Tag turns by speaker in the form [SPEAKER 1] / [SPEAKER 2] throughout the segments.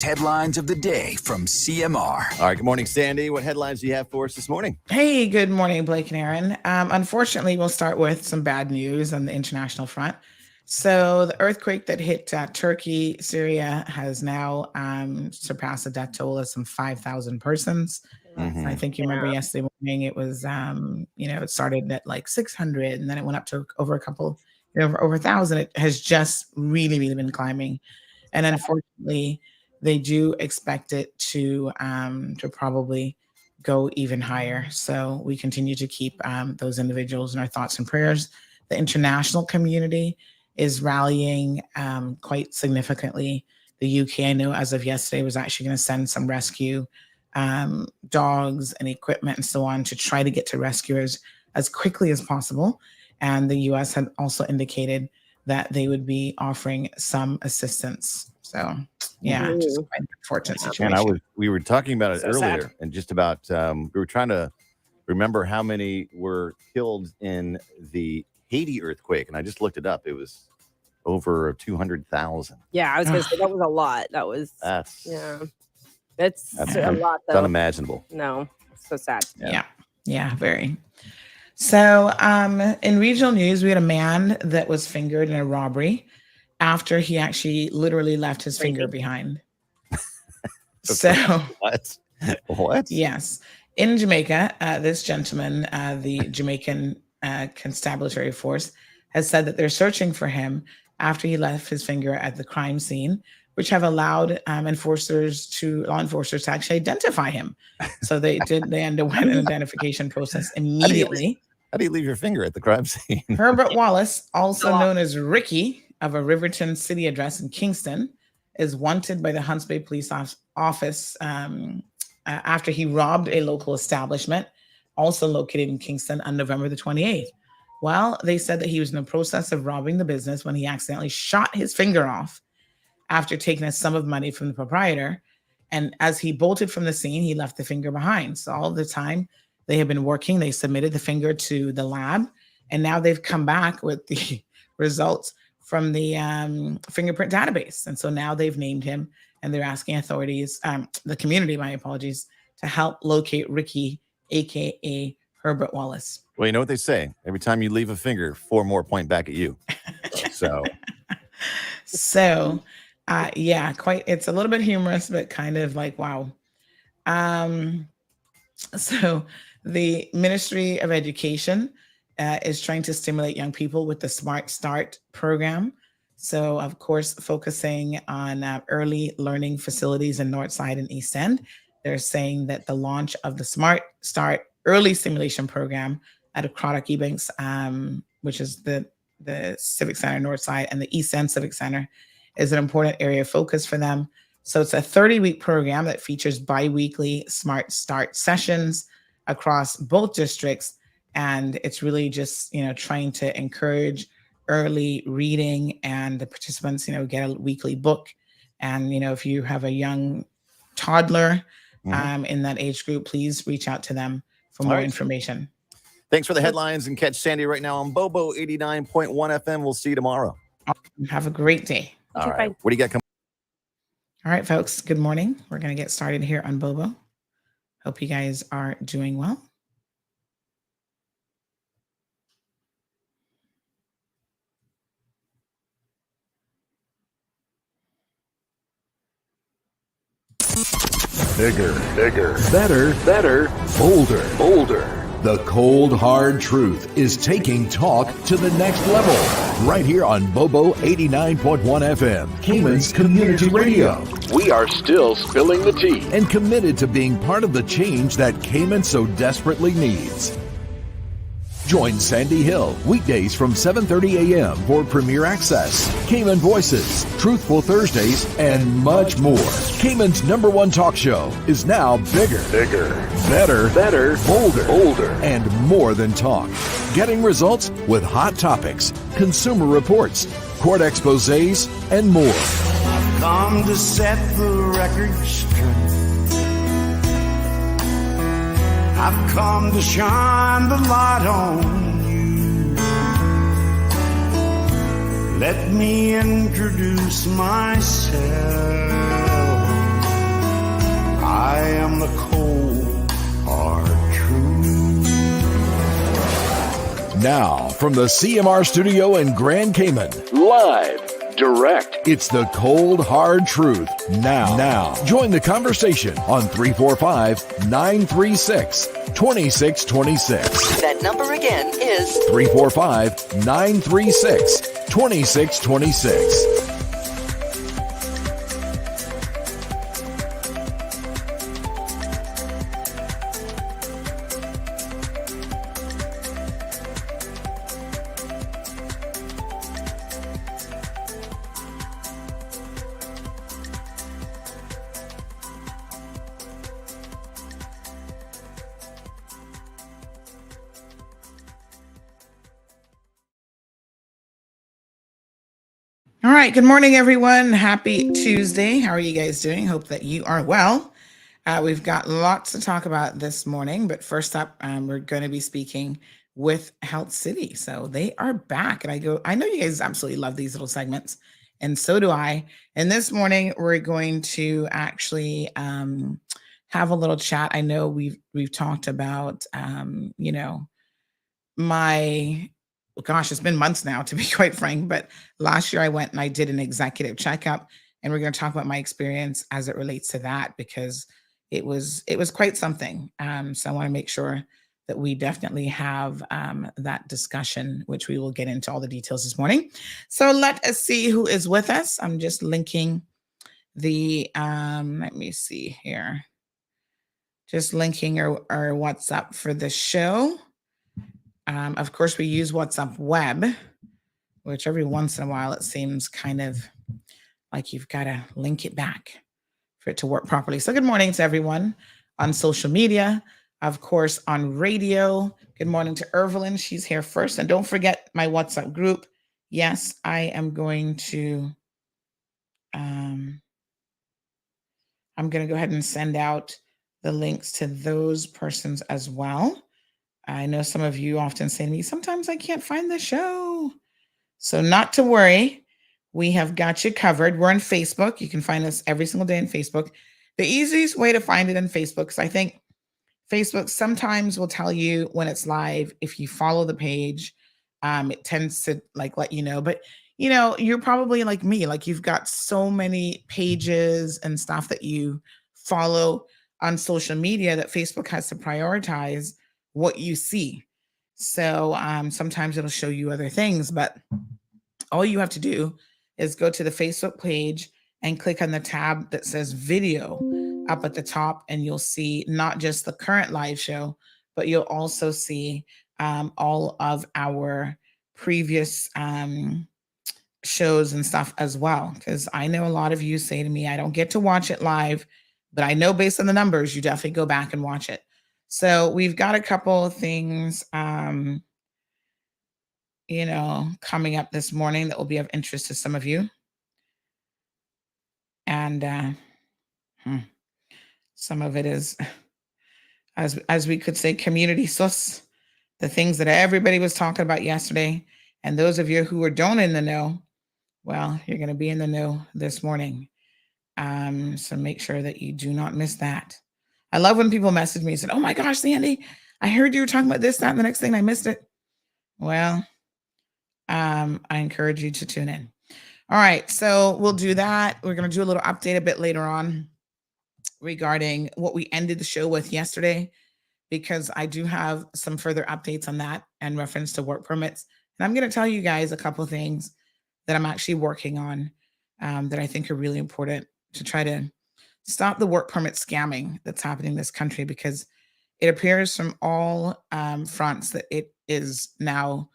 [SPEAKER 1] Headlines of the day from CMR.
[SPEAKER 2] All right, good morning, Sandy. What headlines do you have for us this morning?
[SPEAKER 3] Hey, good morning, Blake and Aaron. Unfortunately, we'll start with some bad news on the international front. So the earthquake that hit Turkey, Syria, has now surpassed a death toll of some 5,000 persons. I think you remember yesterday morning, it was, it started at like 600 and then it went up to over 1,000. It has just really, really been climbing. And unfortunately, they do expect it to probably go even higher. So we continue to keep those individuals in our thoughts and prayers. The international community is rallying quite significantly. The UK, I know as of yesterday, was actually going to send some rescue dogs and equipment and so on to try to get to rescuers as quickly as possible. And the US had also indicated that they would be offering some assistance. So, yeah, just quite an unfortunate situation.
[SPEAKER 2] And we were talking about it earlier, sad. And just about we were trying to remember how many were killed in the Haiti earthquake, and I just looked it up. It was over 200,000.
[SPEAKER 4] Yeah, I was going to say that was a lot. That's a lot. Though.
[SPEAKER 2] It's unimaginable.
[SPEAKER 4] No, so sad.
[SPEAKER 3] Yeah, very. So, in regional news, we had a man that was fingered in a robbery after he actually literally left his finger behind. So
[SPEAKER 2] what?
[SPEAKER 3] Yes. In Jamaica, this gentleman, the Jamaican Constabulary Force, has said that they're searching for him after he left his finger at the crime scene, which have allowed law enforcers to actually identify him. So they underwent an identification process immediately.
[SPEAKER 2] How do you leave your finger at the crime scene?
[SPEAKER 3] Herbert Wallace, also known as Ricky, of a Riverton City address in Kingston, is wanted by the Hunts Bay Police Office after he robbed a local establishment, also located in Kingston, on November the 28th. Well, they said that he was in the process of robbing the business when he accidentally shot his finger off after taking a sum of money from the proprietor. And as he bolted from the scene, he left the finger behind. So all the time they have been working, they submitted the finger to the lab, and now they've come back with the results from the fingerprint database. And so now they've named him, and they're asking authorities, the community, my apologies, to help locate Ricky, AKA Herbert Wallace.
[SPEAKER 2] Well, you know what they say. Every time you leave a finger, 4 more point back at you. So,
[SPEAKER 3] it's a little bit humorous, but kind of like, wow. So the Ministry of Education is trying to stimulate young people with the Smart Start program. So, of course, focusing on early learning facilities in Northside and East End. They're saying that the launch of the Smart Start early simulation program at Craddock Ebanks, which is the Civic Center Northside and the East End Civic Center, is an important area of focus for them. So it's a 30-week program that features bi-weekly Smart Start sessions across both districts. And it's really just, trying to encourage early reading, and the participants, get a weekly book. And, if you have a young toddler in that age group, please reach out to them for more information.
[SPEAKER 2] Thanks for the headlines, and catch Sandy right now on Bobo 89.1 FM. We'll see you tomorrow.
[SPEAKER 3] Have a great day.
[SPEAKER 2] All right. What do you got coming?
[SPEAKER 3] All right, folks. Good morning. We're going to get started here on Bobo. Hope you guys are doing well.
[SPEAKER 5] Bigger, better, bolder. The cold, hard truth is taking talk to the next level. Right here on Bobo 89.1 FM, Cayman's Community Radio. We are still spilling the tea and committed to being part of the change that Cayman so desperately needs. Join Sandy Hill weekdays from 7:30 a.m. for Premier Access, Cayman Voices, Truthful Thursdays, and much more. Cayman's #1 talk show is now bigger, better, bolder, and more than talk. Getting results with hot topics, consumer reports, court exposés, and more.
[SPEAKER 6] I've come to set the record straight. I've come to shine the light on you. Let me introduce myself.
[SPEAKER 5] Now, from the CMR studio in Grand Cayman,
[SPEAKER 7] Live, direct.
[SPEAKER 5] it's the cold, hard truth. Now, join the conversation on 345-936-2626.
[SPEAKER 8] That number again is
[SPEAKER 5] 345-936-2626.
[SPEAKER 3] All right. Good morning, everyone. Happy Tuesday. How are you guys doing? Hope that you are well. We've got lots to talk about this morning, but first up, we're going to be speaking with Health City. So they are back, and I know you guys absolutely love these little segments, and so do I. And this morning, we're going to actually have a little chat. I know we've talked about, my gosh, it's been months now, to be quite frank, but last year I went and I did an executive checkup, and we're going to talk about my experience as it relates to that, because it was quite something. So I want to make sure that we definitely have that discussion, which we will get into all the details this morning. So let us see who is with us. I'm just linking the, let me see here. Just linking our WhatsApp for the show. Of course, we use WhatsApp Web, which every once in a while it seems kind of like you've got to link it back for it to work properly. So good morning to everyone on social media, of course, on radio. Good morning to Evelyn. She's here first. And don't forget my WhatsApp group. Yes, I am going to, I'm going to go ahead and send out the links to those persons as well. I know some of you often say to me, sometimes I can't find the show. So not to worry. We have got you covered. We're on Facebook. You can find us every single day on Facebook. The easiest way to find it on Facebook, because I think Facebook sometimes will tell you when it's live. If you follow the page, it tends to let you know. But, you're probably like me. You've got so many pages and stuff that you follow on social media that Facebook has to prioritize what you see. So sometimes it'll show you other things, but all you have to do is go to the Facebook page and click on the tab that says video up at the top, and you'll see not just the current live show, but you'll also see all of our previous shows and stuff as well. Because I know a lot of you say to me, I don't get to watch it live, but I know based on the numbers, you definitely go back and watch it. So we've got a couple of things, coming up this morning that will be of interest to some of you. And some of it is, as we could say, community sauce, the things that everybody was talking about yesterday. And those of you who don't in the know, well, you're going to be in the know this morning. So make sure that you do not miss that. I love when people message me and say, oh my gosh, Sandy, I heard you were talking about this, that, and the next thing, I missed it. Well, I encourage you to tune in. All right, so we'll do that. We're going to do a little update a bit later on regarding what we ended the show with yesterday, because I do have some further updates on that and reference to work permits. And I'm going to tell you guys a couple of things that I'm actually working on that I think are really important to try to stop the work permit scamming that's happening in this country, because it appears from all fronts that it is now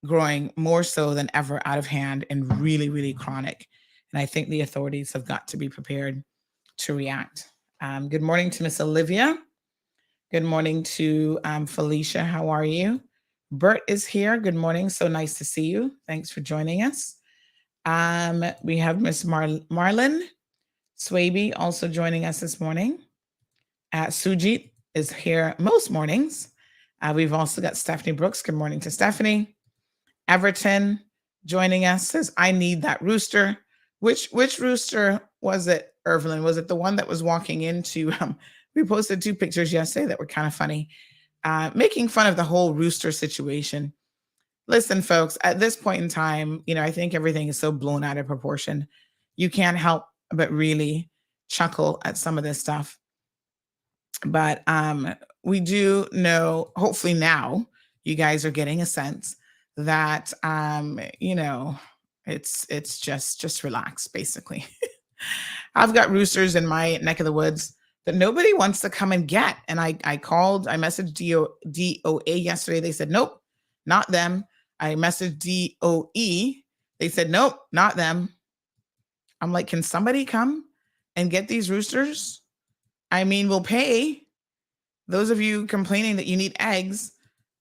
[SPEAKER 3] growing more so than ever out of hand and really, really chronic. And I think the authorities have got to be prepared to react. Good morning to Miss Olivia. Good morning to Felicia. How are you? Bert is here. Good morning. So nice to see you. Thanks for joining us. We have Miss Marlon Swaby also joining us this morning. Sujit is here most mornings. We've also got Stephanie Brooks. Good morning to Stephanie. Everton joining us says, I need that rooster. Which rooster was it, Evelyn? Was it the one that was walking into, we posted 2 pictures yesterday that were kind of funny, making fun of the whole rooster situation. Listen, folks, at this point in time, I think everything is so blown out of proportion. You can't help but really chuckle at some of this stuff. But we do know, hopefully now, you guys are getting a sense that it's just relax, basically. I've got roosters in my neck of the woods that nobody wants to come and get. And I messaged DOA yesterday. They said, nope, not them. I messaged DOE. They said, nope, not them. I'm like, can somebody come and get these roosters? I mean, we'll pay. Those of you complaining that you need eggs,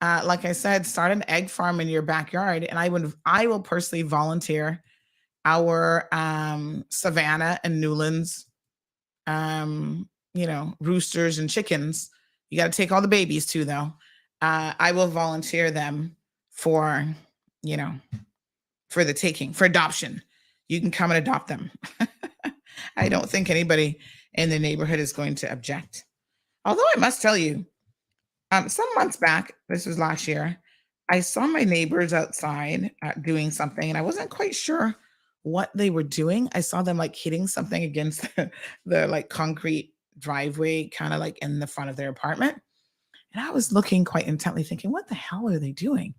[SPEAKER 3] like I said, start an egg farm in your backyard. And I will personally volunteer our Savannah and Newlands, roosters and chickens. You got to take all the babies too, though. I will volunteer them for the taking, for adoption. You can come and adopt them. I don't think anybody in the neighborhood is going to object. Although I must tell you, some months back, this was last year, I saw my neighbors outside doing something, and I wasn't quite sure what they were doing. I saw them like hitting something against the like concrete driveway, kind of like in the front of their apartment. And I was looking quite intently, thinking, what the hell are they doing?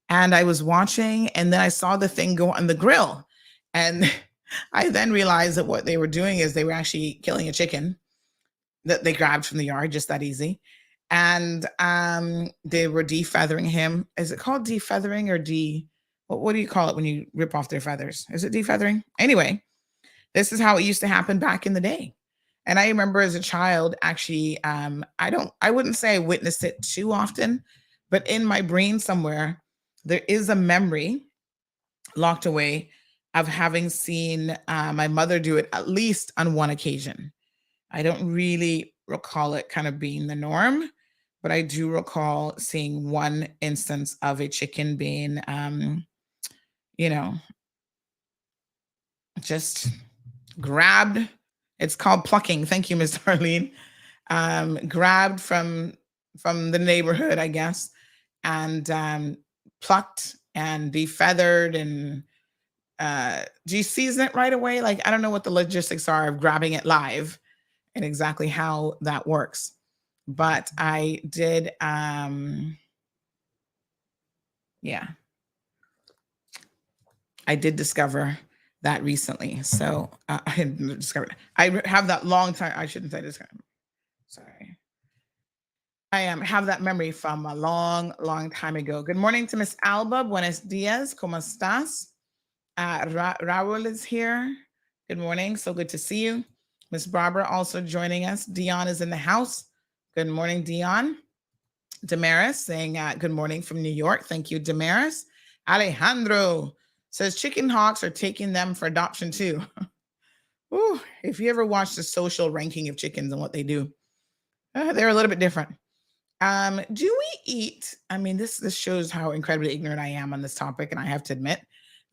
[SPEAKER 3] And I was watching, and then I saw the thing go on the grill. And I then realized that what they were doing is they were actually killing a chicken that they grabbed from the yard, just that easy. And they were defeathering him. Is it called defeathering or what do you call it when you rip off their feathers? Is it defeathering? Anyway, this is how it used to happen back in the day. And I remember as a child, actually, I wouldn't say I witnessed it too often, but in my brain somewhere, there is a memory locked away of having seen my mother do it at least on one occasion. I don't really recall it kind of being the norm, but I do recall seeing one instance of a chicken being, just grabbed. It's called plucking. Thank you, Ms. Darlene. Grabbed from the neighborhood, I guess, and plucked and defeathered. And do you season it right away? Like, I don't know what the logistics are of grabbing it live and exactly how that works. But I did, I did discover that recently. So I didn't discover it. I have that long time. I shouldn't say discover. Sorry. I have that memory from a long, long time ago. Good morning to Miss Alba. Buenos dias. ¿Cómo estás? Raul is here. Good morning. So good to see you. Miss Barbara also joining us. Dion is in the house. Good morning, Dion. Damaris saying good morning from New York. Thank you, Damaris. Alejandro says chicken hawks are taking them for adoption too. Ooh, if you ever watch the social ranking of chickens and what they do, they're a little bit different. Do we eat? I mean, this shows how incredibly ignorant I am on this topic, and I have to admit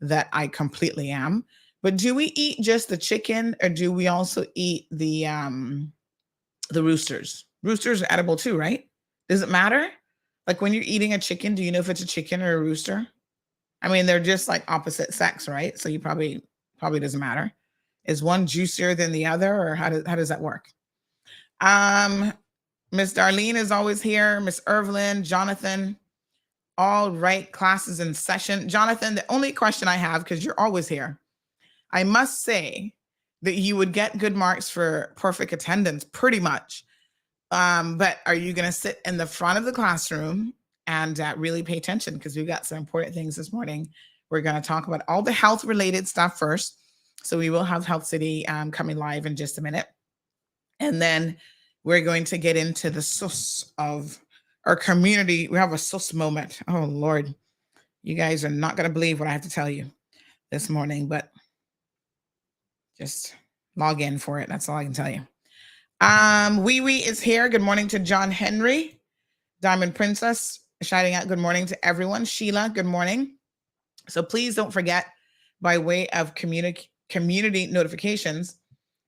[SPEAKER 3] that I completely am. But do we eat just the chicken, or do we also eat the roosters? Roosters are edible too, right? Does it matter? Like when you're eating a chicken, do you know if it's a chicken or a rooster? I mean, they're just like opposite sex, right? So you probably doesn't matter. Is one juicier than the other, or how does that work? Miss Darlene is always here. Miss Irvelyn, Jonathan. All right, classes in session. Jonathan, the only question I have, because you're always here, I must say that you would get good marks for perfect attendance, pretty much. But are you going to sit in the front of the classroom and really pay attention? Because we've got some important things this morning. We're going to talk about all the health-related stuff first. So we will have Health City coming live in just a minute. And then we're going to get into the sus of our community. We have a sus moment. Oh, Lord. You guys are not going to believe what I have to tell you this morning, but just log in for it. That's all I can tell you. Wee Wee is here. Good morning to John Henry. Diamond Princess shouting out good morning to everyone. Sheila, good morning. So please don't forget, by way of community notifications,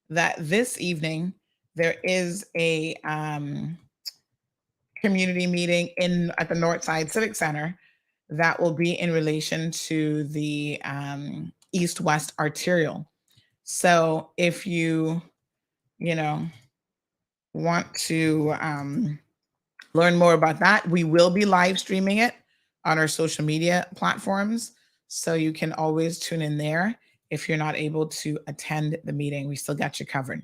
[SPEAKER 3] that this evening there is a community meeting at the Northside Civic Center that will be in relation to the east-west arterial. So if you want to learn more about that, we will be live streaming it on our social media platforms. So you can always tune in there. If you're not able to attend the meeting, we still got you covered.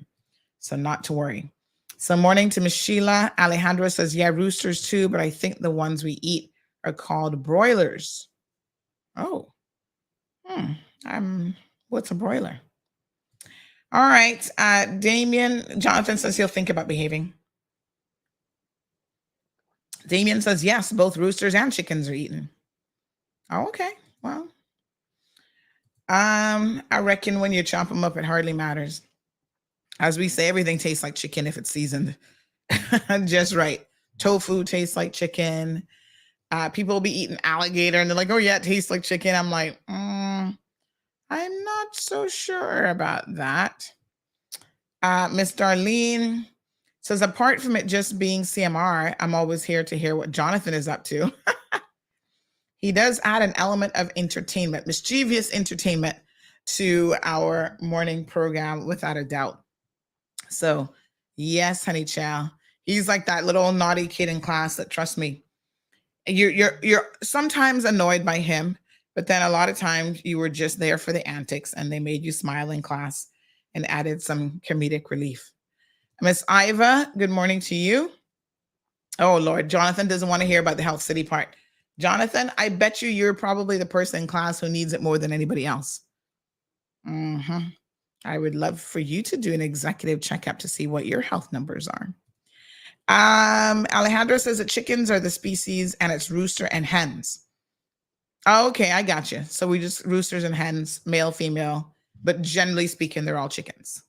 [SPEAKER 3] So not to worry. So morning to Miss Sheila. Alejandro says, yeah, roosters too, but I think the ones we eat are called broilers. Oh, what's a broiler? All right. Damien, Jonathan says he'll think about behaving. Damien says, yes, both roosters and chickens are eaten. Oh, okay. Well, I reckon when you chop them up, it hardly matters. As we say, everything tastes like chicken if it's seasoned just right. Tofu tastes like chicken. People will be eating alligator and they're like, oh yeah, it tastes like chicken. I'm like, I'm not so sure about that. Miss Darlene says, apart from it just being CMR, I'm always here to hear what Jonathan is up to. He does add an element of entertainment, mischievous entertainment to our morning program without a doubt. So yes, honey chow. He's like that little naughty kid in class that, trust me, you're sometimes annoyed by him, but then a lot of times you were just there for the antics and they made you smile in class and added some comedic relief. Miss Iva, good morning to you. Oh Lord, Jonathan doesn't want to hear about the Health City part. Jonathan, I bet you're probably the person in class who needs it more than anybody else. I would love for you to do an executive checkup to see what your health numbers are. Alejandro says that chickens are the species and it's rooster and hens. Oh, okay, I got you. So we just roosters and hens, male, female, but generally speaking, they're all chickens.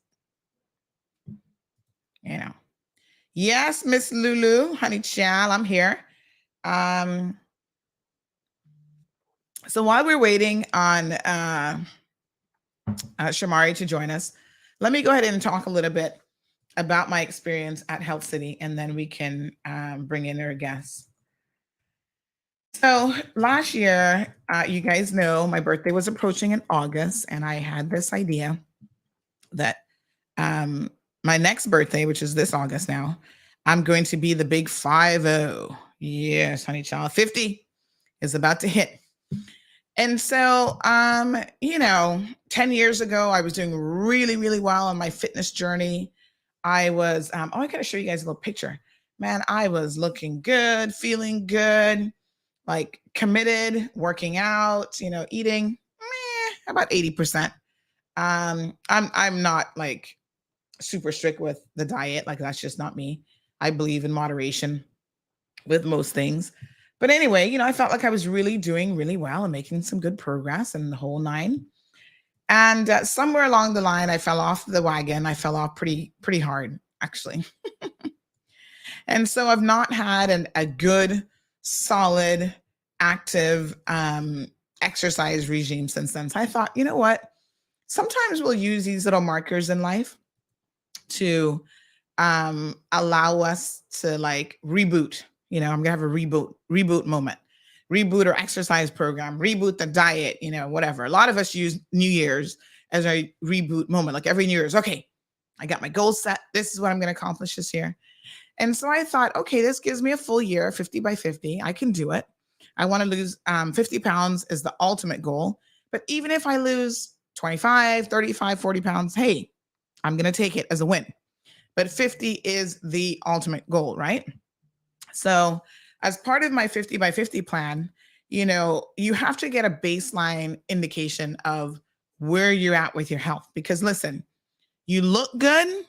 [SPEAKER 3] Yes, Miss Lulu, honey child, I'm here. So while we're waiting on Shamari to join us, let me go ahead and talk a little bit about my experience at Health City, and then we can bring in our guests. So last year, you guys know my birthday was approaching in August, and I had this idea that my next birthday, which is this August now, I'm going to be the big 50. Yes, honey child, 50 is about to hit. And so, 10 years ago, I was doing really, really well on my fitness journey. I was, I got to show you guys a little picture. Man, I was looking good, feeling good, like committed, working out, eating about 80%. I'm not like super strict with the diet. Like that's just not me. I believe in moderation with most things. But anyway, I felt like I was really doing really well and making some good progress and the whole nine. And somewhere along the line, I fell off the wagon. I fell off pretty hard, actually. And so I've not had a good, solid, active exercise regime since then. So I thought, you know what? Sometimes we'll use these little markers in life to allow us to like reboot. I'm going to have a reboot moment, reboot our exercise program, reboot the diet, whatever. A lot of us use New Year's as a reboot moment. Like every New Year's, okay, I got my goals set. This is what I'm going to accomplish this year. And so I thought, okay, this gives me a full year, 50 by 50. I can do it. I want to lose 50 pounds is the ultimate goal. But even if I lose 25, 35, 40 pounds, hey, I'm going to take it as a win. But 50 is the ultimate goal, right? So as part of my 50 by 50 plan, you have to get a baseline indication of where you're at with your health. Because listen, you look good,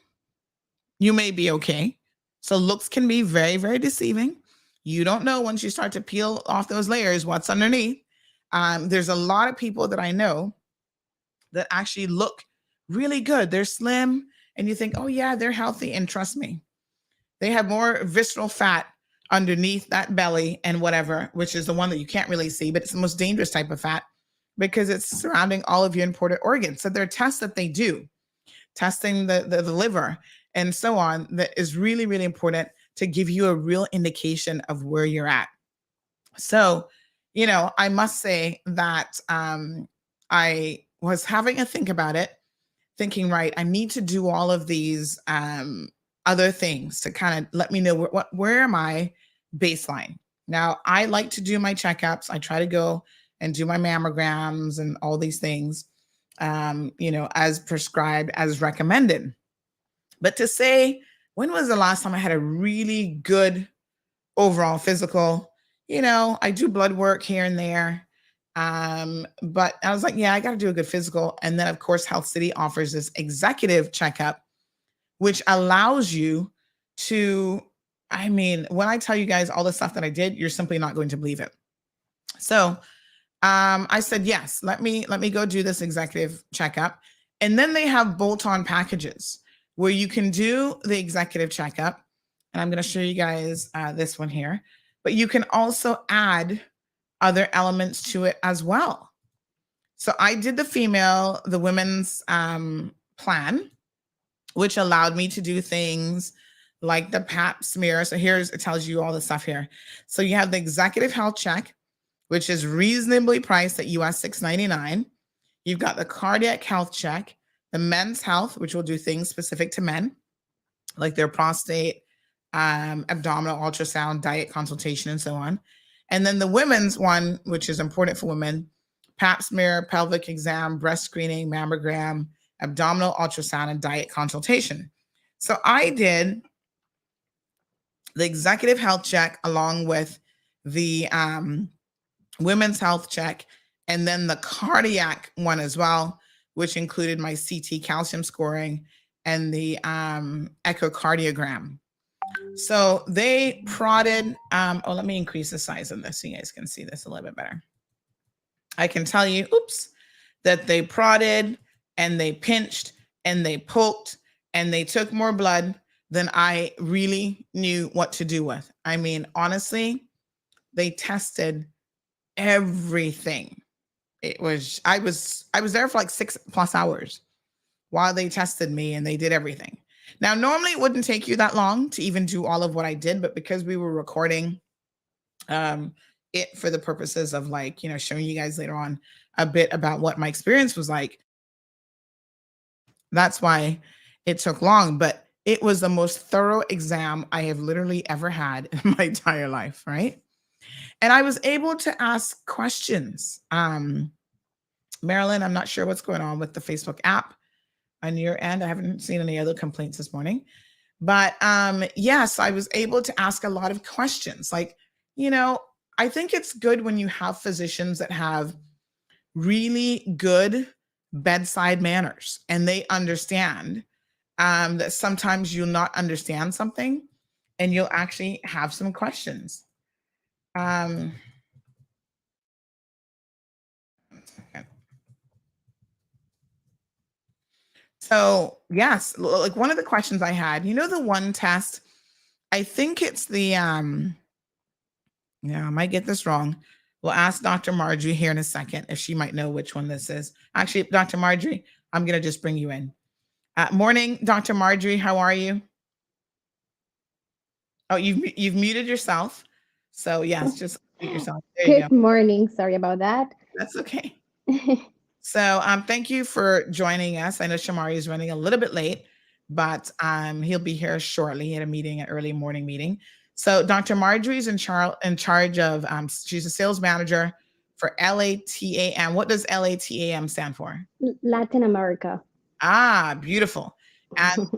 [SPEAKER 3] you may be okay. So looks can be very, very deceiving. You don't know once you start to peel off those layers, what's underneath. There's a lot of people that I know that actually look really good. They're slim and you think, oh yeah, they're healthy. And trust me, they have more visceral fat underneath that belly and whatever, which is the one that you can't really see, but it's the most dangerous type of fat because it's surrounding all of your important organs. So there are tests that they do, testing the liver and so on, that is really, really important to give you a real indication of where you're at. So I must say that I was having a think about it, thinking, right, I need to do all of these other things to kind of let me know where am I baseline. Now, I like to do my checkups. I try to go and do my mammograms and all these things, as prescribed, as recommended. But to say, when was the last time I had a really good overall physical? I do blood work here and there. But I was like, yeah, I got to do a good physical. And then, of course, Health City offers this executive checkup, which allows you to, when I tell you guys all the stuff that I did, you're simply not going to believe it. So I said, yes, let me go do this executive checkup. And then they have bolt-on packages where you can do the executive checkup. And I'm going to show you guys this one here, but you can also add other elements to it as well. So I did the women's plan, which allowed me to do things like the pap smear. So it tells you all the stuff here. So you have the executive health check, which is reasonably priced at US $6.99. You've got the cardiac health check, the men's health, which will do things specific to men, like their prostate, abdominal ultrasound, diet consultation, and so on. And then the women's one, which is important for women, pap smear, pelvic exam, breast screening, mammogram, abdominal ultrasound, and diet consultation. So I did the executive health check along with the women's health check, and then the cardiac one as well, which included my CT calcium scoring and the echocardiogram. So they prodded, let me increase the size of this so you guys can see this a little bit better. I can tell you, that they prodded and they pinched and they poked and they took more blood than I really knew what to do with. Honestly, they tested everything. I was there for like 6+ hours while they tested me, and they did everything. Now, normally it wouldn't take you that long to even do all of what I did, but because we were recording it for the purposes of showing you guys later on a bit about what my experience was like, that's why it took long. But it was the most thorough exam I have literally ever had in my entire life, right? And I was able to ask questions. Marilyn, I'm not sure what's going on with the Facebook app on your end. I haven't seen any other complaints this morning. But yes, I was able to ask a lot of questions. I think it's good when you have physicians that have really good bedside manners and they understand that sometimes you'll not understand something and you'll actually have some questions. So yes, like one of the questions I had, the one test, I think it's the, I might get this wrong. We'll ask Dr. Marjorie here in a second if she might know which one this is. Actually, Dr. Marjorie, I'm going to just bring you in. Morning, Dr. Marjorie, how are you? Oh, you've muted yourself. So yes, just mute yourself. There you go.
[SPEAKER 8] Good morning. Sorry about that.
[SPEAKER 3] That's okay. So thank you for joining us. I know Shamari is running a little bit late, but he'll be here shortly at an early morning meeting. So Dr. Marjorie is in charge of, she's a sales manager for LATAM. What does LATAM stand for?
[SPEAKER 8] Latin America.
[SPEAKER 3] Ah, beautiful. And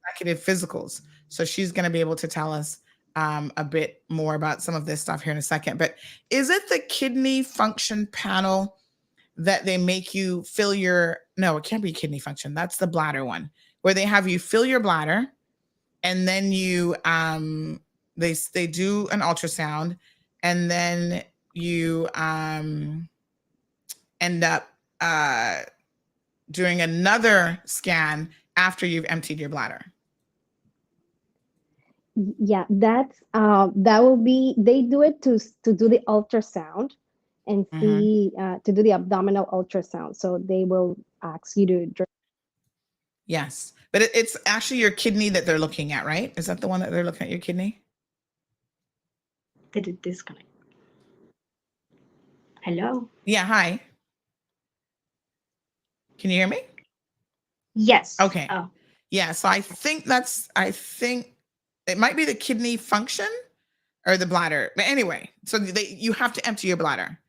[SPEAKER 3] executive physicals. So she's going to be able to tell us a bit more about some of this stuff here in a second. But is it the kidney function panel that they make you fill no, it can't be kidney function. That's the bladder one, where they have you fill your bladder and then you, they do an ultrasound and then you end up doing another scan after you've emptied your bladder.
[SPEAKER 8] Yeah, that will be, they do it to do the ultrasound and see, to do the abdominal ultrasound. So they will ask you to drink.
[SPEAKER 3] Yes, but it's actually your kidney that they're looking at, right? Is that the one that they're looking at, your kidney?
[SPEAKER 8] Did it disconnect?
[SPEAKER 9] Hello.
[SPEAKER 3] Yeah, hi. Can you hear me?
[SPEAKER 9] Yes.
[SPEAKER 3] Okay.
[SPEAKER 9] Oh,
[SPEAKER 3] Yeah, so I think it might be the kidney function or the bladder. But anyway, so you have to empty your bladder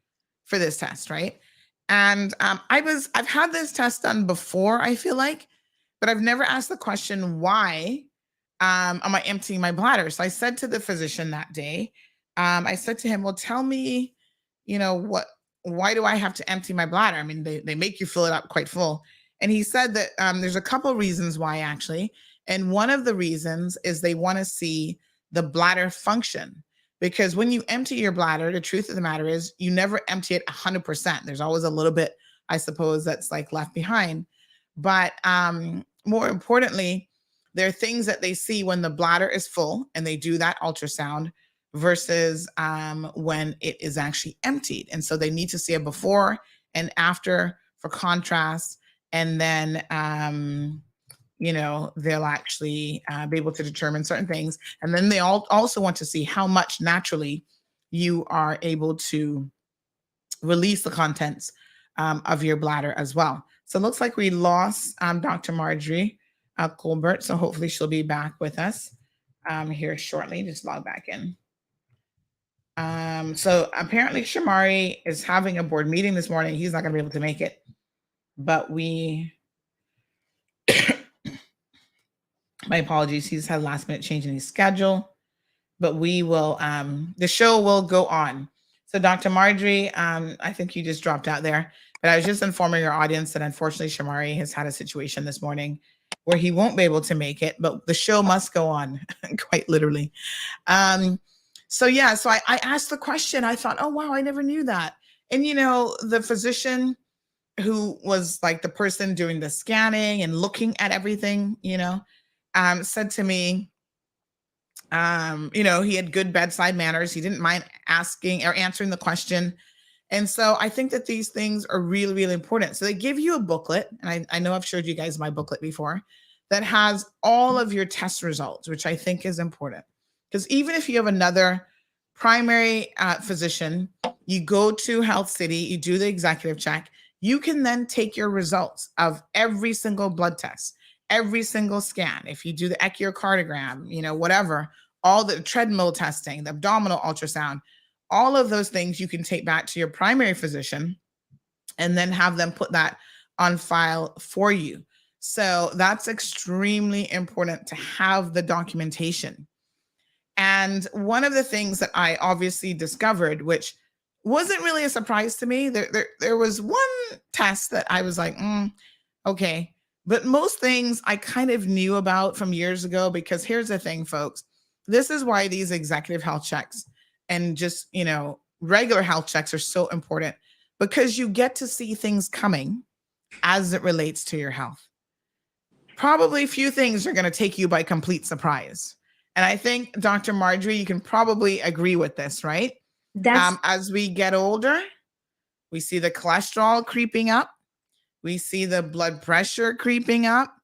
[SPEAKER 3] for this test, right? And I've had this test done before, I feel like, but I've never asked the question, why am I emptying my bladder? So I said to the physician that day, I said to him, well, tell me, why do I have to empty my bladder? I mean, they make you fill it up quite full. And he said that there's a couple reasons why, actually. And one of the reasons is they want to see the bladder function. Because when you empty your bladder, the truth of the matter is you never empty it 100%. There's always a little bit, I suppose, that's like left behind. But more importantly, there are things that they see when the bladder is full and they do that ultrasound versus when it is actually emptied. And so they need to see a before and after for contrast. And then, they'll actually be able to determine certain things. And then they also want to see how much naturally you are able to release the contents of your bladder as well. So it looks like we lost Dr. Marjorie Colbert. So hopefully she'll be back with us here shortly. Just log back in. So apparently Shamari is having a board meeting this morning. He's not going to be able to make it, but my apologies. He's had a last minute change in his schedule, but we will, the show will go on. So Dr. Marjorie, I think you just dropped out there, but I was just informing your audience that unfortunately Shamari has had a situation this morning where he won't be able to make it, but the show must go on, quite literally. So I asked the question. I thought, oh, wow, I never knew that. And, the physician who was like the person doing the scanning and looking at everything, said to me, he had good bedside manners. He didn't mind asking or answering the question. And so I think that these things are really, really important. So they give you a booklet, and I know I've showed you guys my booklet before, that has all of your test results, which I think is important. Because even if you have another primary physician, you go to Health City, you do the executive check, you can then take your results of every single blood test, every single scan. If you do the echocardiogram, whatever, all the treadmill testing, the abdominal ultrasound, all of those things you can take back to your primary physician and then have them put that on file for you. So that's extremely important to have the documentation. And one of the things that I obviously discovered, which wasn't really a surprise to me, there was one test that I was like, okay. But most things I kind of knew about from years ago, because here's the thing, folks. This is why these executive health checks and just, regular health checks are so important, because you get to see things coming as it relates to your health. Probably few things are going to take you by complete surprise. And I think, Dr. Marjorie, you can probably agree with this, right? As we get older, we see the cholesterol creeping up. We see the blood pressure creeping up.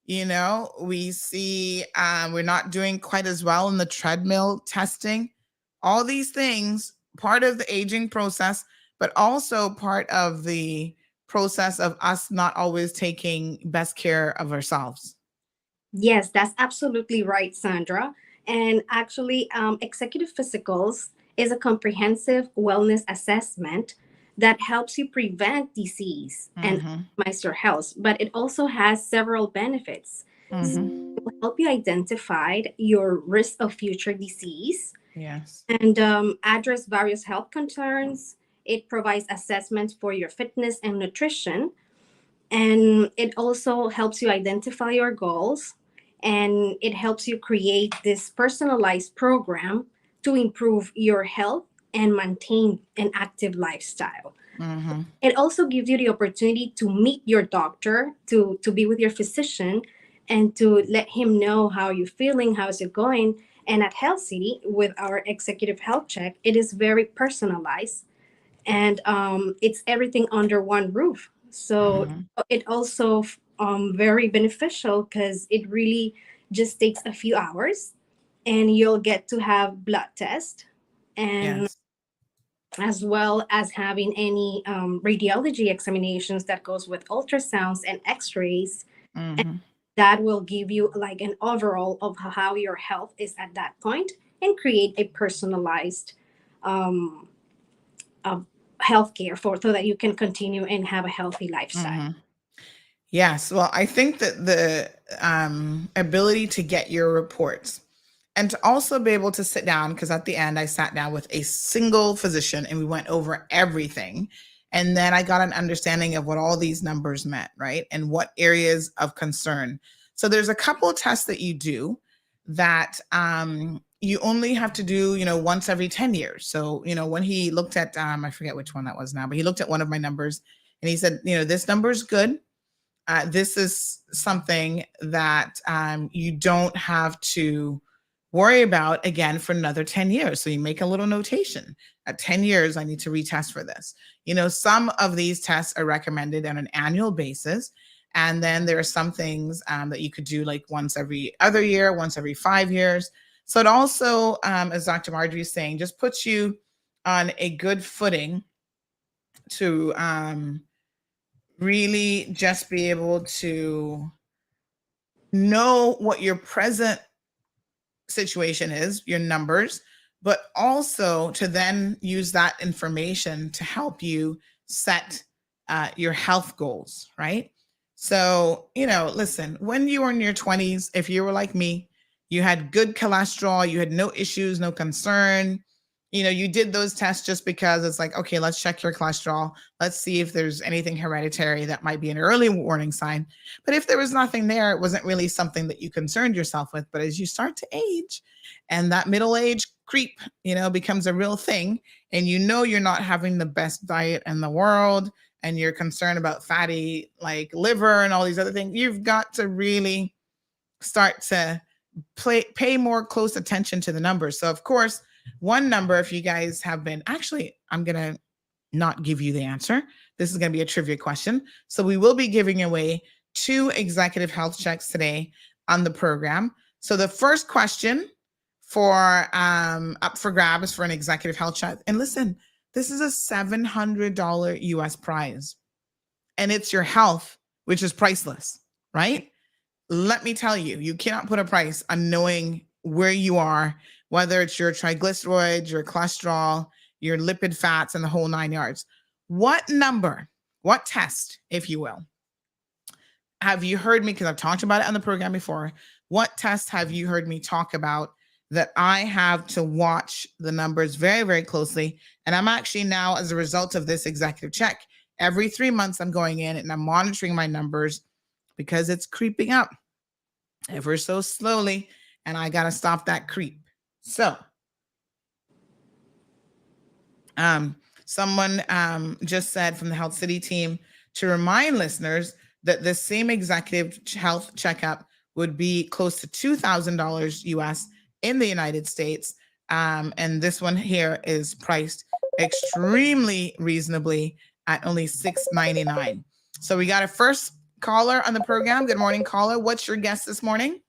[SPEAKER 3] We see we're not doing quite as well in the treadmill testing. All these things, part of the aging process, but also part of the process of us not always taking best care of ourselves.
[SPEAKER 9] Yes, that's absolutely right, Sandra. And actually, executive physicals is a comprehensive wellness assessment that helps you prevent disease and optimize your health, but it also has several benefits. So it will help you identify your risk of future disease.
[SPEAKER 3] Yes.
[SPEAKER 9] And address various health concerns. It provides assessments for your fitness and nutrition. And it also helps you identify your goals. And it helps you create this personalized program to improve your health and maintain an active lifestyle. It also gives you the opportunity to meet your doctor, to be with your physician, and to let him know how you're feeling, how's it going. And at Health City, with our executive health check, it is very personalized, and it's everything under one roof. So it also very beneficial, because it really just takes a few hours, and you'll get to have blood test and as well as having any radiology examinations that goes with ultrasounds and x-rays.
[SPEAKER 3] Mm-hmm.
[SPEAKER 9] That will give you like an overall of how your health is at that point and create a personalized um, healthcare for so that you can continue and have a healthy lifestyle.
[SPEAKER 3] Mm-hmm. Yes. Well, I think that the ability to get your reports and to also be able to sit down, because at the end I sat down with a single physician and we went over everything. And then I got an understanding of what all these numbers meant, right? And what areas of concern. So there's a couple of tests that you do that you only have to do, once every 10 years. So, when he looked at, I forget which one that was now, but he looked at one of my numbers and he said, this number is good. This is something that you don't have to worry about again for another 10 years. So you make a little notation. At 10 years, I need to retest for this. Some of these tests are recommended on an annual basis. And then there are some things that you could do like once every other year, once every 5 years. So it also, as Dr. Marjorie is saying, just puts you on a good footing to really just be able to know what your present situation is, your numbers, but also to then use that information to help you set your health goals, right? So, listen, when you were in your 20s, if you were like me, you had good cholesterol, you had no issues, no concern. You did those tests just because it's like, okay, let's check your cholesterol. Let's see if there's anything hereditary that might be an early warning sign. But if there was nothing there, it wasn't really something that you concerned yourself with. But as you start to age and that middle age creep, becomes a real thing, and you're not having the best diet in the world, and you're concerned about fatty like liver and all these other things, you've got to really start to pay more close attention to the numbers. So of course, one number, if you guys have been, actually, I'm going to not give you the answer. This is going to be a trivia question. So we will be giving away 2 executive health checks today on the program. So the first question for up for grab is for an executive health check. And listen, this is a $700 US prize. And it's your health, which is priceless, right? Let me tell you, you cannot put a price on knowing where you are, whether it's your triglycerides, your cholesterol, your lipid fats, and the whole 9 yards. What number, what test, if you will, have you heard me, because I've talked about it on the program before, what test have you heard me talk about that I have to watch the numbers very, very closely? And I'm actually now, as a result of this executive check, every 3 months I'm going in and I'm monitoring my numbers because it's creeping up ever so slowly, and I got to stop that creep. So, someone just said from the Health City team to remind listeners that the same executive health checkup would be close to $2,000 US in the United States. And this one here is priced extremely reasonably at only $6.99. So we got a first caller on the program. Good morning, caller. What's your guess this morning?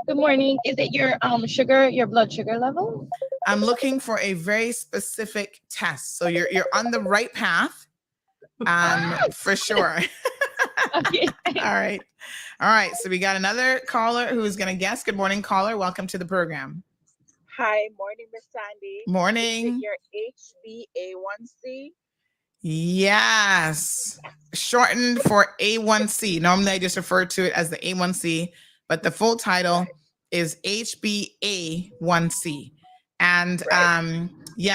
[SPEAKER 10] Good morning. Is it your sugar, your blood sugar level?
[SPEAKER 3] I'm looking for a very specific test. So you're on the right path. For sure.
[SPEAKER 10] Okay.
[SPEAKER 3] All right. So we got another caller who's going to guess. Good morning, caller. Welcome to the program.
[SPEAKER 11] Hi, morning, Miss Sandy.
[SPEAKER 3] Morning.
[SPEAKER 11] Is it your HbA1c?
[SPEAKER 3] Yes. Shortened for A1C. Normally I just refer to it as the A1C, but the full title is HbA1c. And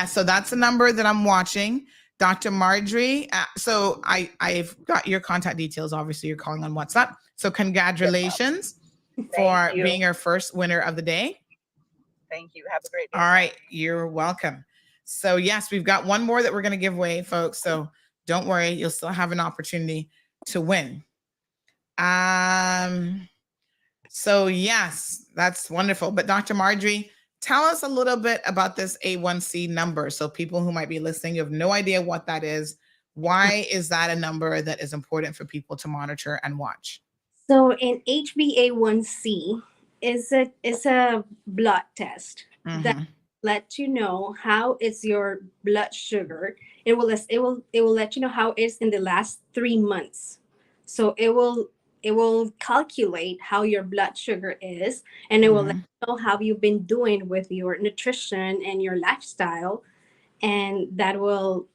[SPEAKER 3] so that's the number that I'm watching. Dr. Marjorie, so I've got your contact details. Obviously, you're calling on WhatsApp. So congratulations for being our first winner of the day.
[SPEAKER 11] Thank you. Have a great day.
[SPEAKER 3] All right. You're welcome. So yes, we've got one more that we're going to give away, folks. So don't worry. You'll still have an opportunity to win. So yes, that's wonderful. But Dr. Marjorie, tell us a little bit about this A1C number. So people who might be listening, you have no idea what that is. Why is that a number that is important for people to monitor and watch?
[SPEAKER 9] So an HbA1c is a blood test that let you know how is your blood sugar. It will let you know how it's in the last 3 months. So it will calculate how your blood sugar is, and it will let you know how you've been doing with your nutrition and your lifestyle, and that will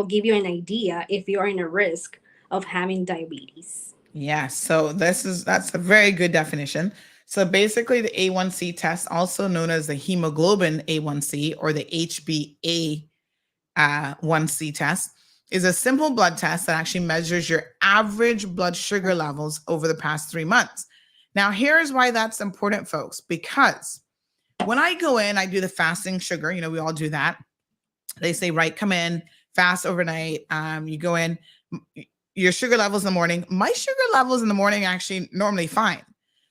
[SPEAKER 9] give you an idea if you're in a risk of having diabetes.
[SPEAKER 3] Yes. So that's a very good definition. So basically, the A1C test, also known as the hemoglobin A1C or the HbA1c test, is a simple blood test that actually measures your average blood sugar levels over the past 3 months. Now, here's why that's important, folks, because when I go in, I do the fasting sugar. We all do that. They say, right, come in, fast overnight. You go in, your sugar levels in the morning. My sugar levels in the morning actually normally fine.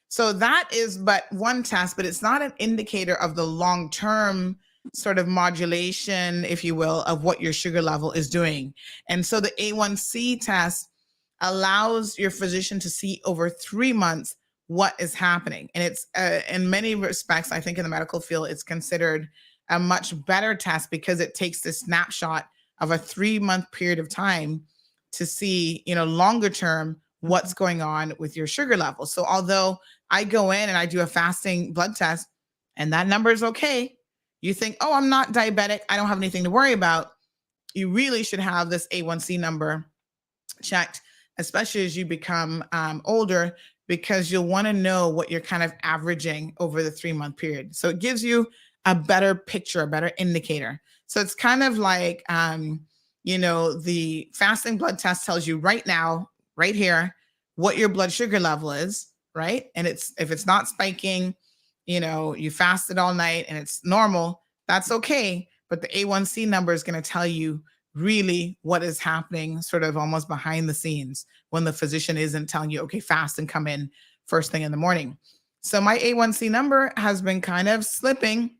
[SPEAKER 3] So that is but one test, but it's not an indicator of the long-term sort of modulation, if you will, of what your sugar level is doing. And so the A1C test allows your physician to see over 3 months what is happening. And it's in many respects, I think in the medical field, it's considered a much better test because it takes the snapshot of a 3-month period of time to see, longer term, what's going on with your sugar level. So although I go in and I do a fasting blood test and that number is okay, you think, oh, I'm not diabetic, I don't have anything to worry about. You really should have this A1C number checked, especially as you become older, because you'll want to know what you're kind of averaging over the 3-month period. So it gives you a better picture, a better indicator. So it's kind of like, the fasting blood test tells you right now, right here, what your blood sugar level is, right? And if it's not spiking, you fasted all night and it's normal, that's okay. But the A1C number is going to tell you really what is happening sort of almost behind the scenes when the physician isn't telling you, okay, fast and come in first thing in the morning. So my A1C number has been kind of slipping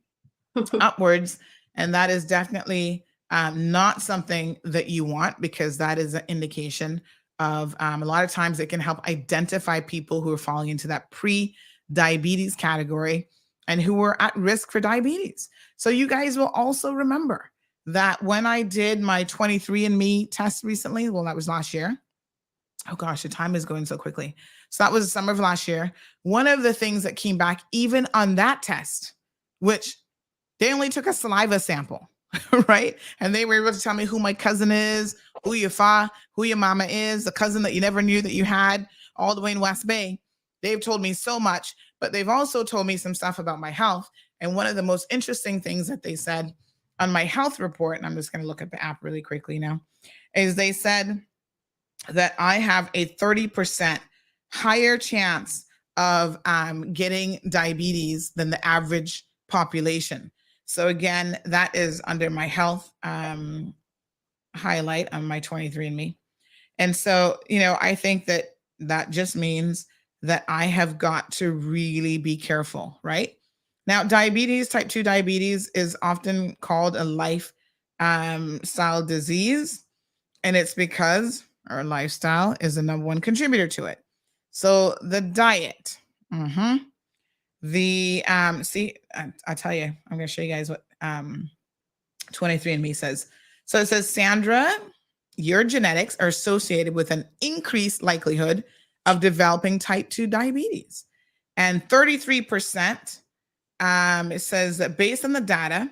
[SPEAKER 3] upwards, and that is definitely not something that you want, because that is an indication of a lot of times it can help identify people who are falling into that pre-diabetes category and who are at risk for diabetes. So you guys will also remember that when I did my 23andMe test recently, well, that was last year. Oh gosh, the time is going so quickly. So that was the summer of last year. One of the things that came back even on that test, which they only took a saliva sample, right? And they were able to tell me who my cousin is, who your who your mama is, the cousin that you never knew that you had all the way in West Bay. They've told me so much, but they've also told me some stuff about my health. And one of the most interesting things that they said on my health report, and I'm just going to look at the app really quickly now, is they said that I have a 30% higher chance of getting diabetes than the average population. So again, that is under my health highlight on my 23andMe. And so, I think that just means that I have got to really be careful, right? Now, diabetes, type 2 diabetes, is often called a lifestyle disease, and it's because our lifestyle is the number one contributor to it. So the diet, I tell you, I'm going to show you guys what 23andMe says. So it says, Sandra, your genetics are associated with an increased likelihood of developing type 2 diabetes. And 33%, it says that based on the data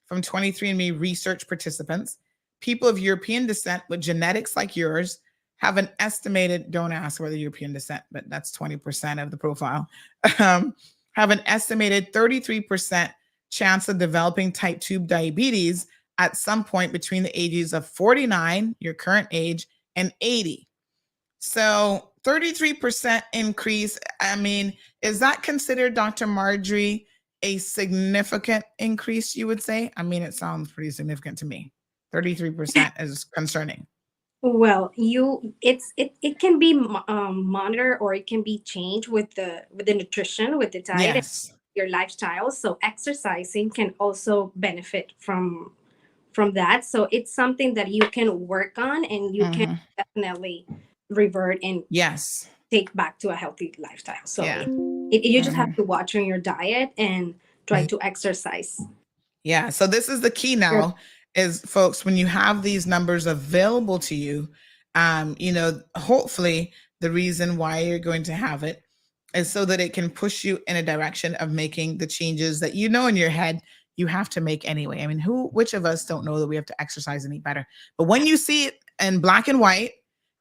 [SPEAKER 3] from 23andMe research participants, people of European descent with genetics like yours have an estimated, don't ask whether European descent, but that's 20% of the profile, have an estimated 33% chance of developing type 2 diabetes at some point between the ages of 49, your current age, and 80. So 33% increase. I mean, is that considered, Dr. Marjorie, a significant increase, you would say? I mean, it sounds pretty significant to me. 33% is concerning.
[SPEAKER 9] Well, it can be monitored, or it can be changed with the nutrition, with the diet,
[SPEAKER 3] yes,
[SPEAKER 9] and your lifestyle. So exercising can also benefit from that. So it's something that you can work on, and you can definitely revert and
[SPEAKER 3] yes,
[SPEAKER 9] take back to a healthy lifestyle. So you just have to watch on your diet and try to exercise.
[SPEAKER 3] Yeah. So this is the key now is, folks, when you have these numbers available to you, hopefully the reason why you're going to have it is so that it can push you in a direction of making the changes that in your head you have to make anyway. I mean, which of us don't know that we have to exercise any better? But when you see it in black and white,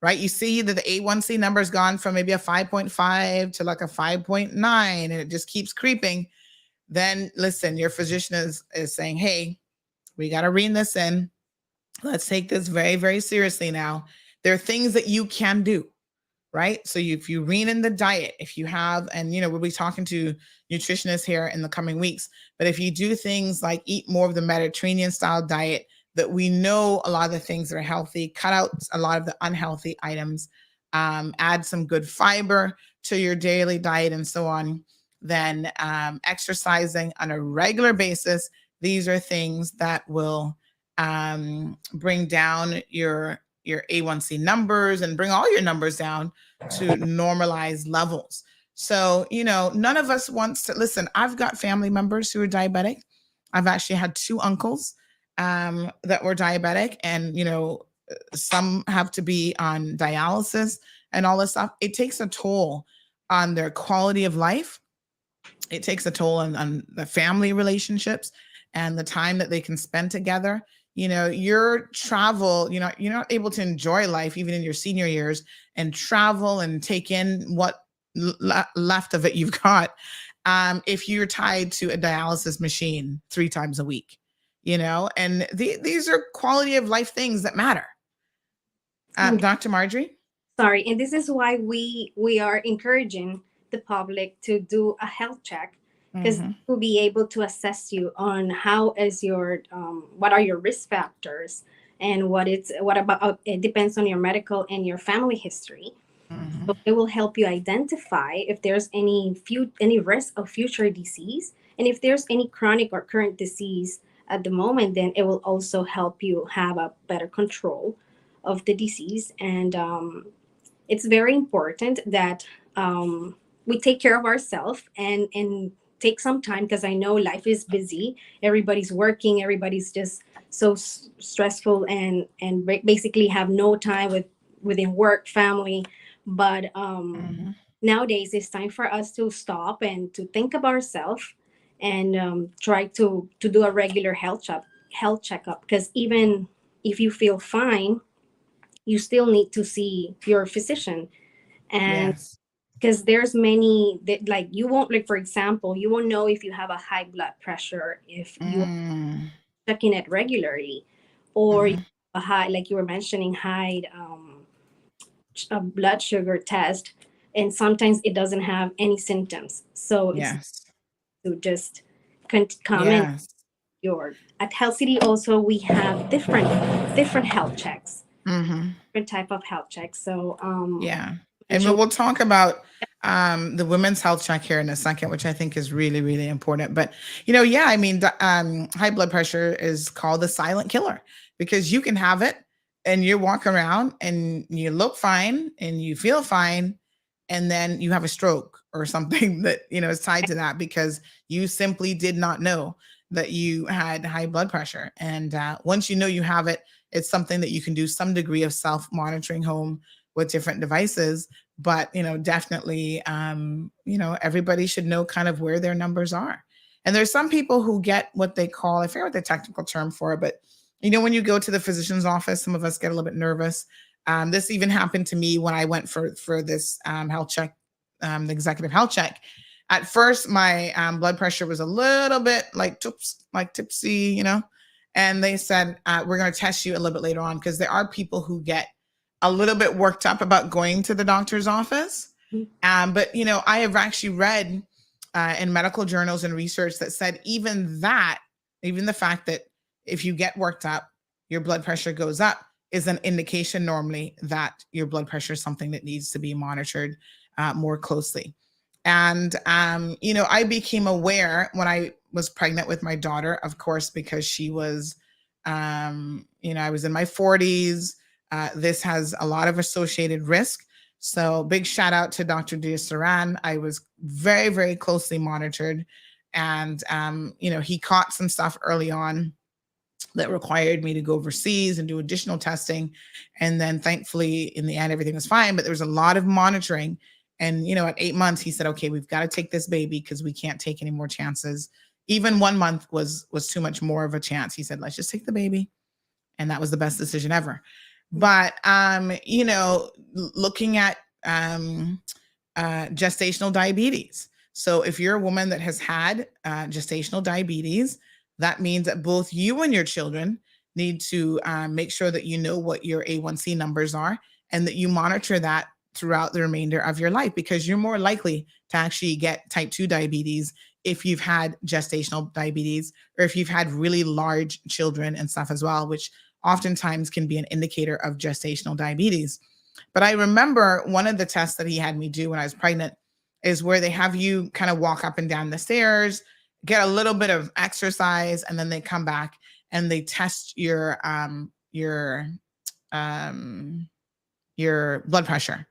[SPEAKER 3] right, you see that the A1C number has gone from maybe a 5.5 to like a 5.9, and it just keeps creeping. Then listen, your physician is saying, hey, we got to rein this in. Let's take this very, very seriously now. There are things that you can do, right? So if you rein in the diet, if you have, and we'll be talking to nutritionists here in the coming weeks, but if you do things like eat more of the Mediterranean style diet, that we know a lot of the things that are healthy, cut out a lot of the unhealthy items, add some good fiber to your daily diet and so on, then exercising on a regular basis, these are things that will bring down your A1C numbers and bring all your numbers down to normalized levels. So, none of us wants to listen. I've got family members who are diabetic. I've actually had 2 uncles that were diabetic, and, some have to be on dialysis and all this stuff. It takes a toll on their quality of life. It takes a toll on the family relationships and the time that they can spend together. Your travel, you're not able to enjoy life even in your senior years and travel and take in what left of it you've got if you're tied to a dialysis machine 3 times a week, and these are quality of life things that matter. Dr. Marjorie?
[SPEAKER 9] Sorry, and this is why we are encouraging the public to do a health check, because we'll be able to assess you on how is your what are your risk factors, and what about it depends on your medical and your family history. So it will help you identify if there's any risk of future disease, and if there's any chronic or current disease at the moment, then it will also help you have a better control of the disease. And it's very important that we take care of ourselves and take some time, because I know life is busy. Everybody's working. Everybody's just so stressful and basically have no time within work, family. But nowadays it's time for us to stop and to think about ourselves and try to do a regular health checkup. Because even if you feel fine, you still need to see your physician. And because there's many that, like, you won't, like, for example, you won't know if you have a high blood pressure if you're checking it regularly, or you have a high, like you were mentioning, high blood sugar test, and sometimes it doesn't have any symptoms. So it's to just comment at Health City. Also, we have different health checks, different type of health checks. So
[SPEAKER 3] and we'll talk about the women's health check here in a second, which I think is really, really important. But I mean, high blood pressure is called the silent killer, because you can have it and you walk around and you look fine and you feel fine, and then you have a stroke or something that is tied to that, because you simply did not know that you had high blood pressure. And once you know you have it, it's something that you can do some degree of self-monitoring home with different devices. But definitely everybody should know kind of where their numbers are. And there's some people who get what they call, I forget what the technical term for it, but when you go to the physician's office, some of us get a little bit nervous. This even happened to me when I went for this health check, the executive health check. At first, my blood pressure was a little bit like tipsy, and they said, we're going to test you a little bit later on, because there are people who get a little bit worked up about going to the doctor's office. But, I have actually read in medical journals and research that said even the fact that if you get worked up, your blood pressure goes up, is an indication normally that your blood pressure is something that needs to be monitored more closely. And, I became aware when I was pregnant with my daughter, of course, because she was, I was in my 40s. This has a lot of associated risk. So big shout out to Dr. Diasaran. I was very, very closely monitored And, he caught some stuff early on that required me to go overseas and do additional testing. And then thankfully, in the end, everything was fine. But there was a lot of monitoring. And, at 8 months, he said, okay, we've got to take this baby because we can't take any more chances. Even 1 month was too much more of a chance. He said, let's just take the baby. And that was the best decision ever. But, looking at gestational diabetes. So if you're a woman that has had gestational diabetes, that means that both you and your children need to make sure that you know what your A1C numbers are and that you monitor that throughout the remainder of your life, because you're more likely to actually get type 2 diabetes if you've had gestational diabetes, or if you've had really large children and stuff as well, which oftentimes can be an indicator of gestational diabetes. But I remember one of the tests that he had me do when I was pregnant is where they have you kind of walk up and down the stairs, get a little bit of exercise, and then they come back and they test your blood pressure.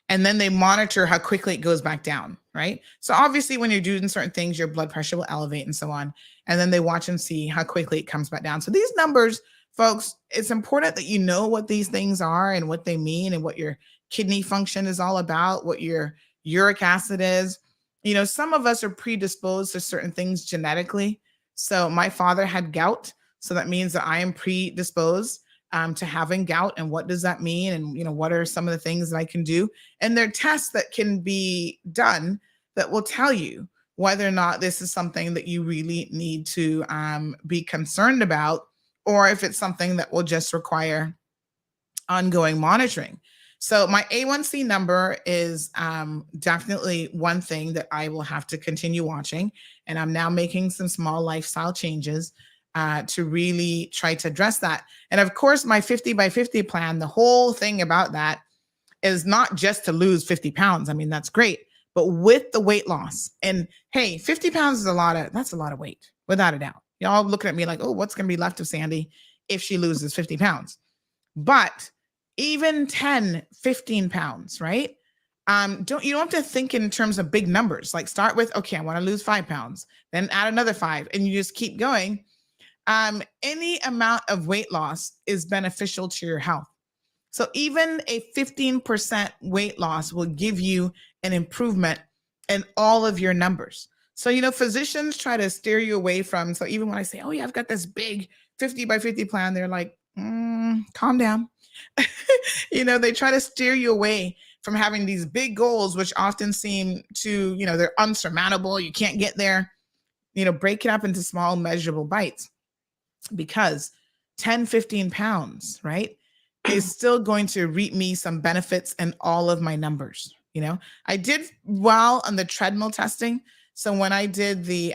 [SPEAKER 3] And then they monitor how quickly it goes back down, right? So obviously when you're doing certain things, your blood pressure will elevate and so on. And then they watch and see how quickly it comes back down. So these numbers, folks, it's important that you know what these things are and what they mean and what your kidney function is all about, what your uric acid is. Some of us are predisposed to certain things genetically. So my father had gout. So that means that I am predisposed to having gout. And what does that mean? And, what are some of the things that I can do? And there are tests that can be done that will tell you whether or not this is something that you really need to be concerned about, or if it's something that will just require ongoing monitoring. So my A1C number is definitely one thing that I will have to continue watching. And I'm now making some small lifestyle changes to really try to address that. And of course, my 50 by 50 plan, the whole thing about that is not just to lose 50 pounds. I mean, that's great, but with the weight loss. And hey, 50 pounds is that's a lot of weight, without a doubt. Y'all looking at me like, oh, what's going to be left of Sandy if she loses 50 pounds? But even 10, 15 pounds, right? You don't have to think in terms of big numbers. Like start with, okay, I want to lose 5 pounds, then add another 5, and you just keep going. Any amount of weight loss is beneficial to your health. So even a 15% weight loss will give you an improvement in all of your numbers. So, physicians try to steer you away from, so even when I say, oh yeah, I've got this big 50 by 50 plan, they're like, calm down. They try to steer you away from having these big goals, which often seem to, they're unsurmountable. You can't get there. Break it up into small measurable bites, because 10, 15 pounds, right, is still going to reap me some benefits in all of my numbers. I did well on the treadmill testing. So when I did the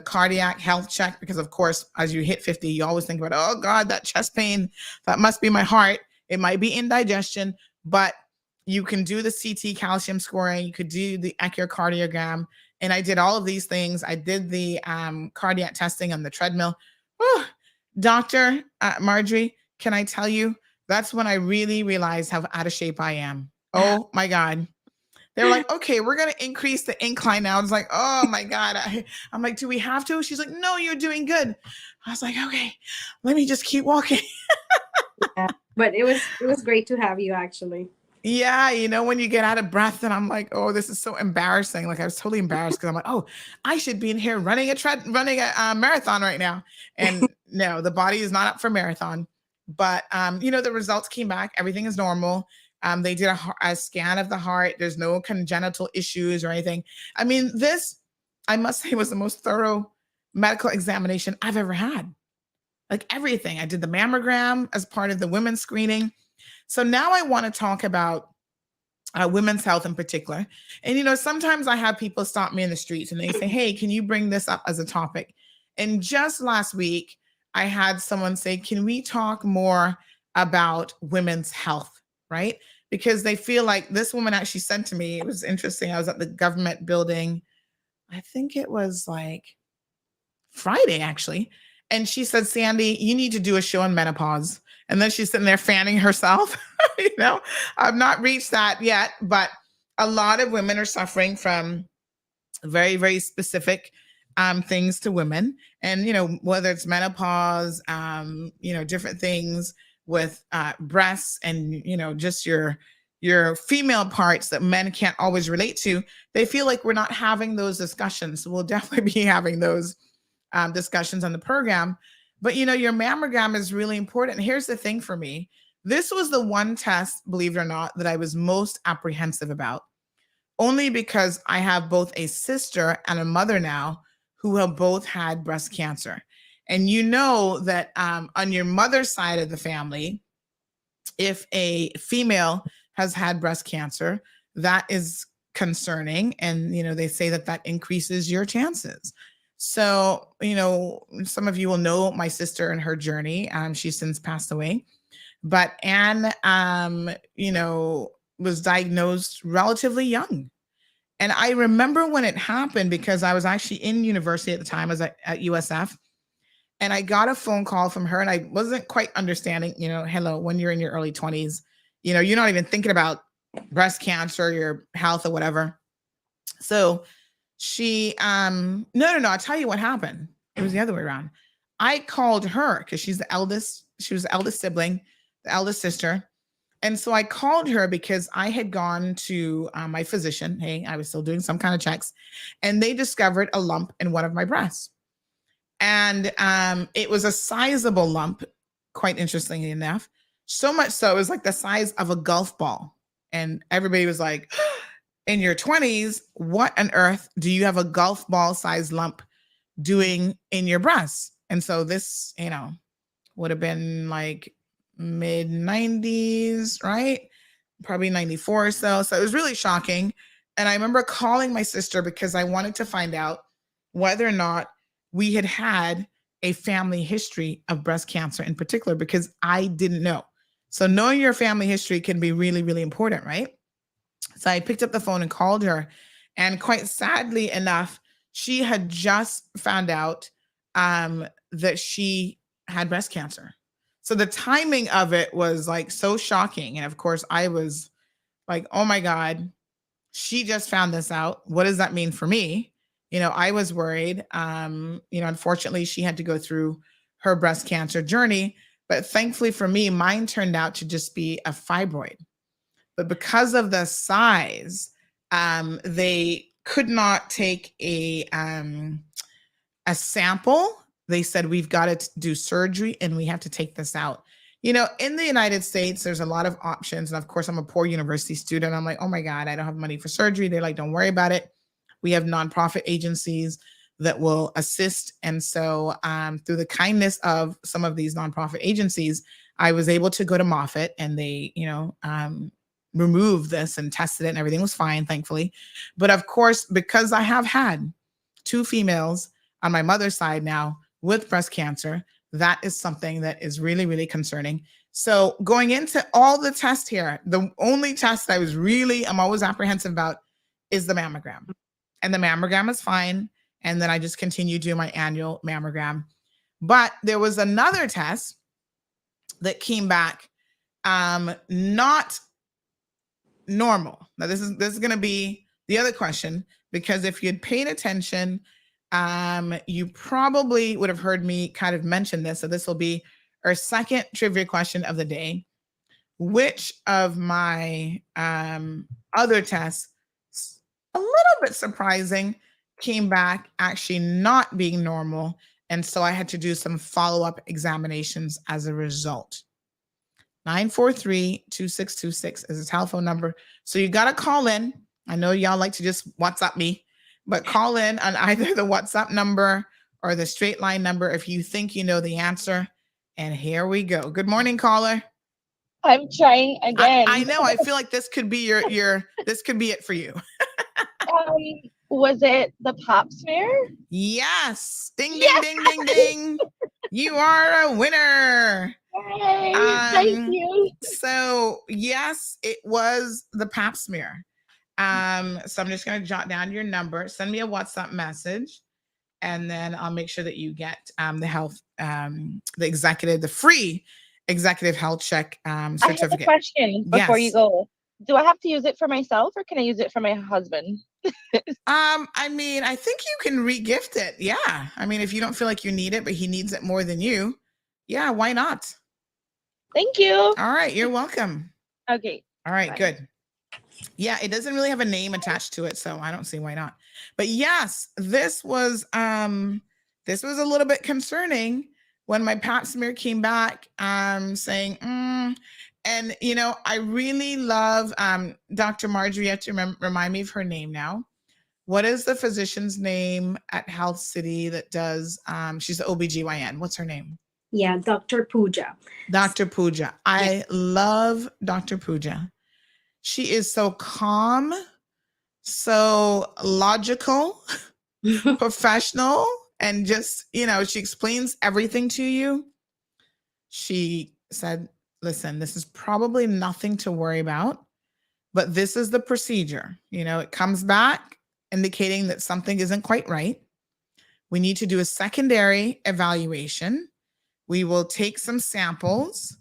[SPEAKER 3] cardiac health check, because of course, as you hit 50, you always think about, oh God, that chest pain, that must be my heart. It might be indigestion, but you can do the CT calcium scoring. You could do the echocardiogram. And I did all of these things. I did the cardiac testing on the treadmill. Whew. Dr. Marjorie, can I tell you, that's when I really realized how out of shape I am. Oh my God. They were like, okay, we're going to increase the incline now. It's like, oh my God. I'm like, do we have to? She's like, no, you're doing good. I was like, okay, let me just keep walking.
[SPEAKER 9] Yeah, but it was great to have you, actually.
[SPEAKER 3] Yeah, when you get out of breath, and I'm like, oh, this is so embarrassing. Like I was totally embarrassed because I'm like, oh, I should be in here running a marathon right now. And no, the body is not up for marathon. But the results came back. Everything is normal. They did a scan of the heart. There's no congenital issues or anything. I mean, this, I must say, was the most thorough medical examination I've ever had. Like everything. I did the mammogram as part of the women's screening. So now I want to talk about women's health in particular. And, sometimes I have people stop me in the streets and they say, hey, can you bring this up as a topic? And just last week, I had someone say, can we talk more about women's health, right? Because they feel like this woman actually said to me, it was interesting. I was at the government building. I think it was like Friday, actually. And she said, Sandy, you need to do a show on menopause. And then she's sitting there fanning herself. I've not reached that yet, but a lot of women are suffering from very, very specific things to women, and whether it's menopause, different things with breasts, and just your female parts that men can't always relate to. They feel like we're not having those discussions. So we'll definitely be having those discussions on the program. But your mammogram is really important. And here's the thing for me. This was the one test, believe it or not, that I was most apprehensive about, only because I have both a sister and a mother now who have both had breast cancer. And that on your mother's side of the family, if a female has had breast cancer, that is concerning. And, they say that increases your chances. So, some of you will know my sister and her journey. She's since passed away. But Anne, was diagnosed relatively young. And I remember when it happened because I was actually in university at the time. I was at USF. And I got a phone call from her, and I wasn't quite understanding, hello, when you're in your early 20s, you're not even thinking about breast cancer, your health or whatever. So she, no, I'll tell you what happened. It was the other way around. I called her because she's the eldest. She was the eldest sibling, the eldest sister. And so I called her because I had gone to my physician. Hey, I was still doing some kind of checks, and they discovered a lump in one of my breasts. And it was a sizable lump, quite interestingly enough. So much so, it was like the size of a golf ball. And everybody was like, in your 20s, what on earth do you have a golf ball sized lump doing in your breast? And so this, would have been like mid 90s, right? Probably 94 or so. So it was really shocking. And I remember calling my sister because I wanted to find out whether or not we had a family history of breast cancer in particular, because I didn't know. So knowing your family history can be really, really important, right? So I picked up the phone and called her. And quite sadly enough, she had just found out that she had breast cancer. So the timing of it was like so shocking. And of course, I was like, oh my God, she just found this out. What does that mean for me? I was worried. Unfortunately, she had to go through her breast cancer journey. But thankfully for me, mine turned out to just be a fibroid. But because of the size, they could not take a sample. They said, we've got to do surgery and we have to take this out. In the United States, there's a lot of options. And of course, I'm a poor university student. I'm like, oh my God, I don't have money for surgery. They're like, don't worry about it. We have nonprofit agencies that will assist. And so through the kindness of some of these nonprofit agencies, I was able to go to Moffitt, and they, removed this and tested it, and everything was fine, thankfully. But of course, because I have had 2 females on my mother's side now with breast cancer, that is something that is really, really concerning. So going into all the tests here, the only test I'm always apprehensive about is the mammogram. And the mammogram is fine. And then I just continue doing my annual mammogram. But there was another test that came back not normal. Now this is going to be the other question, because if you'd paid attention, you probably would have heard me kind of mention this. So this will be our second trivia question of the day. Which of my other tests, a little bit surprising, came back actually not being normal. And so I had to do some follow-up examinations as a result. 943-2626 is a telephone number. So you got to call in. I know y'all like to just WhatsApp me, but call in on either the WhatsApp number or the straight line number if you think you know the answer. And here we go. Good morning, caller.
[SPEAKER 10] I'm trying again.
[SPEAKER 3] I know. I feel like this could be this could be it for you.
[SPEAKER 10] Was it the pap smear?
[SPEAKER 3] Yes. Ding, ding, yes! Ding, ding, ding. You are a winner.
[SPEAKER 10] Hey, thank you.
[SPEAKER 3] So yes, it was the pap smear. So I'm just going to jot down your number. Send me a WhatsApp message, and then I'll make sure that you get the free executive health check certificate.
[SPEAKER 10] I have a question before you go. Do I have to use it for myself or can I use it for my husband?
[SPEAKER 3] I mean, I think you can re-gift it. Yeah. I mean, if you don't feel like you need it, but he needs it more than you, yeah, why not?
[SPEAKER 10] Thank you.
[SPEAKER 3] All right, you're welcome.
[SPEAKER 10] Okay.
[SPEAKER 3] All right,
[SPEAKER 10] Bye.
[SPEAKER 3] good. Yeah, it doesn't really have a name attached to it, so I don't see why not. But yes, this was a little bit concerning when my pap smear came back saying and you know, I really love Dr. Marjorie. You have to remind me of her name now. What is the physician's name at Health City that does she's the OBGYN. What's her name?
[SPEAKER 9] Yeah, Dr. Pooja.
[SPEAKER 3] Dr. Pooja. I love Dr. Pooja. She is so calm, so logical, professional, and just, you know, she explains everything to you. She said, listen, this is probably nothing to worry about, but this is the procedure. You know, it comes back indicating that something isn't quite right. We need to do a secondary evaluation. We will take some samples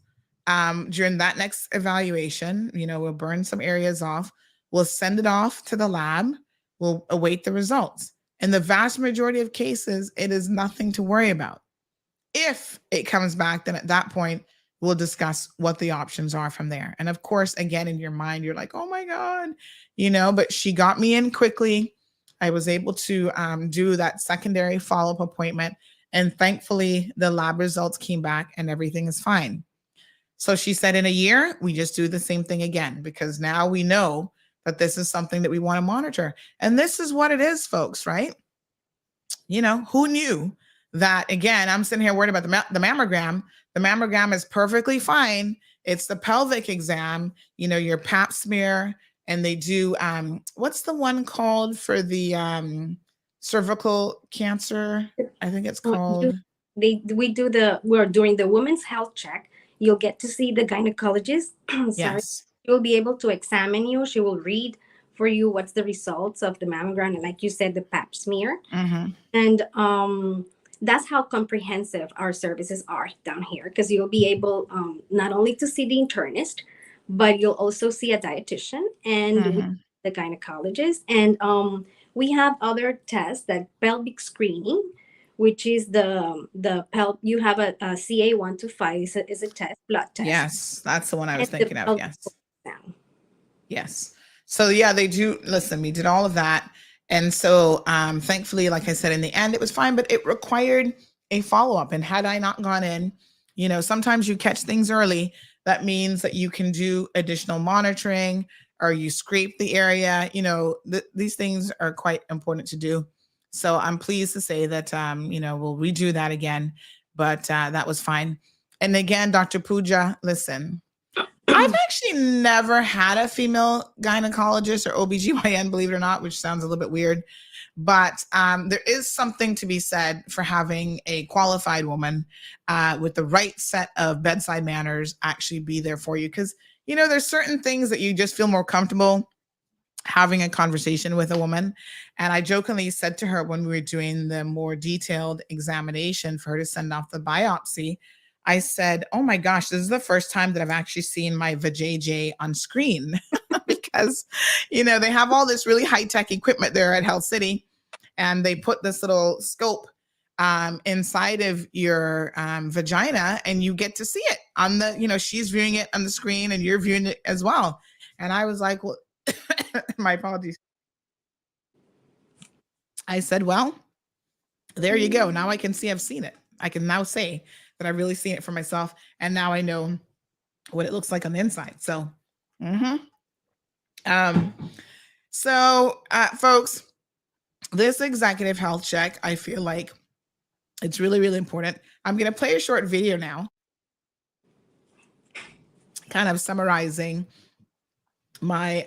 [SPEAKER 3] during that next evaluation. You know, we'll burn some areas off. We'll send it off to the lab. We'll await the results. In the vast majority of cases, it is nothing to worry about. If it comes back, then at that point, we'll discuss what the options are from there. And of course, again, in your mind, you're like, oh my God, you know, but she got me in quickly. I was able to do that secondary follow-up appointment. And thankfully, the lab results came back and everything is fine. So she said in a year, we just do the same thing again, because now we know that this is something that we want to monitor. And this is what it is, folks, right? You know, who knew that? Again, I'm sitting here worried about the mammogram. The mammogram is perfectly fine. It's the pelvic exam, you know, your pap smear, and they do, what's the one called for the cervical cancer? I think it's called.
[SPEAKER 9] We're doing the women's health check. You'll get to see the gynecologist.
[SPEAKER 3] Yes.
[SPEAKER 9] She will be able to examine you. She will read for you what's the results of the mammogram, and like you said, the pap smear.
[SPEAKER 3] Mm-hmm.
[SPEAKER 9] And that's how comprehensive our services are down here, because you'll be able not only to see the internist, but you'll also see a dietitian and the gynecologist. And we have other tests, that pelvic screening, which is you have a CA125 is a test, blood test.
[SPEAKER 3] Yes, that's the one I was thinking of. Yes.
[SPEAKER 9] Exam.
[SPEAKER 3] Yes. So yeah, they do. Listen, we did all of that. And so thankfully, like I said, in the end, it was fine, but it required a follow-up. And had I not gone in, you know, sometimes you catch things early. That means that you can do additional monitoring, or you scrape the area. You know, these things are quite important to do. So I'm pleased to say that, you know, we'll redo that again, but that was fine. And again, Dr. Pooja, listen, I've actually never had a female gynecologist or OBGYN, believe it or not, which sounds a little bit weird, but there is something to be said for having a qualified woman with the right set of bedside manners actually be there for you. Because, you know, there's certain things that you just feel more comfortable having a conversation with a woman. And I jokingly said to her when we were doing the more detailed examination for her to send off the biopsy, I said, oh my gosh, this is the first time that I've actually seen my vajayjay on screen because, you know, they have all this really high-tech equipment there at Health City, and they put this little scope inside of your vagina, and you get to see it on the, you know, she's viewing it on the screen and you're viewing it as well. And I was like, well, my apologies. I said, well, there you go. Now I can see I've seen it. I can now say that I've really seen it for myself. And now I know what it looks like on the inside. So, folks, this executive health check, I feel like it's really, really important. I'm going to play a short video now, kind of summarizing my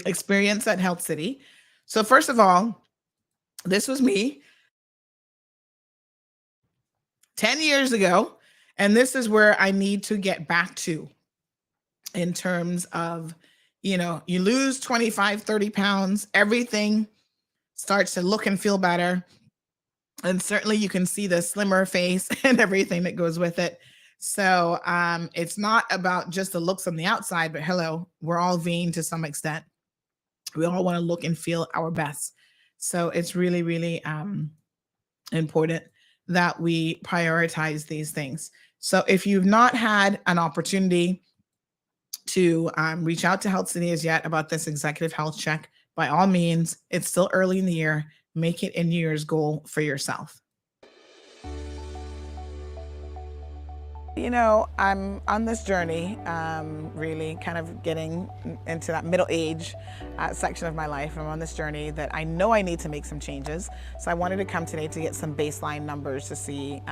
[SPEAKER 3] experience at Health City. So first of all, this was me 10 years ago, and this is where I need to get back to in terms of, you know, you lose 25, 30 pounds, everything starts to look and feel better. And certainly you can see the slimmer face and everything that goes with it. So it's not about just the looks on the outside, but hello, we're all vain to some extent. We all want to look and feel our best. So it's really, really important that we prioritize these things. So if you've not had an opportunity to reach out to Health City as yet about this executive health check, by all means, it's still early in the year. Make it a New Year's goal for yourself. You know, I'm on this journey, really kind of getting into that middle age section of my life. I'm on this journey that I know I need to make some changes. So I wanted to come today to get some baseline numbers to see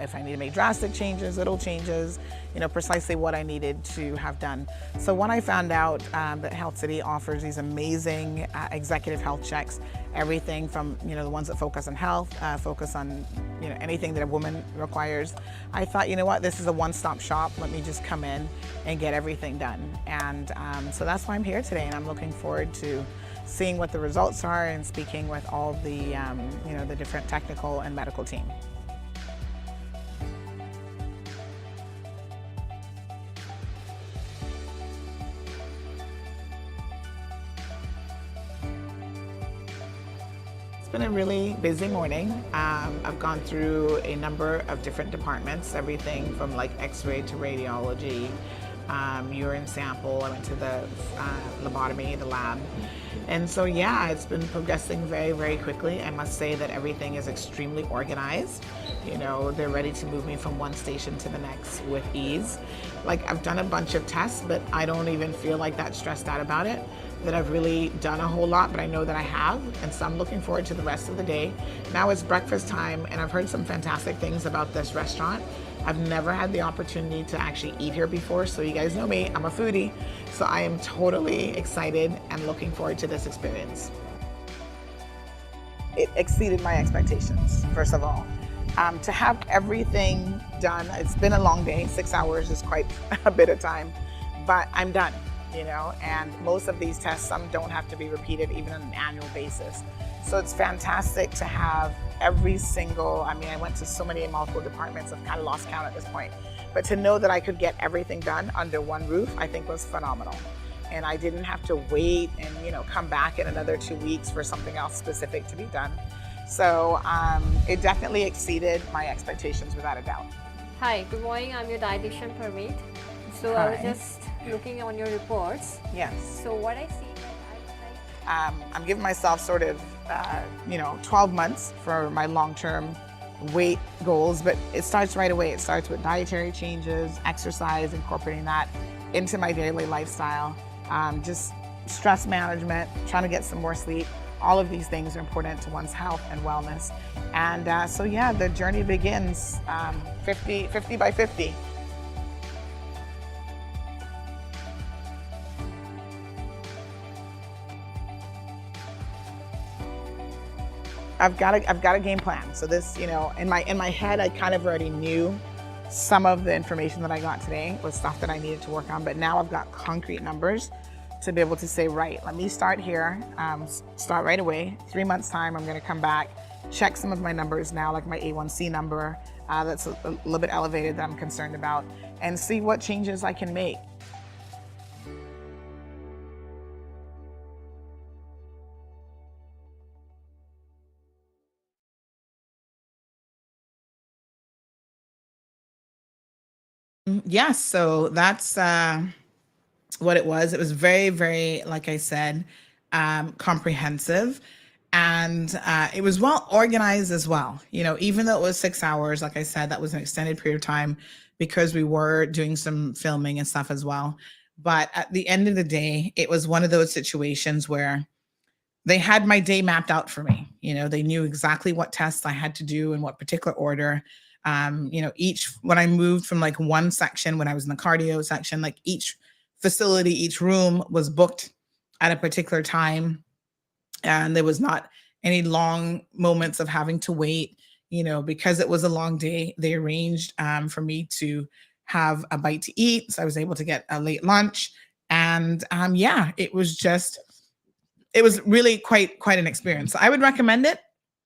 [SPEAKER 3] if I need to make drastic changes, little changes, you know, precisely what I needed to have done. So when I found out that Health City offers these amazing executive health checks, everything from, you know, the ones that focus on health, focus on, you know, anything that a woman requires, I thought, you know what, this is a one-stop shop. Let me just come in and get everything done. And so that's why I'm here today, and I'm looking forward to seeing what the results are and speaking with all the, you know, the different technical and medical team. It's been a really busy morning. I've gone through a number of different departments, everything from like x-ray to radiology, urine sample. I went to the lobotomy, the lab. And so, yeah, it's been progressing very, very quickly. I must say that everything is extremely organized. You know, they're ready to move me from one station to the next with ease. Like, I've done a bunch of tests, but I don't even feel like that stressed out about it, that I've really done a whole lot, but I know that I have. And so I'm looking forward to the rest of the day. Now it's breakfast time, and I've heard some fantastic things about this restaurant. I've never had the opportunity to actually eat here before, so you guys know me, I'm a foodie. So I am totally excited and looking forward to this experience. It exceeded my expectations, first of all. To have everything done, it's been a long day, 6 hours is quite a bit of time, but I'm done, you know, and most of these tests, some don't have to be repeated even on an annual basis. So it's fantastic to have every single, I mean, I went to so many multiple departments, I've kind of lost count at this point. But to know that I could get everything done under one roof, I think was phenomenal. And I didn't have to wait and, you know, come back in another 2 weeks for something else specific to be done. So it definitely exceeded my expectations without a doubt.
[SPEAKER 12] Hi, good morning. I'm your dietitian Permit. So I was just looking on your reports.
[SPEAKER 3] Yes.
[SPEAKER 12] So what I see,
[SPEAKER 3] I'm giving myself sort of, you know, 12 months for my long-term weight goals, but it starts right away. It starts with dietary changes, exercise, incorporating that into my daily lifestyle, just stress management, trying to get some more sleep. All of these things are important to one's health and wellness. And so, yeah, the journey begins 50 by 50. I've got a game plan. So this, you know, in my head, I kind of already knew some of the information that I got today was stuff that I needed to work on, but now I've got concrete numbers to be able to say, right, let me start here, start right away. 3 months time, I'm gonna come back, check some of my numbers now, like my A1C number, that's a little bit elevated that I'm concerned about, and see what changes I can make. Yes, so that's what it was. It was very, very, like I said, comprehensive, and it was well organized as well. You know, even though it was 6 hours, like I said, that was an extended period of time because we were doing some filming and stuff as well. But at the end of the day, it was one of those situations where they had my day mapped out for me. You know, they knew exactly what tests I had to do in what particular order. You know, when I moved from like one section, when I was in the cardio section, like each facility, each room was booked at a particular time. And there was not any long moments of having to wait, you know, because it was a long day. They arranged for me to have a bite to eat. So I was able to get a late lunch. And yeah, it was really quite an experience. So I would recommend it.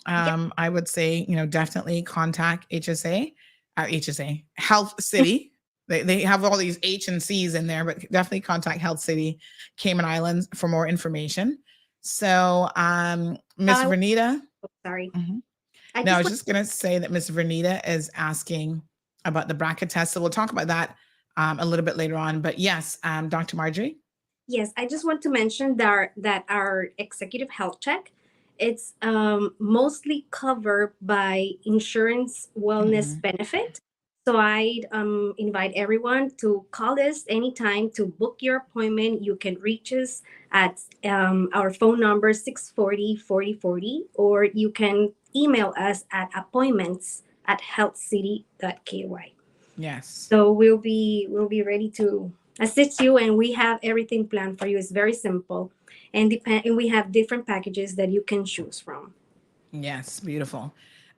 [SPEAKER 3] I would say, you know, definitely contact HSA HSA, Health City. They have all these H and C's in there, but definitely contact Health City, Cayman Islands for more information. So, Miss Vernita.
[SPEAKER 9] Sorry.
[SPEAKER 3] No, I was just going to say that Miss Vernita is asking about the BRCA test. So we'll talk about that a little bit later on. But yes, Dr. Marjorie.
[SPEAKER 9] Yes, I just want to mention that our executive health check, it's mostly covered by insurance wellness benefit. So I'd invite everyone to call us anytime to book your appointment. You can reach us at our phone number 640-4040, or you can email us at appointments@healthcity.ky.
[SPEAKER 3] Yes.
[SPEAKER 9] So we'll be ready to assist you, and we have everything planned for you. It's very simple, and we have different packages that you can choose from.
[SPEAKER 3] Yes, beautiful.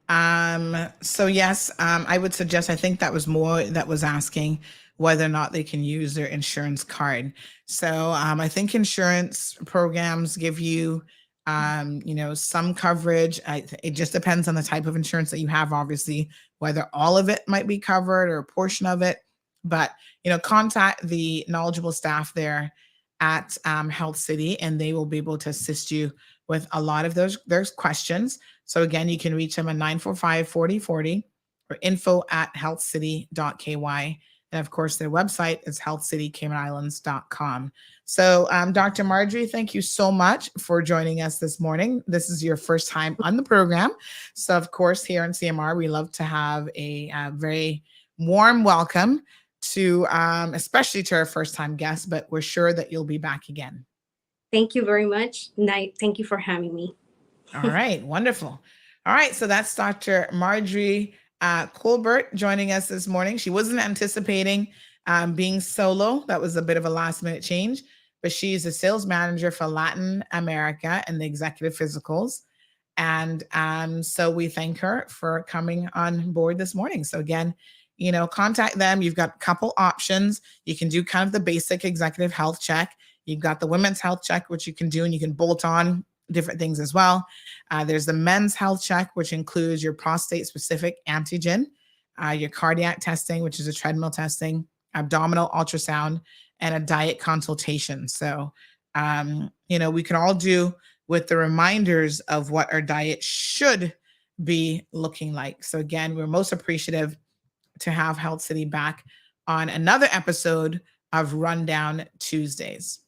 [SPEAKER 3] So yes, I would suggest, I think that was more that was asking whether or not they can use their insurance card. So I think insurance programs give you, some coverage. It just depends on the type of insurance that you have, obviously, whether all of it might be covered or a portion of it. But, contact the knowledgeable staff there at Health City, and they will be able to assist you with a lot of those questions. So again, you can reach them at 945-4040 or info@healthcity.ky. And of course, their website is healthcitycaymanislands.com. So Dr. Marjorie, thank you so much for joining us this morning. This is your first time on the program. So of course, here in CMR, we love to have a very warm welcome to, especially to our first time guests, but we're sure that you'll be back again.
[SPEAKER 9] Thank you very much. Thank you for having me.
[SPEAKER 3] All right. Wonderful. All right. So that's Dr. Marjorie Colbert joining us this morning. She wasn't anticipating being solo. That was a bit of a last minute change, but she's a sales manager for Latin America and the executive physicals. And so we thank her for coming on board this morning. So again, contact them. You've got a couple options. You can do kind of the basic executive health check. You've got the women's health check, which you can do, and you can bolt on different things as well. There's the men's health check, which includes your prostate-specific antigen, your cardiac testing, which is a treadmill testing, abdominal ultrasound, and a diet consultation. So, we can all do with the reminders of what our diet should be looking like. So again, we're most appreciative to have Health City back on another episode of Rundown Tuesdays.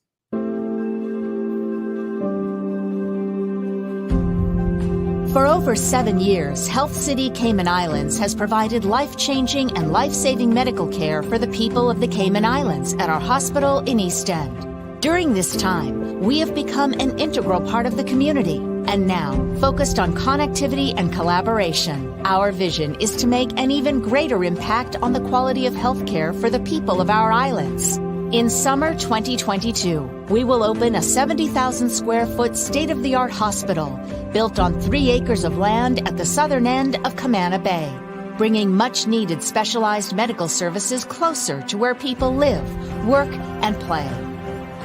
[SPEAKER 13] For over 7 years, Health City Cayman Islands has provided life-changing and life-saving medical care for the people of the Cayman Islands at our hospital in East End. During this time, we have become an integral part of the community, and now, focused on connectivity and collaboration, our vision is to make an even greater impact on the quality of healthcare for the people of our islands. In summer 2022, we will open a 70,000 square foot state-of-the-art hospital built on 3 acres of land at the southern end of Camana Bay, bringing much-needed specialized medical services closer to where people live, work, and play.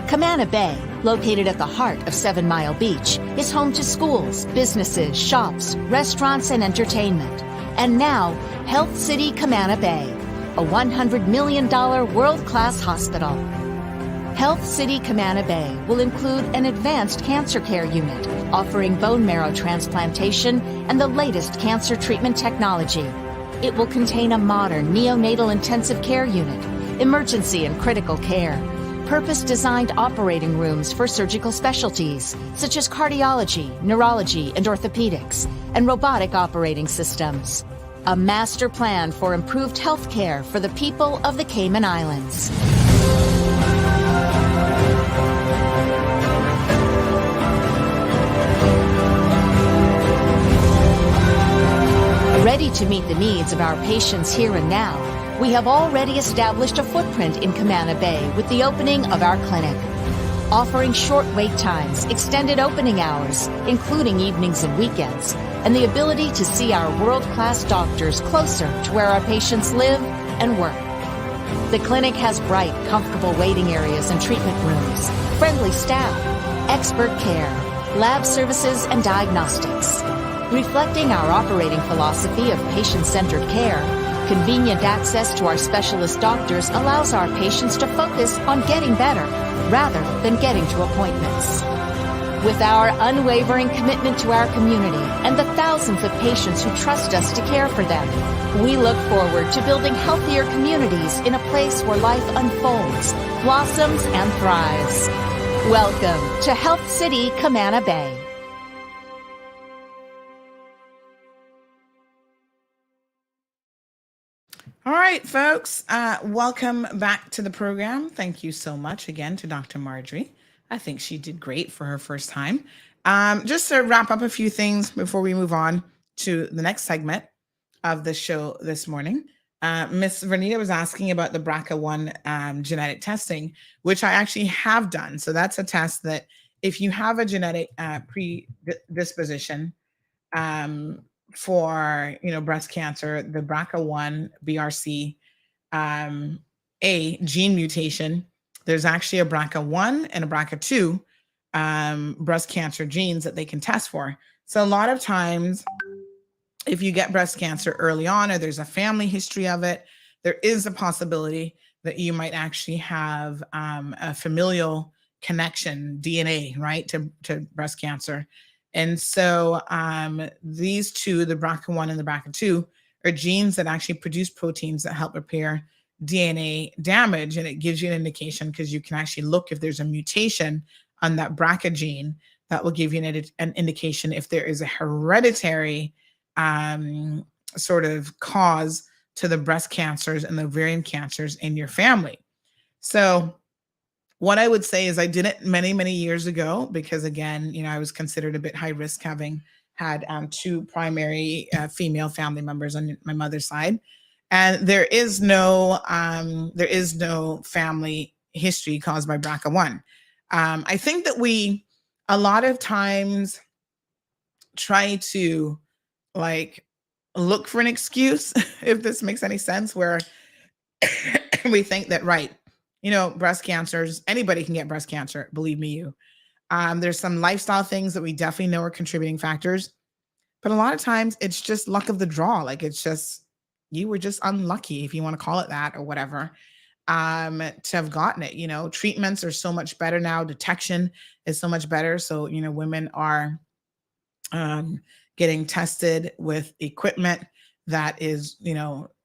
[SPEAKER 13] Camana Bay, located at the heart of 7 Mile Beach, is home to schools, businesses, shops, restaurants, and entertainment. And now, Health City Camana Bay, a $100 million world-class hospital. Health City Camana Bay will include an advanced cancer care unit, offering bone marrow transplantation and the latest cancer treatment technology. It will contain a modern neonatal intensive care unit, emergency and critical care, purpose-designed operating rooms for surgical specialties, such as cardiology, neurology, and orthopedics, and robotic operating systems. A master plan for improved health care for the people of the Cayman Islands. Ready to meet the needs of our patients here and now, we have already established a footprint in Camana Bay with the opening of our clinic. Offering short wait times, extended opening hours, including evenings and weekends, and the ability to see our world-class doctors closer to where our patients live and work. The clinic has bright, comfortable waiting areas and treatment rooms, friendly staff, expert care, lab services, and diagnostics. Reflecting our operating philosophy of patient-centered care, Convenient access to our specialist doctors allows our patients to focus on getting better rather than getting to appointments. With our unwavering commitment to our community and the thousands of patients who trust us to care for them, we look forward to building healthier communities in a place where life unfolds, blossoms, and thrives. Welcome to Health City, Camana Bay.
[SPEAKER 3] All right, folks, welcome back to the program. Thank you so much again to Dr. Marjorie. I think she did great for her first time. Just to wrap up a few things before we move on to the next segment of the show this morning. Miss Vernita was asking about the BRCA1 genetic testing, which I actually have done. So that's a test that if you have a genetic predisposition for breast cancer, the BRCA1 BRCA gene mutation, there's actually a BRCA1 and a BRCA2 breast cancer genes that they can test for. So a lot of times, if you get breast cancer early on, or there's a family history of it, there is a possibility that you might actually have a familial connection, DNA, right, to breast cancer. And so these two, the BRCA1 and the BRCA2, are genes that actually produce proteins that help repair DNA damage. And it gives you an indication because you can actually look if there's a mutation on that BRCA gene that will give you an indication if there is a hereditary sort of cause to the breast cancers and the ovarian cancers in your family. So what I would say is I did it many, many years ago because, again, I was considered a bit high risk, having had two primary female family members on my mother's side. And there is no family history caused by BRCA1. I think that we a lot of times try to look for an excuse, if this makes any sense, where we think that, right, breast cancers, anybody can get breast cancer, believe me, there's some lifestyle things that we definitely know are contributing factors, but a lot of times it's just luck of the draw. It's just, you were just unlucky, if you want to call it that or whatever, to have gotten it. Treatments are so much better now. Detection is so much better. So, women are getting tested with equipment that is,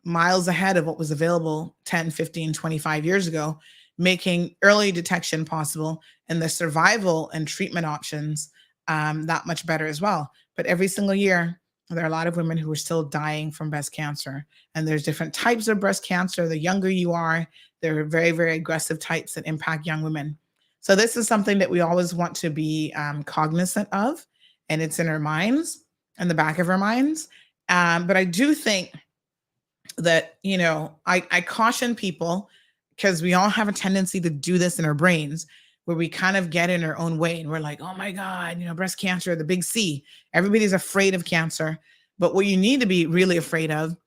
[SPEAKER 3] miles ahead of what was available 10, 15, 25 years ago, making early detection possible and the survival and treatment options that much better as well. But every single year, there are a lot of women who are still dying from breast cancer. And there's different types of breast cancer. The younger you are, there are very, very aggressive types that impact young women. So this is something that we always want to be cognizant of. And it's in our minds, in the back of our minds. But I do think that, I caution people, because we all have a tendency to do this in our brains, where we kind of get in our own way and we're like, oh my God, breast cancer, the big C. Everybody's afraid of cancer. But what you need to be really afraid of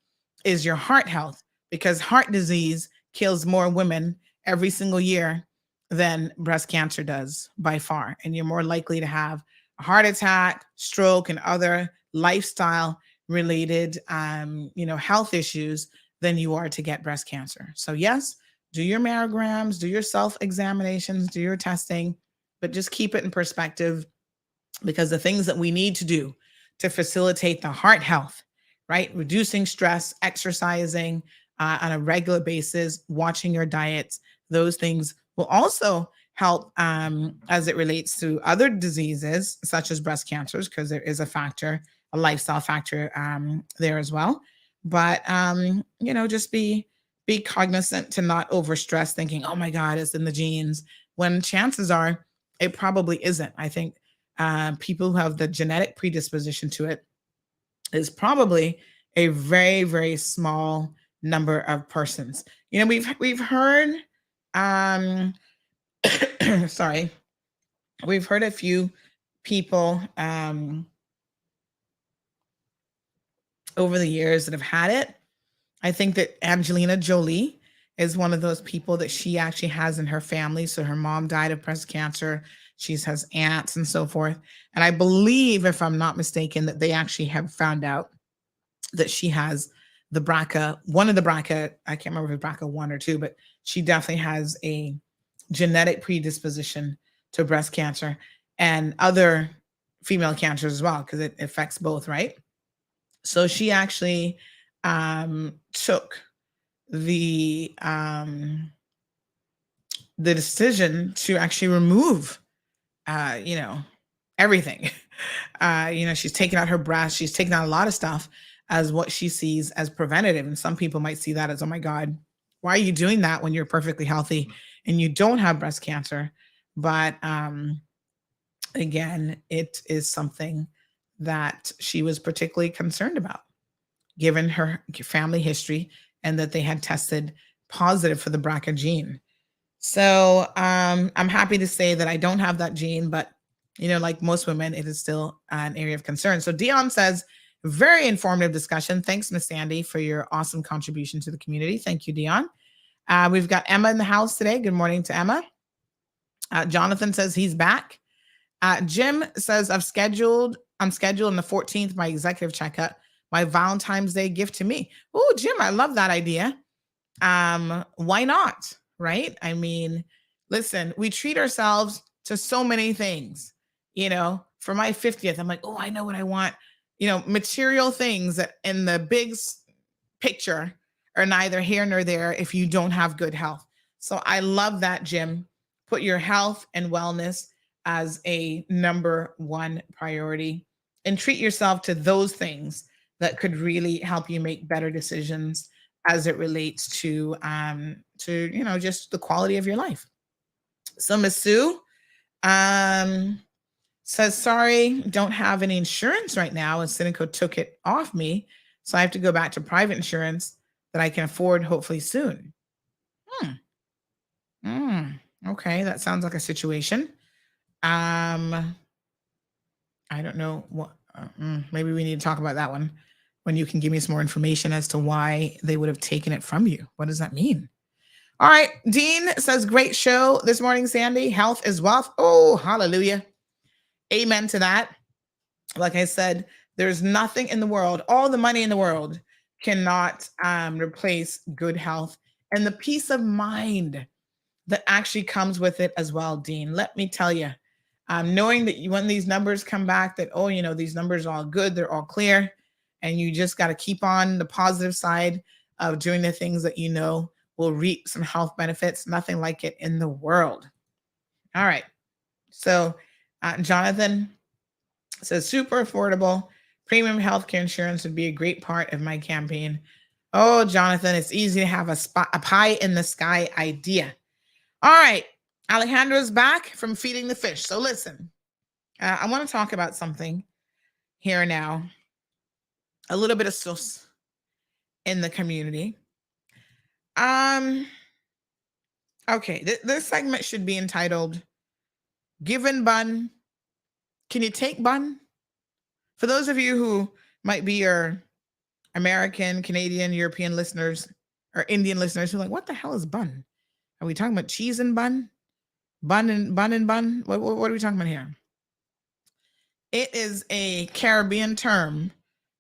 [SPEAKER 3] is your heart health, because heart disease kills more women every single year than breast cancer does by far. And you're more likely to have a heart attack, stroke, and other lifestyle related, health issues than you are to get breast cancer. So yes, do your mammograms, do your self-examinations, do your testing, but just keep it in perspective, because the things that we need to do to facilitate the heart health, right? Reducing stress, exercising on a regular basis, watching your diets, those things will also help as it relates to other diseases such as breast cancers, because there is a factor, a lifestyle factor there as well. But, just be cognizant to not overstress, thinking, oh my God, it's in the genes, when chances are it probably isn't. I think people who have the genetic predisposition to it is probably a very, very small number of persons. We've heard, sorry, we've heard a few people over the years that have had it. I think that Angelina Jolie is one of those people that she actually has in her family. So her mom died of breast cancer. She has aunts and so forth. And I believe, if I'm not mistaken, that they actually have found out that she has the BRCA, one of the BRCA, I can't remember if it's BRCA 1 or 2, but she definitely has a genetic predisposition to breast cancer and other female cancers as well, because it affects both, right? So she actually took the decision to actually remove, everything. She's taken out her breast. She's taken out a lot of stuff as what she sees as preventative. And some people might see that as, oh my God, why are you doing that when you're perfectly healthy and you don't have breast cancer? But again, it is something that she was particularly concerned about, given her family history and that they had tested positive for the BRCA gene. So I'm happy to say that I don't have that gene, but like most women, it is still an area of concern. So Dion says, very informative discussion. Thanks, Miss Sandy, for your awesome contribution to the community. Thank you, Dion. We've got Emma in the house today. Good morning to Emma. Jonathan says he's back. Jim says, I'm scheduled on the 14th, my executive checkup, my Valentine's Day gift to me. Oh, Jim, I love that idea. Why not? Right? I mean, listen, we treat ourselves to so many things. For my 50th, I'm like, oh, I know what I want. Material things that in the big picture are neither here nor there if you don't have good health. So I love that, Jim. Put your health and wellness as a number one priority and treat yourself to those things that could really help you make better decisions as it relates to just the quality of your life. So Miss Sue says, sorry, don't have any insurance right now, and Cineco took it off me, so I have to go back to private insurance that I can afford hopefully soon. Okay, that sounds like a situation. I don't know what. Maybe we need to talk about that one when you can give me some more information as to why they would have taken it from you. What does that mean? All right, Dean says, great show this morning, Sandy. Health is wealth. Oh, hallelujah. Amen to that. Like I said, there's nothing in the world, all the money in the world cannot replace good health and the peace of mind that actually comes with it as well, Dean. Let me tell you, knowing that when these numbers come back, that, these numbers are all good, they're all clear, and you just got to keep on the positive side of doing the things that will reap some health benefits. Nothing like it in the world. All right. So Jonathan says, super affordable premium healthcare insurance would be a great part of my campaign. Oh, Jonathan, it's easy to have a pie in the sky idea. All right. Alejandro's back from feeding the fish. So listen, I want to talk about something here now. A little bit of sauce in the community. Okay, this segment should be entitled, Given Bun, Can You Take Bun? For those of you who might be your American, Canadian, European listeners, or Indian listeners who are like, what the hell is bun? Are we talking about cheese and bun? Bun and bun? What are we talking about here? It is a Caribbean term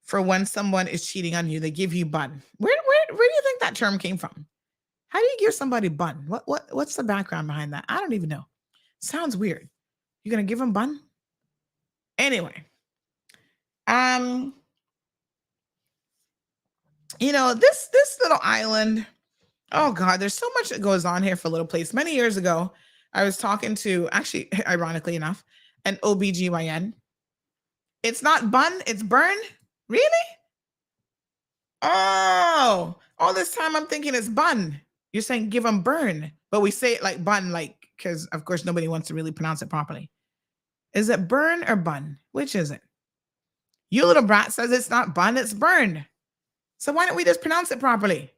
[SPEAKER 3] for when someone is cheating on you. They give you bun. Where do you think that term came from? How do you give somebody bun? What's the background behind that? I don't even know. Sounds weird. You're gonna give them bun? Anyway, this little island. Oh God, there's so much that goes on here for a little place. Many years ago, I was talking to, actually, ironically enough, an OBGYN. It's not bun, it's burn. Really? Oh, all this time I'm thinking it's bun. You're saying give them burn, but we say it like bun, because of course nobody wants to really pronounce it properly. Is it burn or bun? Which is it? You little brat says it's not bun, it's burn. So why don't we just pronounce it properly?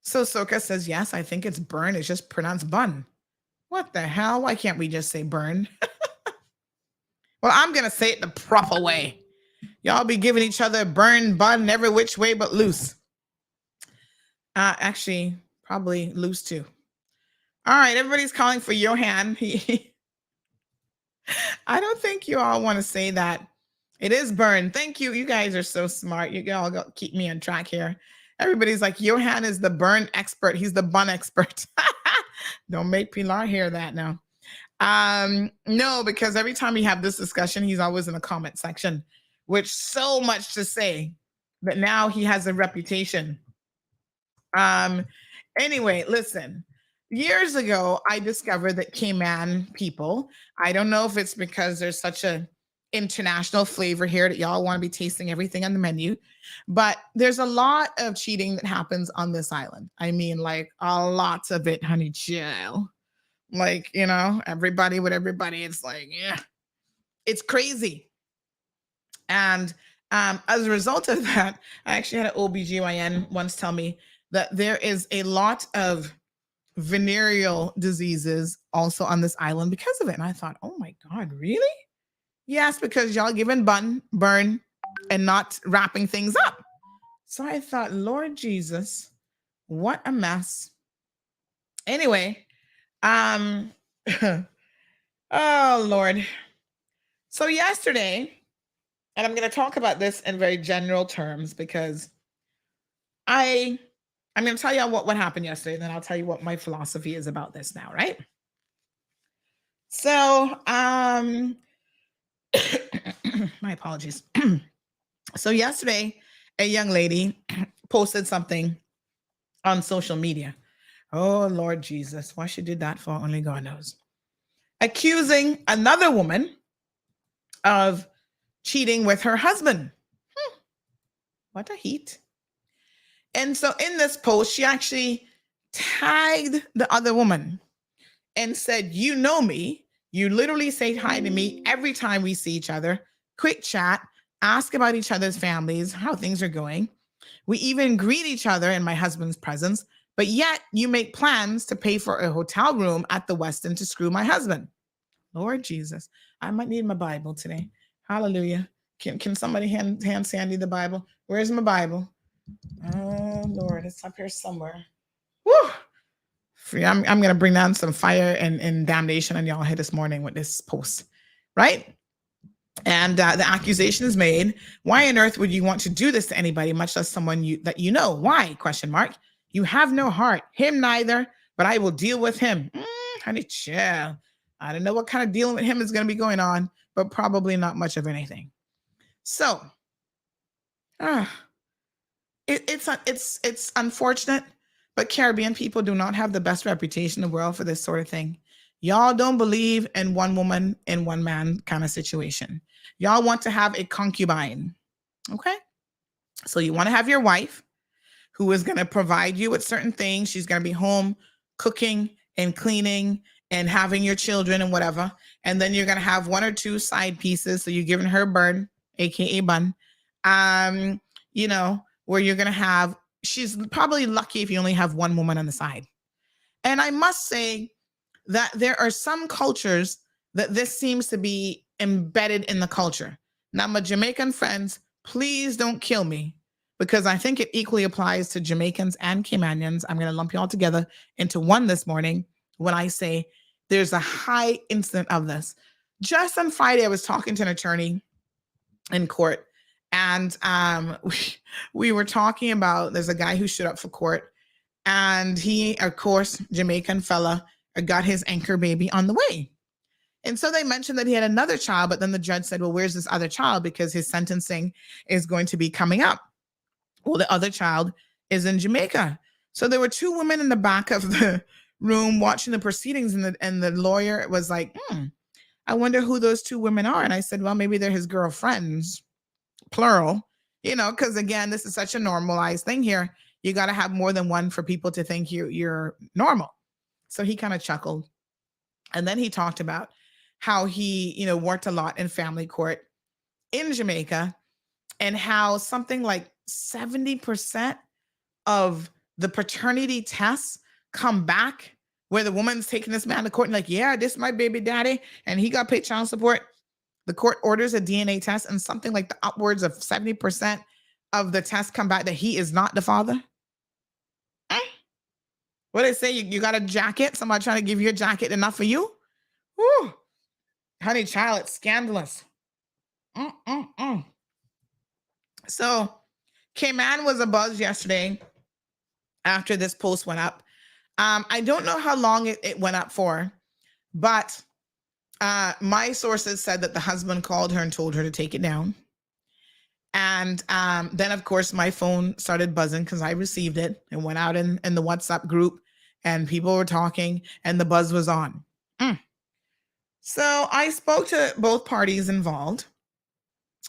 [SPEAKER 3] So Soka says, yes, I think it's burn. It's just pronounced bun. What the hell? Why can't we just say burn? Well, I'm going to say it the proper way. Y'all be giving each other burn, bun, every which way but loose. Actually, probably loose too. All right, everybody's calling for Johan. I don't think you all want to say that It is burn. Thank you. You guys are so smart. You all keep me on track here. Everybody's like, Johan is the burn expert. He's the bun expert. Don't make Pilar hear that now. No, because every time we have this discussion, he's always in the comment section, which so much to say, but now he has a reputation. Anyway, listen, years ago, I discovered that Cayman people, I don't know if it's because there's such a international flavor here that y'all want to be tasting everything on the menu, but there's a lot of cheating that happens on this island. I mean, like a lot of it, honey child. Like, you know, everybody with everybody. It's like, yeah, it's crazy. And as a result of that, I actually had an OBGYN once tell me that there is a lot of venereal diseases also on this island because of it. And I thought, oh my God, really? Yes, because y'all giving burn, and not wrapping things up. So I thought, Lord Jesus, what a mess. Anyway, oh Lord. So yesterday, and I'm going to talk about this in very general terms because I'm going to tell you what happened yesterday, and then I'll tell you what my philosophy is about this now, right? So, my apologies. So yesterday, a young lady posted something on social media. Oh, Lord Jesus, why she did that for, only God knows. Accusing another woman of cheating with her husband. What a heat. And so in this post, she actually tagged the other woman and said, you know me. You literally say hi to me every time we see each other. Quick chat, ask about each other's families, how things are going. We even greet each other in my husband's presence, but yet you make plans to pay for a hotel room at the Westin to screw my husband. Lord Jesus, I might need my Bible today. Hallelujah. Can somebody hand Sandy the Bible? Where's my Bible? Oh, Lord, it's up here somewhere. Woo! I'm going to bring down some fire and damnation on y'all here this morning with this post, right? And the accusation is made. Why on earth would you want to do this to anybody, much less someone that you know? Why? Question mark. You have no heart. Him neither, but I will deal with him. Honey, chill. I don't know what kind of dealing with him is going to be going on, but probably not much of anything. So, it's unfortunate, but Caribbean people do not have the best reputation in the world for this sort of thing. Y'all don't believe in one woman and one man kind of situation. Y'all want to have a concubine. Okay. So you want to have your wife who is going to provide you with certain things. She's going to be home cooking and cleaning and having your children and whatever. And then you're going to have one or two side pieces. So you're giving her burn, AKA bun. You know, where you're going to have, she's probably lucky if you only have one woman on the side. And I must say that there are some cultures that this seems to be embedded in the culture. Now, my Jamaican friends, please don't kill me because I think it equally applies to Jamaicans and Caymanians. I'm going to lump you all together into one this morning when I say there's a high incident of this. Just on Friday, I was talking to an attorney in court, and we were talking about, there's a guy who showed up for court, and he, of course, Jamaican fella, got his anchor baby on the way. And so they mentioned that he had another child, but then the judge said, well, where's this other child? Because his sentencing is going to be coming up. Well, the other child is in Jamaica. So there were two women in the back of the room watching the proceedings, and the lawyer was like, I wonder who those two women are. And I said, well, maybe they're his girlfriends, plural, you know, because again, this is such a normalized thing here. You got to have more than one for people to think you're normal. So he kind of chuckled. And then he talked about how he, you know, worked a lot in family court in Jamaica, and how something like 70% of the paternity tests come back where the woman's taking this man to court and like, yeah, this is my baby daddy, and he got paid child support. The court orders a DNA test, and something like the upwards of 70% of the tests come back that he is not the father. What they say, you got a jacket? Somebody trying to give you a jacket enough for you? Woo. Honey child, it's scandalous. So Cayman was abuzz yesterday after this post went up. I don't know how long it went up for, but my sources said that the husband called her and told her to take it down. And then, of course, my phone started buzzing because I received it and went out in the WhatsApp group and people were talking and the buzz was on. So I spoke to both parties involved.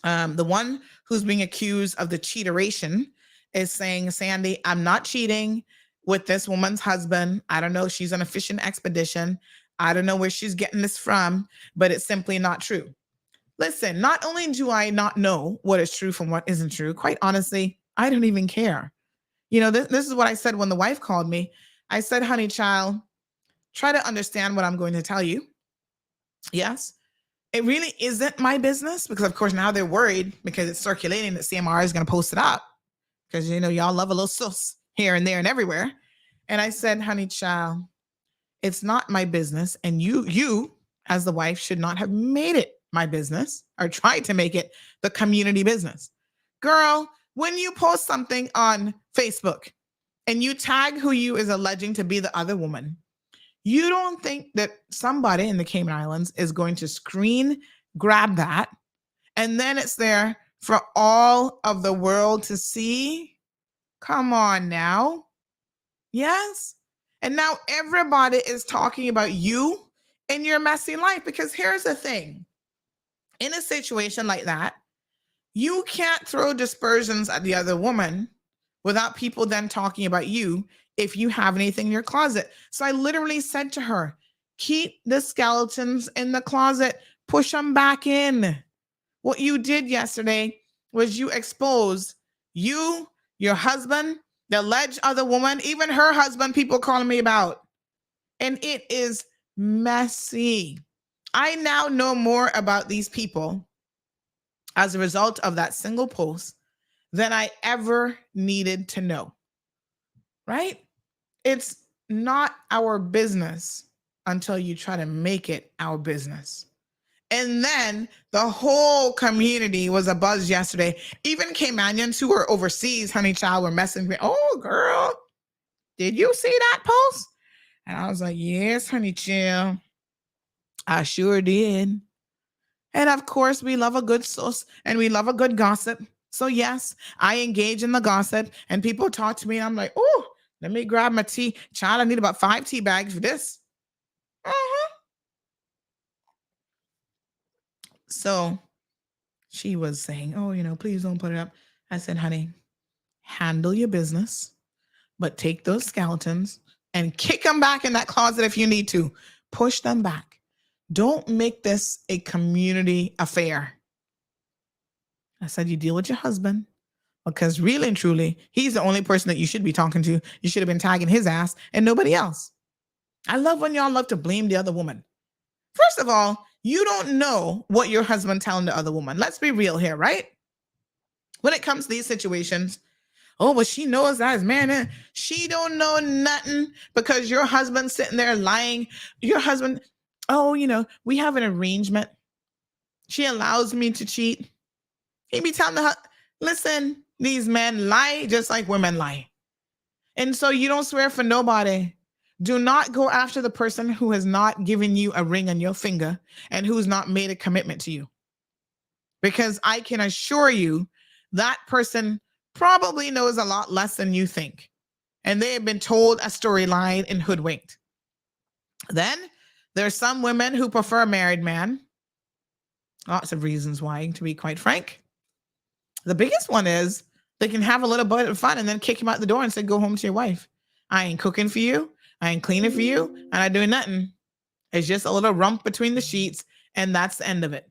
[SPEAKER 3] The one who's being accused of the cheateration is saying, Sandy, I'm not cheating with this woman's husband. I don't know. She's on a fishing expedition. I don't know where she's getting this from, but it's simply not true. Listen, not only do I not know what is true from what isn't true, quite honestly, I don't even care. You know, this is what I said when the wife called me. I said, honey, child, try to understand what I'm going to tell you. Yes, it really isn't my business because, of course, now they're worried because it's circulating that CMR is going to post it up because, you know, y'all love a little sus here and there and everywhere. And I said, honey, child, it's not my business. And you as the wife should not have made it my business or tried to make it the community business. Girl, when you post something on Facebook and you tag who you is alleging to be the other woman, you don't think that somebody in the Cayman Islands is going to screen grab that and then it's there for all of the world to see? Come on now. Yes. And now everybody is talking about you and your messy life because here's the thing. In a situation like that, you can't throw dispersions at the other woman without people then talking about you if you have anything in your closet. So I literally said to her, keep the skeletons in the closet, push them back in. What you did yesterday was you exposed you, your husband, the alleged other woman, even her husband, people calling me about. And it is messy. I now know more about these people as a result of that single post than I ever needed to know, right? It's not our business until you try to make it our business. And then the whole community was abuzz yesterday. Even Caymanians who were overseas, honey child, were messing with me. Oh, girl, did you see that post? And I was like, yes, honey child. I sure did. And of course, we love a good sauce and we love a good gossip. So yes, I engage in the gossip and people talk to me and I'm like, oh, let me grab my tea. Child, I need about 5 tea bags for this. So she was saying, oh, you know, please don't put it up. I said, honey, handle your business, but take those skeletons and kick them back in that closet if you need to. Push them back. Don't make this a community affair. I said, you deal with your husband because really and truly, he's the only person that you should be talking to. You should have been tagging his ass and nobody else. I love when y'all love to blame the other woman. First of all, you don't know what your husband telling the other woman. Let's be real here, right? When it comes to these situations, oh, well, she knows that his man. She don't know nothing because your husband's sitting there lying. Your husband, oh, you know, we have an arrangement. She allows me to cheat. He be telling her, listen, these men lie just like women lie. And so you don't swear for nobody. Do not go after the person who has not given you a ring on your finger and who's not made a commitment to you. Because I can assure you that person probably knows a lot less than you think. And they have been told a storyline and hoodwinked. Then there's some women who prefer a married man. Lots of reasons why, to be quite frank. The biggest one is they can have a little bit of fun and then kick him out the door and say, go home to your wife. I ain't cooking for you. I ain't cleaning for you. And I doing nothing. It's just a little rump between the sheets. And that's the end of it.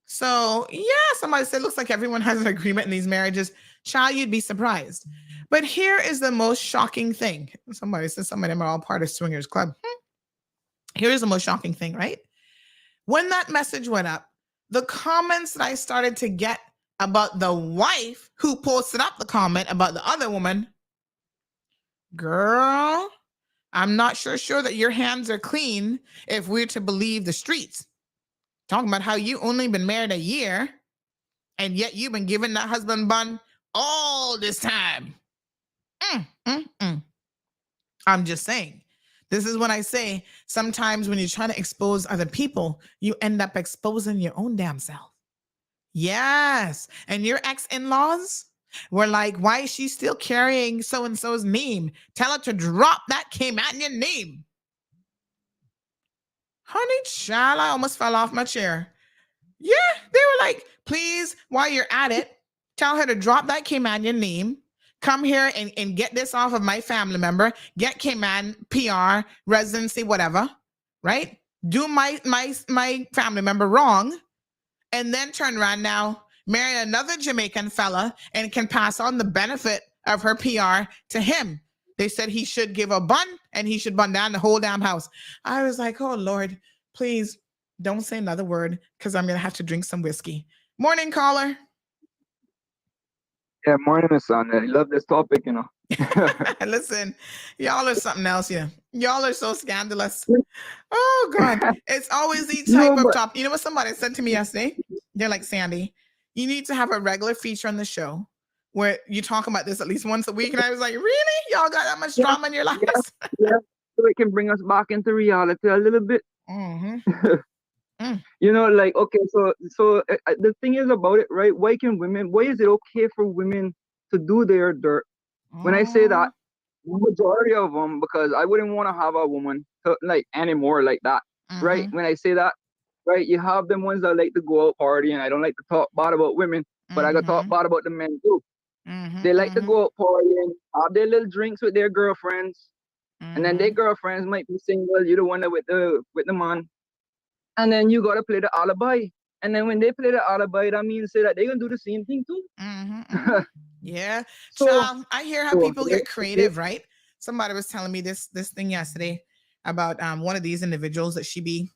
[SPEAKER 3] So yeah, somebody said, looks like everyone has an agreement in these marriages. Child, you'd be surprised. But here is the most shocking thing. Somebody said some of them are all part of Swingers Club. Here's the most shocking thing, right? When that message went up, the comments that I started to get about the wife who posted up the comment about the other woman, girl, I'm not sure that your hands are clean if we're to believe the streets. talking about how you only been married a year, and yet you've been giving that husband bun all this time. I'm just saying. This is when I say sometimes when you're trying to expose other people, you end up exposing your own damn self. Yes. And your ex-in-laws were like, why is she still carrying so-and-so's name? Tell her to drop that Caymanian name. Honey child, I almost fell off my chair. Yeah, they were like, please, while you're at it, tell her to drop that Caymanian name. Come here and get this off of my family member. Get Cayman PR, residency, whatever, right? Do my family member wrong, and then turn around now, marry another Jamaican fella, and can pass on the benefit of her PR to him. They said he should give a bun, and he should bun down the whole damn house. I was like, oh, Lord, please don't say another word, because I'm going to have to drink some whiskey. Morning, caller.
[SPEAKER 14] Yeah, morning, Miss Sandra. I love this topic, you know.
[SPEAKER 3] Listen, y'all are something else, yeah. Y'all are so scandalous. Oh, God. It's always the type of topic. You know what somebody said to me yesterday? They're like, Sandy, you need to have a regular feature on the show where you talk about this at least once a week. And I was like, really? Y'all got that much drama in your lives?
[SPEAKER 14] Yeah. So it can bring us back into reality a little bit. You know, like, okay, so the thing is about it, right? Why is it okay for women to do their dirt? When I say that, majority of them, because I wouldn't want to have a woman like anymore like that, right? When I say that, right, you have them ones that like to go out party, and I don't like to talk bad about women, but I got to talk bad about the men too. They like to go out partying, have their little drinks with their girlfriends, and then their girlfriends might be single. You're the one that with the man. And then you gotta play the alibi. And then when they play the alibi, that means say that they're gonna do the same thing too.
[SPEAKER 3] Yeah. So I hear how people get creative, right? Somebody was telling me this thing yesterday about one of these individuals that she be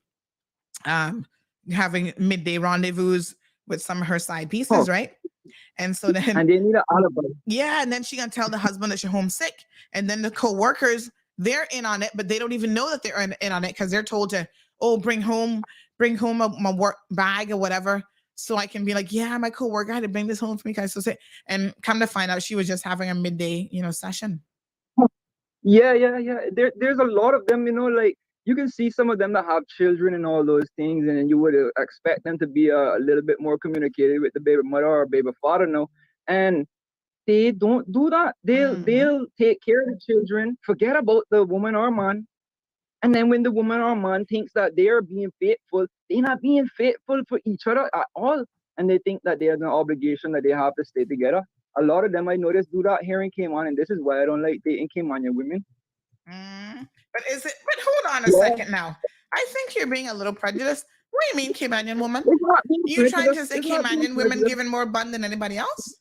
[SPEAKER 3] having midday rendezvous with some of her side pieces, right? And so then
[SPEAKER 14] and they need an alibi.
[SPEAKER 3] Yeah, and then she gonna tell the husband that she's homesick, and then the co-workers, they're in on it, but they don't even know that they're in on it because they're told to, oh, bring home my work bag or whatever, so I can be like, yeah, my co-worker had to bring this home for me because so sick. And come to find out, she was just having a midday, session.
[SPEAKER 14] Yeah. There's a lot of them, like you can see some of them that have children and all those things, and then you would expect them to be a little bit more communicated with the baby mother or baby father, no, and they don't do that. They'll take care of the children, forget about the woman or man. And then when the woman or man thinks that they are being faithful, they're not being faithful for each other at all. And they think that there's an obligation that they have to stay together. A lot of them I noticed do that here in Cayman, and this is why I don't like dating Caymanian women.
[SPEAKER 3] But hold on a second now. I think you're being a little prejudiced. What do you mean, Caymanian woman? You trying to say Caymanian women giving more bun than anybody else?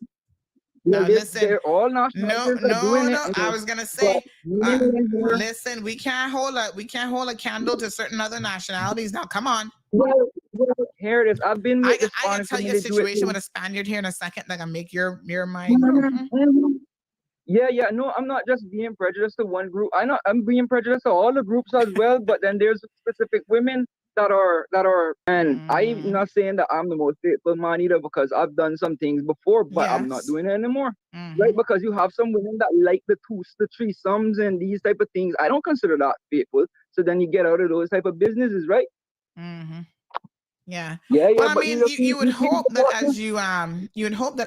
[SPEAKER 14] No,
[SPEAKER 3] listen.
[SPEAKER 14] They're all nationalities doing it.
[SPEAKER 3] I was gonna say, listen, we can't hold a candle to certain other nationalities. Now, come on.
[SPEAKER 14] Well, here it is. I've been with
[SPEAKER 3] I can tell you a situation with a Spaniard here in a second that can make your mind.
[SPEAKER 14] Yeah. No, I'm not just being prejudiced to one group. I'm being prejudiced to all the groups as well. But then there's specific women that are, and I'm not saying that I'm the most faithful man either, because I've done some things before, but I'm not doing it anymore, right? Because you have some women that like the threesomes and these type of things. I don't consider that faithful. So then you get out of those type of businesses, right?
[SPEAKER 3] Yeah.
[SPEAKER 14] But
[SPEAKER 3] I mean, you would hope that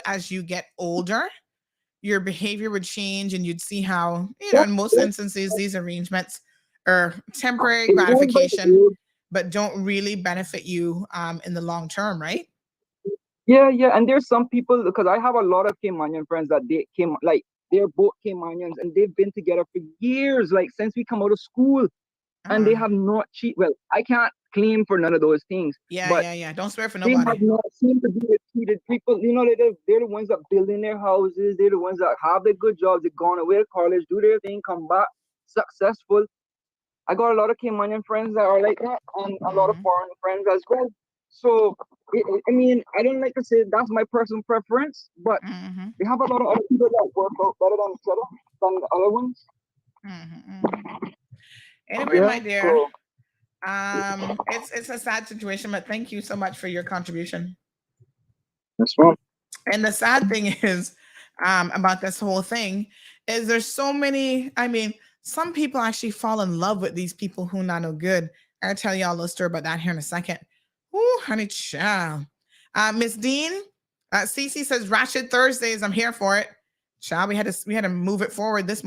[SPEAKER 3] as you get older, your behavior would change, and you'd see how, in most instances, these arrangements are temporary gratification, but don't really benefit you in the long term, right?
[SPEAKER 14] Yeah. And there's some people, because I have a lot of Caymanian friends that they're both Caymanians, and they've been together for years, like since we come out of school, and they have not cheated. Well, I can't claim for none of those things.
[SPEAKER 3] Yeah. Don't swear for nobody.
[SPEAKER 14] They have not seemed to be cheated people. They're the ones that build in their houses. They're the ones that have their good jobs. They've gone away to college, do their thing, come back successful. I got a lot of Caymanian friends that are like that, and a lot of foreign friends as well. So, I mean, I don't like to say that's my personal preference, but we have a lot of other people that work out better than each other, than the other ones.
[SPEAKER 3] Anyway, my dear, It's a sad situation, but thank you so much for your contribution.
[SPEAKER 14] That's fine.
[SPEAKER 3] And the sad thing is, about this whole thing is there's so many. I mean, some people actually fall in love with these people who not no good. I'll tell you all a story about that here in a second. Ooh, honey child. Miss Dean, Cece says Ratchet Thursdays. I'm here for it. Child, we had to move it forward this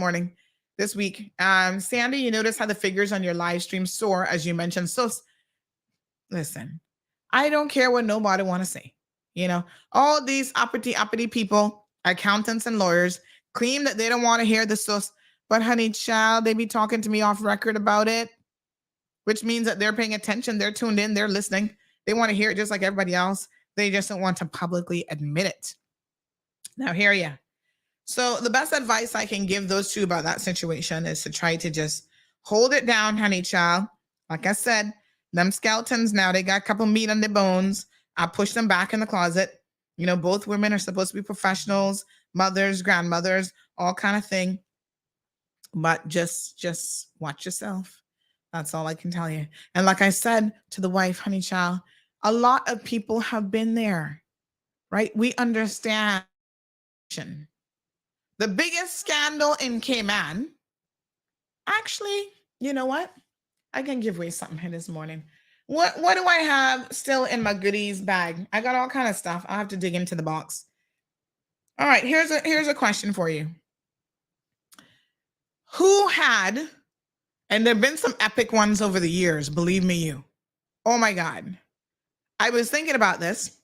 [SPEAKER 3] week. Sandy, you notice how the figures on your live stream soar as you mentioned. So listen, I don't care what nobody want to say. You know, all these uppity people, accountants and lawyers claim that they don't want to hear the source, but honey child, they be talking to me off record about it, which means that they're paying attention, they're tuned in, they're listening. They want to hear it just like everybody else. They just don't want to publicly admit it. Now, hear ya. So the best advice I can give those two about that situation is to try to just hold it down, honey child. Like I said, them skeletons now, they got a couple meat on their bones. I push them back in the closet. You know, both women are supposed to be professionals, mothers, grandmothers, all kind of thing. But just watch yourself. That's all I can tell you. And like I said to the wife, honey child, a lot of people have been there, right? We understand. The biggest scandal in Cayman, actually, you know what? I can give away something here this morning. What do I have still in my goodies bag? I got all kind of stuff. I'll have to dig into the box. All right, here's a question for you. Who had, and there have been some epic ones over the years, believe me you. Oh my God. I was thinking about this.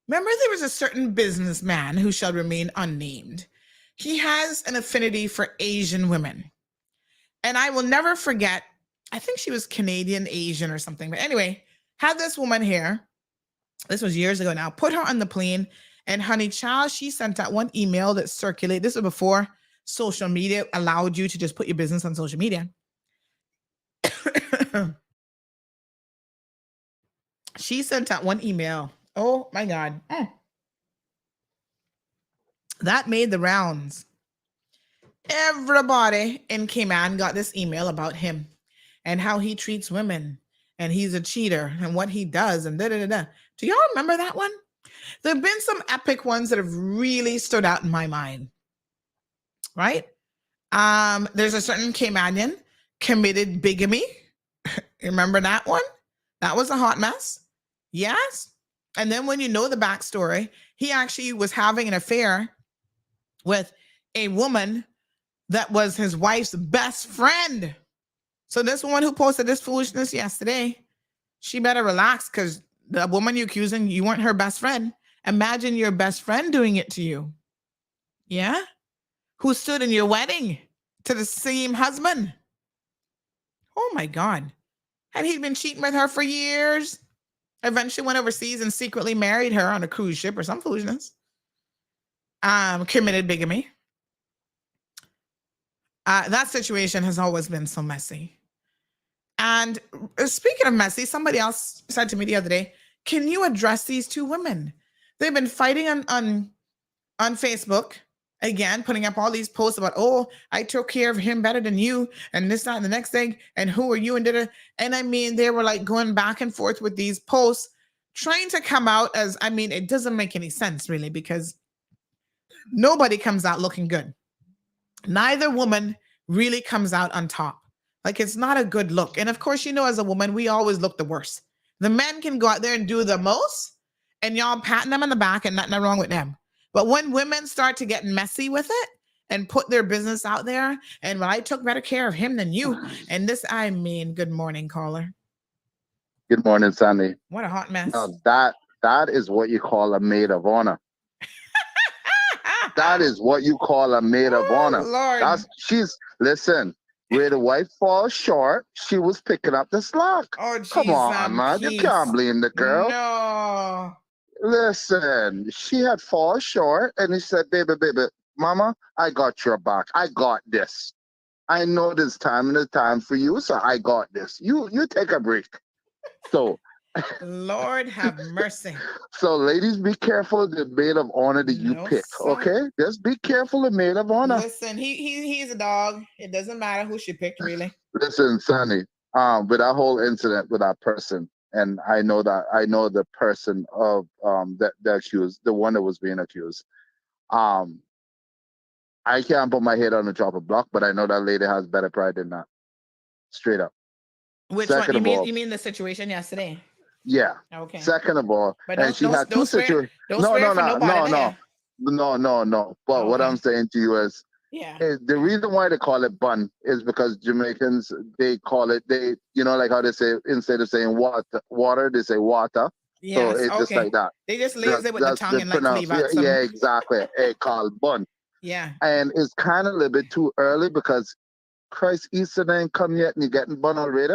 [SPEAKER 3] Remember there was a certain businessman who shall remain unnamed. He has an affinity for Asian women. And I will never forget, I think she was Canadian, Asian or something. But anyway, had this woman here. This was years ago now. Put her on the plane. And honey child, she sent out one email that circulated. This was before social media allowed you to just put your business on social media. She sent out one email. Oh my God. That made the rounds. Everybody in Cayman got this email about him and how he treats women and he's a cheater and what he does and da-da-da-da. Do y'all remember that one? There have been some epic ones that have really stood out in my mind, right? There's a certain Caymanian committed bigamy. Remember that one? That was a hot mess. Yes. And then when you know the backstory, he actually was having an affair with a woman that was his wife's best friend. So this one who posted this foolishness yesterday, she better relax because the woman you're accusing, you weren't her best friend. Imagine your best friend doing it to you. Yeah? Who stood in your wedding to the same husband. Oh my God. And he'd been cheating with her for years. Eventually went overseas and secretly married her on a cruise ship or some foolishness. Committed bigamy. That situation has always been so messy. And speaking of messy, somebody else said to me the other day, can you address these two women? They've been fighting on Facebook, again, putting up all these posts about, oh, I took care of him better than you, and this, that, and the next thing, and who are you, and da-da. And I mean, they were like going back and forth with these posts, trying to come out as, I mean, it doesn't make any sense really, because nobody comes out looking good. Neither woman really comes out on top. Like, it's not a good look. And of course, you know, as a woman, we always look the worst. The men can go out there and do the most, and y'all patting them on the back and nothing wrong with them. But when women start to get messy with it and put their business out there, and well, I took better care of him than you. And this, I mean, good morning, caller.
[SPEAKER 15] Good morning, Sandy.
[SPEAKER 3] What a hot mess.
[SPEAKER 15] Now, that is what you call a maid of honor. That is what you call a maid of honor.
[SPEAKER 3] Lord.
[SPEAKER 15] Listen, where the wife falls short, she was picking up the slack.
[SPEAKER 3] Oh, geez,
[SPEAKER 15] come on, man. You can't blame the girl.
[SPEAKER 3] No.
[SPEAKER 15] Listen, she had fallen short, and he said, baby, mama, I got your back. I got this. I know this time and the time for you, so I got this. You take a break. So,
[SPEAKER 3] Lord have mercy.
[SPEAKER 15] So, ladies, be careful of the maid of honor that you pick, okay? Just be careful of maid of honor.
[SPEAKER 3] Listen, he's a dog. It doesn't matter who she picked, really.
[SPEAKER 15] Listen, Sonny, with that whole incident with that person, and I know the person of the accused, the one that was being accused. I can't put my head on the chopping block, but I know that lady has better pride than that. Straight up.
[SPEAKER 3] Which
[SPEAKER 15] Second
[SPEAKER 3] one?
[SPEAKER 15] of all,
[SPEAKER 3] You mean the situation yesterday?
[SPEAKER 15] yeah.
[SPEAKER 3] Okay.
[SPEAKER 15] Second of all,
[SPEAKER 3] But
[SPEAKER 15] and she had two situations. No,
[SPEAKER 3] swear
[SPEAKER 15] no,
[SPEAKER 3] for
[SPEAKER 15] no,
[SPEAKER 3] nobody
[SPEAKER 15] no,
[SPEAKER 3] there.
[SPEAKER 15] no. But what I'm saying to you is,
[SPEAKER 3] Yeah.
[SPEAKER 15] the reason why they call it bun is because Jamaicans, they call it, like how they say, instead of saying water, they say water.
[SPEAKER 3] Yes,
[SPEAKER 15] So it's just like that.
[SPEAKER 3] They just leaves it with the
[SPEAKER 15] That's
[SPEAKER 3] tongue
[SPEAKER 15] the
[SPEAKER 3] and like leave
[SPEAKER 15] pronounce.
[SPEAKER 3] out some.
[SPEAKER 15] Yeah, exactly. It called bun.
[SPEAKER 3] Yeah.
[SPEAKER 15] And it's kind of a little bit too early because Christ Easter ain't come yet and you're getting bun already.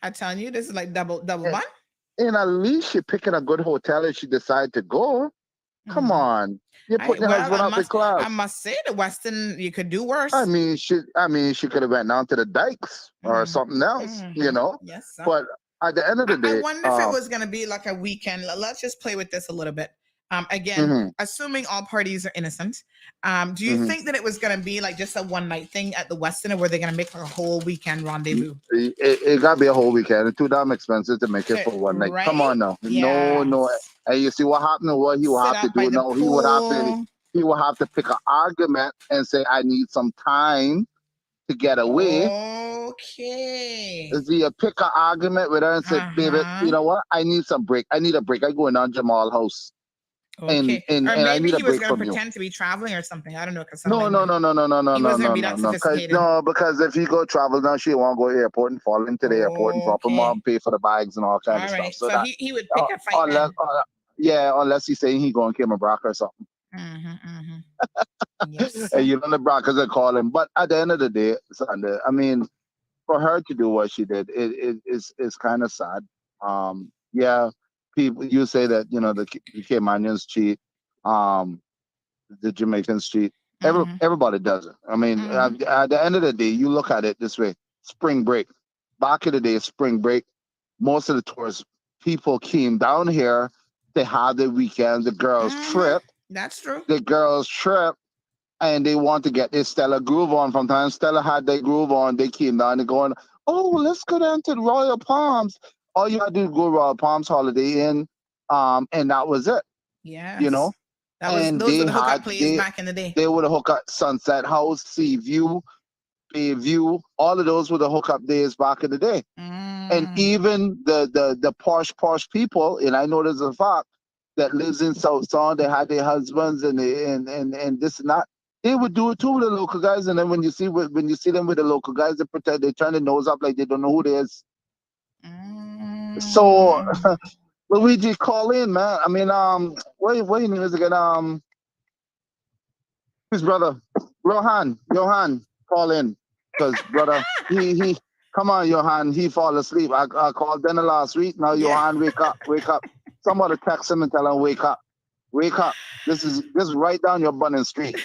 [SPEAKER 3] I'm telling you, this is like double bun.
[SPEAKER 15] And at least you're picking a good hotel if she decide to go. Come on. You're putting your husband up in class.
[SPEAKER 3] I must say the Western, you could do worse.
[SPEAKER 15] I mean, she could have went down to the dikes or something else,
[SPEAKER 3] Yes. Sir.
[SPEAKER 15] But at the end of the day,
[SPEAKER 3] I wonder if it was going to be like a weekend. Let's just play with this a little bit. Again, assuming all parties are innocent, do you think that it was going to be like just a one night thing at the Westin, or were they going to make like a whole weekend rendezvous?
[SPEAKER 15] It got to be a whole weekend. It's too damn expensive to make it for one night.
[SPEAKER 3] Right?
[SPEAKER 15] Come on now.
[SPEAKER 3] Yes.
[SPEAKER 15] No. And you see what happened? What he will have to do now? He would have to pick an argument and say, "I need some time to get away."
[SPEAKER 3] Okay.
[SPEAKER 15] So you pick an argument with her and say, "Baby, you know what? I need some break. I need a break. I going on Jamal house."
[SPEAKER 3] Okay.
[SPEAKER 15] And
[SPEAKER 3] or
[SPEAKER 15] I
[SPEAKER 3] maybe
[SPEAKER 15] need a
[SPEAKER 3] he was
[SPEAKER 15] break
[SPEAKER 3] going to
[SPEAKER 15] from you.
[SPEAKER 3] pretend to be traveling or something. I don't know.
[SPEAKER 15] No.
[SPEAKER 3] He wasn't going to be that sophisticated.
[SPEAKER 15] No, because if he go travel now, she won't go to the airport and fall into the airport and drop him off, pay for the bags and all kind of stuff. So that,
[SPEAKER 3] he would pick a fight.
[SPEAKER 15] Unless he's saying he going to Cayman Brock or something.
[SPEAKER 3] Yes.
[SPEAKER 15] And you know the Broncos are calling. But at the end of the day, Sunday, I mean, for her to do what she did, it's kind of sad. Yeah, people, you say that, the Caymanians cheat, the Jamaicans cheat. Everybody does it. I mean, at the end of the day, you look at it this way: spring break. Back in the day, spring break, most of the tourists, people came down here. They had the weekend. The girls trip.
[SPEAKER 3] That's true.
[SPEAKER 15] The girls trip. And they want to get their Stella groove on. From time Stella had their groove on, they came down and going, "Oh, let's go down to Royal Palms." All you had to do go Royal Palms Holiday Inn, and that was it.
[SPEAKER 3] Yeah.
[SPEAKER 15] Those
[SPEAKER 3] were the hookup plays back in the day.
[SPEAKER 15] They would have hook up Sunset House, Sea View, Bay View. All of those were the hookup days back in the day. And even the posh people, and I know there's a fact that lives in South Sound, they had their husbands and this and that. They would do it too with the local guys, and then when you see them with the local guys, they pretend they turn their nose up like they don't know who they is. So, Luigi, call in, man. I mean, what your name is again? His brother, Johan, call in, because brother, he, come on, Johan, he fall asleep. I called Denner last week. Now, Johan, wake up. Somebody text him and tell him wake up. This is right down your Bunning Street.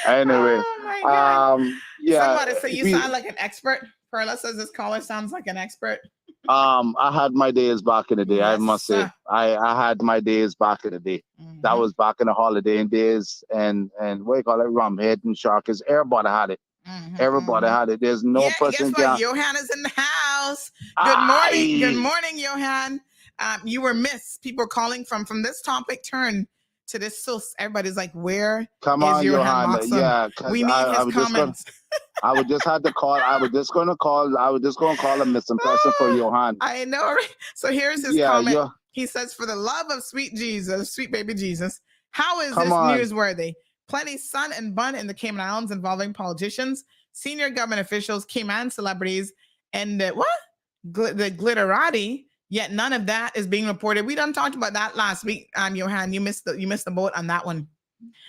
[SPEAKER 15] Anyway, yeah.
[SPEAKER 3] Somebody say you sound like an expert. Perla says this caller sounds like an expert.
[SPEAKER 15] I had my days back in the day. I must say, I had my days back in the day. That was back in the holiday days, and what you call it, rumhead and sharkers. Everybody had it. Everybody had it. There's no person.
[SPEAKER 3] Guess what? Johan is in the house. Good morning, Johan. You were missed. People calling from this topic turn to this. So everybody's like, where
[SPEAKER 15] Come
[SPEAKER 3] is
[SPEAKER 15] on, Johan? Yeah,
[SPEAKER 3] we need his comments.
[SPEAKER 15] I would just have to call. I was just going to call a missing person for Johan.
[SPEAKER 3] I know, right? So here's his comment. He says, "For the love of sweet Jesus, sweet baby Jesus, how is this newsworthy? Plenty sun and bun in the Cayman Islands involving politicians, senior government officials, Cayman celebrities, and the glitterati. Yet none of that is being reported. We done talked about that last week. Johan, you missed the boat on that one.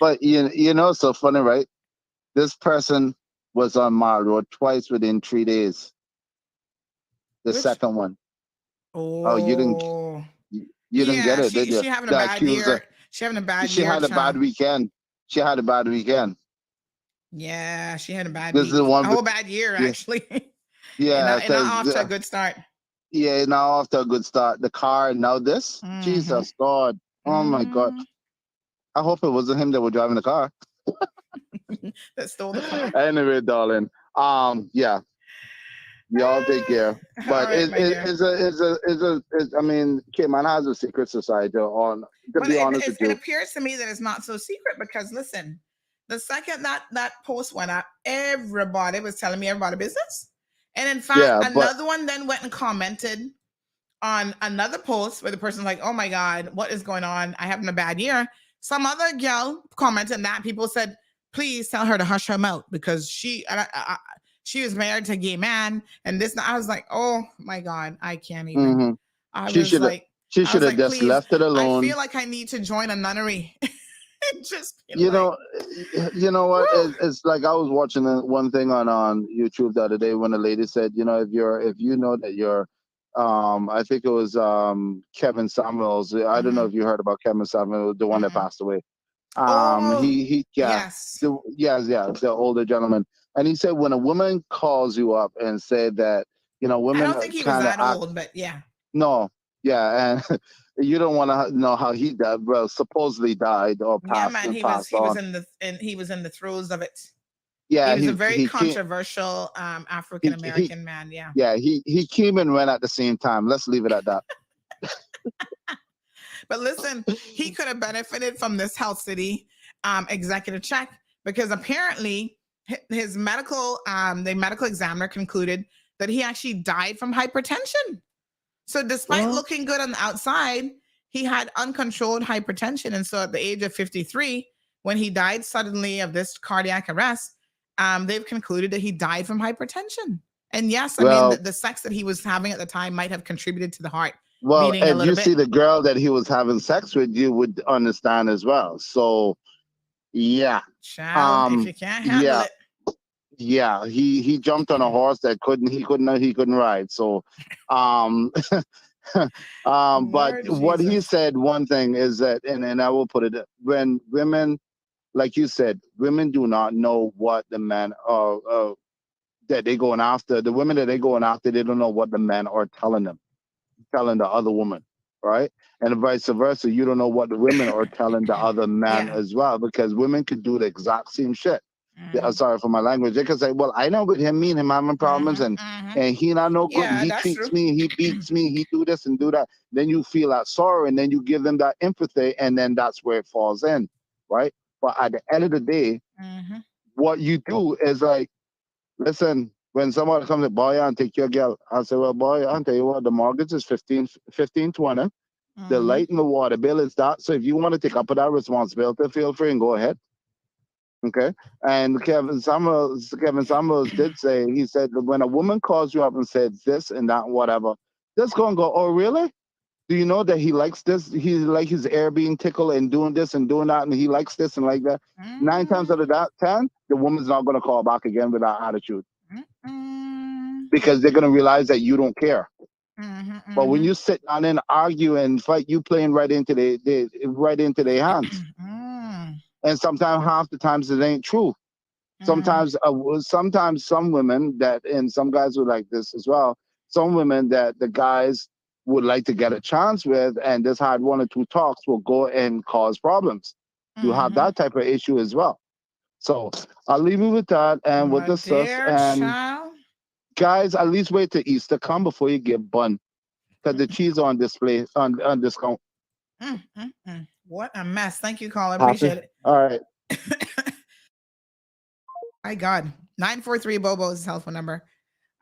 [SPEAKER 15] But so funny, right? This person was on my road twice within 3 days. Second one.
[SPEAKER 3] Oh,
[SPEAKER 15] you didn't get it, did you?
[SPEAKER 3] She having a bad year. She having a bad year.
[SPEAKER 15] She had a bad weekend.
[SPEAKER 3] Yeah, she had a bad
[SPEAKER 15] week. A
[SPEAKER 3] whole bad year, actually.
[SPEAKER 15] Yeah.
[SPEAKER 3] and not off to a good start.
[SPEAKER 15] Yeah, now off to a good start. The car, now this. Jesus God. Oh my God. I hope it wasn't him that was driving the car.
[SPEAKER 3] That stole the car.
[SPEAKER 15] Anyway, darling. Yeah. Y'all take care. But
[SPEAKER 3] right, my dear.
[SPEAKER 15] I mean, Cayman has a secret society on, to
[SPEAKER 3] But
[SPEAKER 15] be honest with
[SPEAKER 3] it
[SPEAKER 15] you.
[SPEAKER 3] appears to me that it's not so secret because listen, the second that post went up, everybody was telling me everybody business. And in fact,
[SPEAKER 15] Yeah, but
[SPEAKER 3] another one then went and commented on another post where the person's like, oh my God, what is going on? I having a bad year. Some other girl commented that people said, please tell her to hush her mouth because she was married to a gay man and this. I was like, oh my God, I can't even. I
[SPEAKER 15] she
[SPEAKER 3] was
[SPEAKER 15] should have
[SPEAKER 3] like,
[SPEAKER 15] just
[SPEAKER 3] please,
[SPEAKER 15] left it alone.
[SPEAKER 3] I feel like I need to join a nunnery. Just
[SPEAKER 15] You know what? It's like I was watching one thing on YouTube the other day when a lady said, you know, if you know that you're, I think it was Kevin Samuels. I don't know if you heard about Kevin Samuels, the one that passed away.
[SPEAKER 3] Yes,
[SPEAKER 15] the older gentleman, and he said when a woman calls you up and said that, you know, women
[SPEAKER 3] I don't think he was that old, but yeah.
[SPEAKER 15] No, yeah, and you don't want to know how he died. Well, supposedly died or
[SPEAKER 3] Yeah,
[SPEAKER 15] passed
[SPEAKER 3] man,
[SPEAKER 15] and
[SPEAKER 3] he
[SPEAKER 15] passed
[SPEAKER 3] was
[SPEAKER 15] on.
[SPEAKER 3] he was in the throes of it.
[SPEAKER 15] Yeah,
[SPEAKER 3] he was a very
[SPEAKER 15] he came,
[SPEAKER 3] controversial African American man. Yeah.
[SPEAKER 15] Yeah, he came and went at the same time. Let's leave it at that.
[SPEAKER 3] But listen, he could have benefited from this Health City executive check because apparently his medical the medical examiner concluded that he actually died from hypertension. So despite looking good on the outside, he had uncontrolled hypertension. And so at the age of 53, when he died suddenly of this cardiac arrest, they've concluded that he died from hypertension. And yes, I mean, the sex that he was having at the time might have contributed to the heart beating a
[SPEAKER 15] if
[SPEAKER 3] little
[SPEAKER 15] you
[SPEAKER 3] bit.
[SPEAKER 15] see the girl that he was having sex with, you would understand as well. So, yeah.
[SPEAKER 3] Child, if you can't handle it.
[SPEAKER 15] Yeah, he jumped on a horse that he couldn't ride. So, but what he said, one thing is that, and I will put it, when women, like you said, women do not know what the men that they going after. The women that they going after, they don't know what the men are telling the other woman, right? And vice versa. You don't know what the women are telling the other man as well, because women could do the exact same shit. Sorry for my language. They could say, well, I know with him, me and him having problems, and he not no good. And he treats me, he beats me, he do this and do that. Then you feel that sorrow, and then you give them that empathy, and then that's where it falls in, right? But at the end of the day, what you do is like, listen, when someone comes to boy and take your girl, I say, well, boy, I'll tell you what, the mortgage is 1520. The light and the water bill is that. So if you want to take up that responsibility, feel free and go ahead. Okay. And Kevin Samuels did say, he said that when a woman calls you up and says this and that, whatever, just go and go, oh, really? Do you know that he likes this? He like his air being tickled and doing this and doing that, and he likes this and like that. 9 times out of that 10, the woman's not going to call back again with that attitude. Because they're going to realize that you don't care. But when you sit down and argue and fight, you playing right into their hands. And sometimes, half the times, it ain't true. Sometimes some women and some guys would like this as well. Some women that the guys would like to get a chance with, and just had 1 or 2 talks, will go and cause problems. You have that type of issue as well. So I'll leave you with that and with the sus. And guys, at least wait till Easter come before you get bun, because the cheese on display on discount.
[SPEAKER 3] What a mess. Thank you, caller. Appreciate it.
[SPEAKER 15] All right.
[SPEAKER 3] My God. 943 Bobo is his telephone number.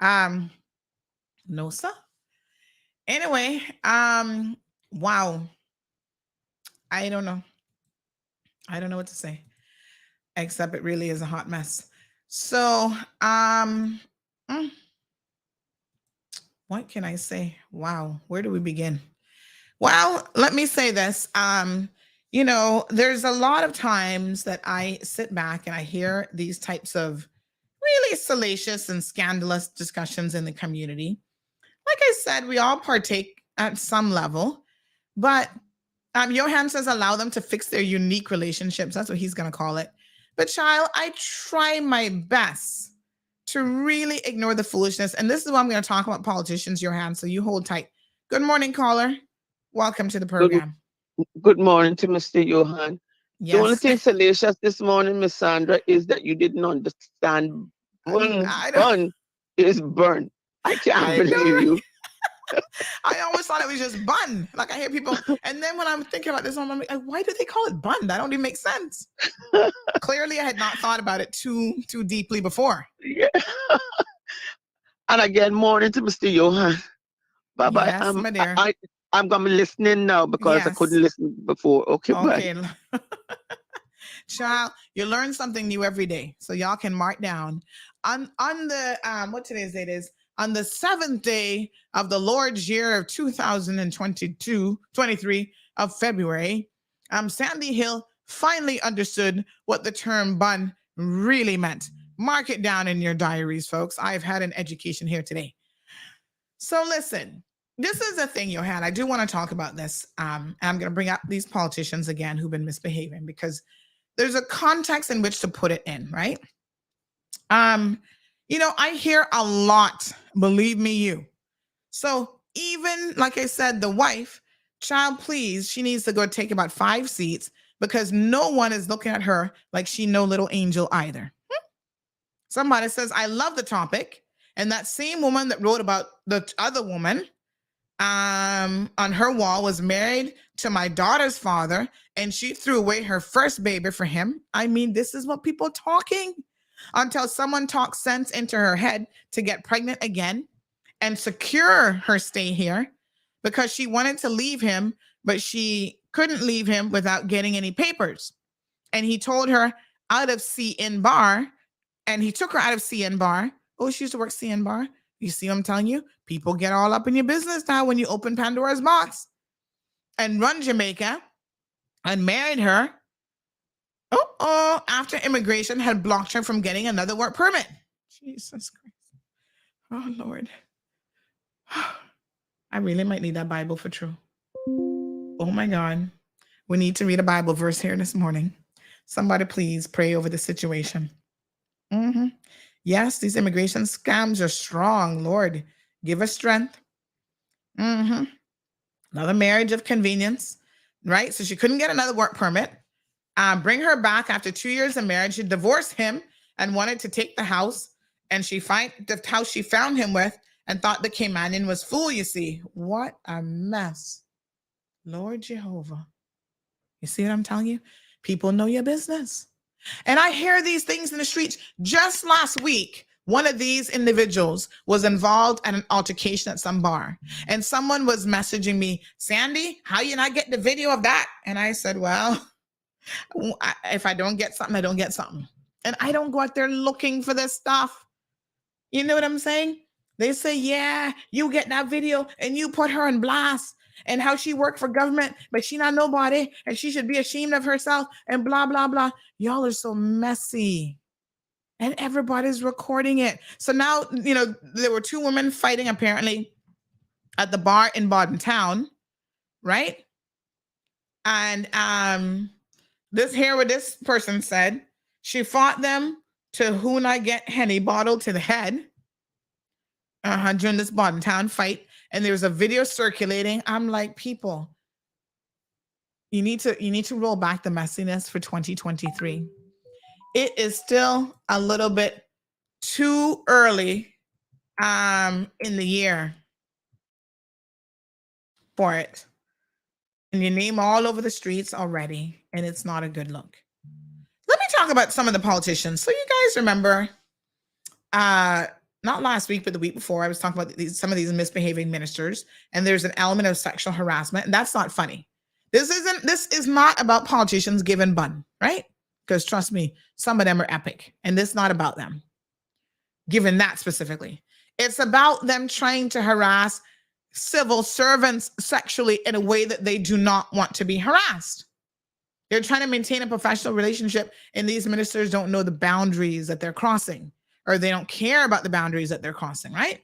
[SPEAKER 3] No, sir. Anyway, wow. I don't know. I don't know what to say, except it really is a hot mess. So, what can I say? Wow. Where do we begin? Well, let me say this. You know, there's a lot of times that I sit back and I hear these types of really salacious and scandalous discussions in the community. Like I said, we all partake at some level, but Johan says allow them to fix their unique relationships. That's what he's going to call it. But child, I try my best to really ignore the foolishness. And this is what I'm going to talk about politicians, Johan, so you hold tight. Good morning, caller. Welcome to the program.
[SPEAKER 16] Good morning to Mr. Johan.
[SPEAKER 3] Yes.
[SPEAKER 16] The only thing salacious this morning, Miss Sandra, is that you didn't understand bun is burn. I can't believe you.
[SPEAKER 3] I always thought it was just bun. Like I hear people, and then when I'm thinking about this, I'm like, why do they call it bun? That don't even make sense. Clearly, I had not thought about it too deeply before.
[SPEAKER 16] Yeah. And again, morning to Mr. Johan. Bye bye.
[SPEAKER 3] Yes, my dear.
[SPEAKER 16] I'm gonna be listening now because I couldn't listen before. Okay,
[SPEAKER 3] okay.
[SPEAKER 16] bye.
[SPEAKER 3] Child, you learn something new every day. So y'all can mark down on the what today's date is. On the 7th day of the Lord's year of 23 of February, Sandy Hill finally understood what the term bun really meant. Mark it down in your diaries, folks. I've had an education here today. So listen, this is a thing, Johan. I do want to talk about this. I'm going to bring up these politicians again who've been misbehaving because there's a context in which to put it in, right? I hear a lot, believe me, you. So even, like I said, the wife, child, please, she needs to go take about 5 seats because no one is looking at her like she no little angel either. Somebody says, I love the topic. And that same woman that wrote about the other woman on her wall was married to my daughter's father, and she threw away her first baby for him. I mean, this is what people talking until someone talks sense into her head to get pregnant again and secure her stay here because she wanted to leave him, but she couldn't leave him without getting any papers. And he told her out of CN bar, and he took her out of CN bar. Oh, she used to work CN bar. You see what I'm telling you? People get all up in your business now when you open Pandora's box. And run Jamaica and married her. After immigration had blocked her from getting another work permit. Jesus Christ. Oh, Lord. I really might need that Bible for true. Oh, my God. We need to read a Bible verse here this morning. Somebody please pray over the situation. Yes, these immigration scams are strong. Lord, give us strength. Another marriage of convenience, right? So she couldn't get another work permit. Bring her back after 2 years of marriage. She divorced him and wanted to take the house. And the house she found him with and thought the Caymanian was fool, you see. What a mess. Lord Jehovah. You see what I'm telling you? People know your business. And I hear these things in the streets. Just last week, one of these individuals was involved in an altercation at some bar. And someone was messaging me, Sandy, how you not get the video of that? And I said, well, if I don't get something, I don't get something. And I don't go out there looking for this stuff. You know what I'm saying? They say, yeah, you get that video and you put her in blast and how she worked for government, but she not nobody and she should be ashamed of herself and blah, blah, blah. Y'all are so messy. And everybody's recording it. So now, there were 2 women fighting apparently at the bar in Bodden Town, right? And what this person said, she fought them to who and I get Henny bottle to the head during this Bodden Town fight. And there was a video circulating. I'm like, people, you need to roll back the messiness for 2023. It is still a little bit too early in the year for it. And your name all over the streets already, and it's not a good look. Let me talk about some of the politicians. So you guys remember, not last week, but the week before, I was talking about some of these misbehaving ministers, and there's an element of sexual harassment, and that's not funny. This is not about politicians giving bun, right? Because trust me, some of them are epic, and this is not about them, given that specifically. It's about them trying to harass civil servants sexually in a way that they do not want to be harassed. They're trying to maintain a professional relationship, and these ministers don't know the boundaries that they're crossing, or they don't care about the boundaries that they're crossing, right?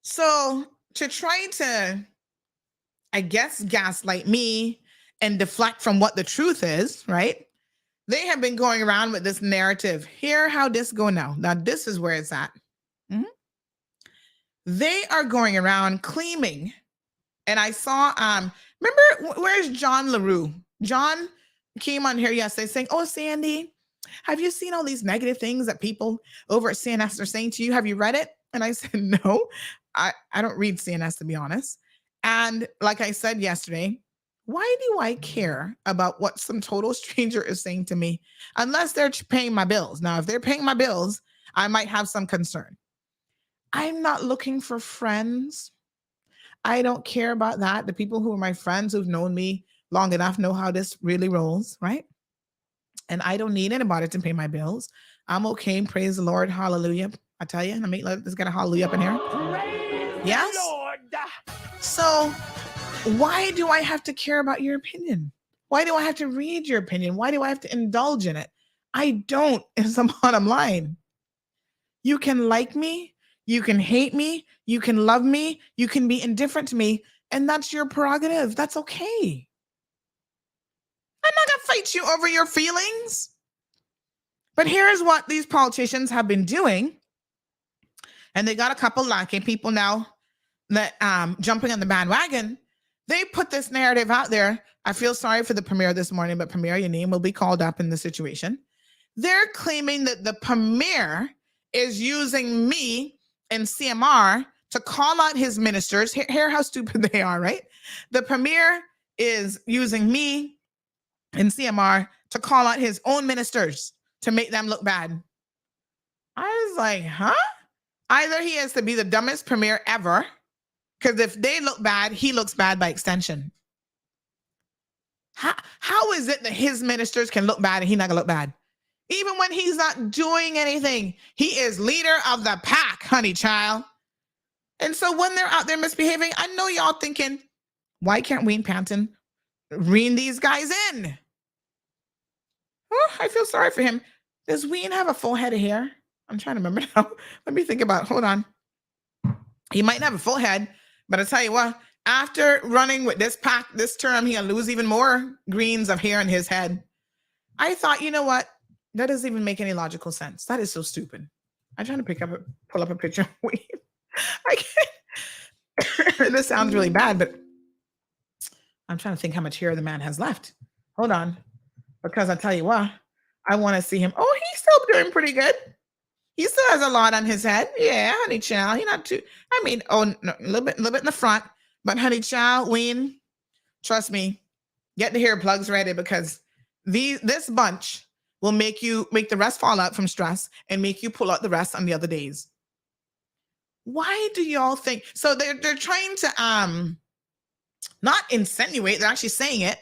[SPEAKER 3] So to try to, I guess, gaslight me and deflect from what the truth is, right? They have been going around with this narrative. Hear how this go now. Now, this is where it's at. They are going around claiming, and I saw, remember, where's John LaRue? John came on here yesterday saying, oh, Sandy, have you seen all these negative things that people over at CNS are saying to you? Have you read it? And I said, no, I don't read CNS, to be honest. And like I said yesterday, why do I care about what some total stranger is saying to me unless they're paying my bills? Now, if they're paying my bills, I might have some concern. I'm not looking for friends. I don't care about that. The people who are my friends who've known me long enough know how this really rolls, right? And I don't need anybody to pay my bills. I'm okay. Praise the Lord. Hallelujah. I tell you, let's get a hallelujah up in here. Yes. So why do I have to care about your opinion? Why do I have to read your opinion? Why do I have to indulge in it? I don't, is the bottom line. You can like me, you can hate me, you can love me, you can be indifferent to me, and that's your prerogative. That's okay. I'm not gonna fight you over your feelings. But here's what these politicians have been doing. And they got a couple lucky people now that jumping on the bandwagon. They put this narrative out there. I feel sorry for the premier this morning, but premier, your name will be called up in the situation. They're claiming that the premier is using me and CMR to call out his ministers. Hear how stupid they are, right? The premier is using me and CMR to call out his own ministers to make them look bad. I was like, huh? Either he has to be the dumbest premier ever, because if they look bad, he looks bad by extension. How is it that his ministers can look bad and he's not gonna look bad? Even when he's not doing anything, he is leader of the pack, honey child. And so when they're out there misbehaving, I know y'all thinking, why can't Wayne Panton rein these guys in? Oh, I feel sorry for him. Does Wayne have a full head of hair? I'm trying to remember now. Let me think about it. Hold on. He might have a full head, but I tell you what, after running with this pack this term, he'll lose even more greens of hair in his head. I thought, you know what? That doesn't even make any logical sense. That is so stupid. I'm trying to pull up a picture of Wayne. I can't. This sounds really bad, but I'm trying to think how much hair the man has left. Hold on. Because I tell you what, I want to see him. Oh, he's still doing pretty good. He still has a lot on his head. Yeah, honey child. He not too, I mean, a little bit in the front. But honey child, Wayne, trust me, get the hair plugs ready, because this bunch will make the rest fall out from stress and make you pull out the rest on the other days. Why do y'all think? So they're trying to not insinuate, they're actually saying it,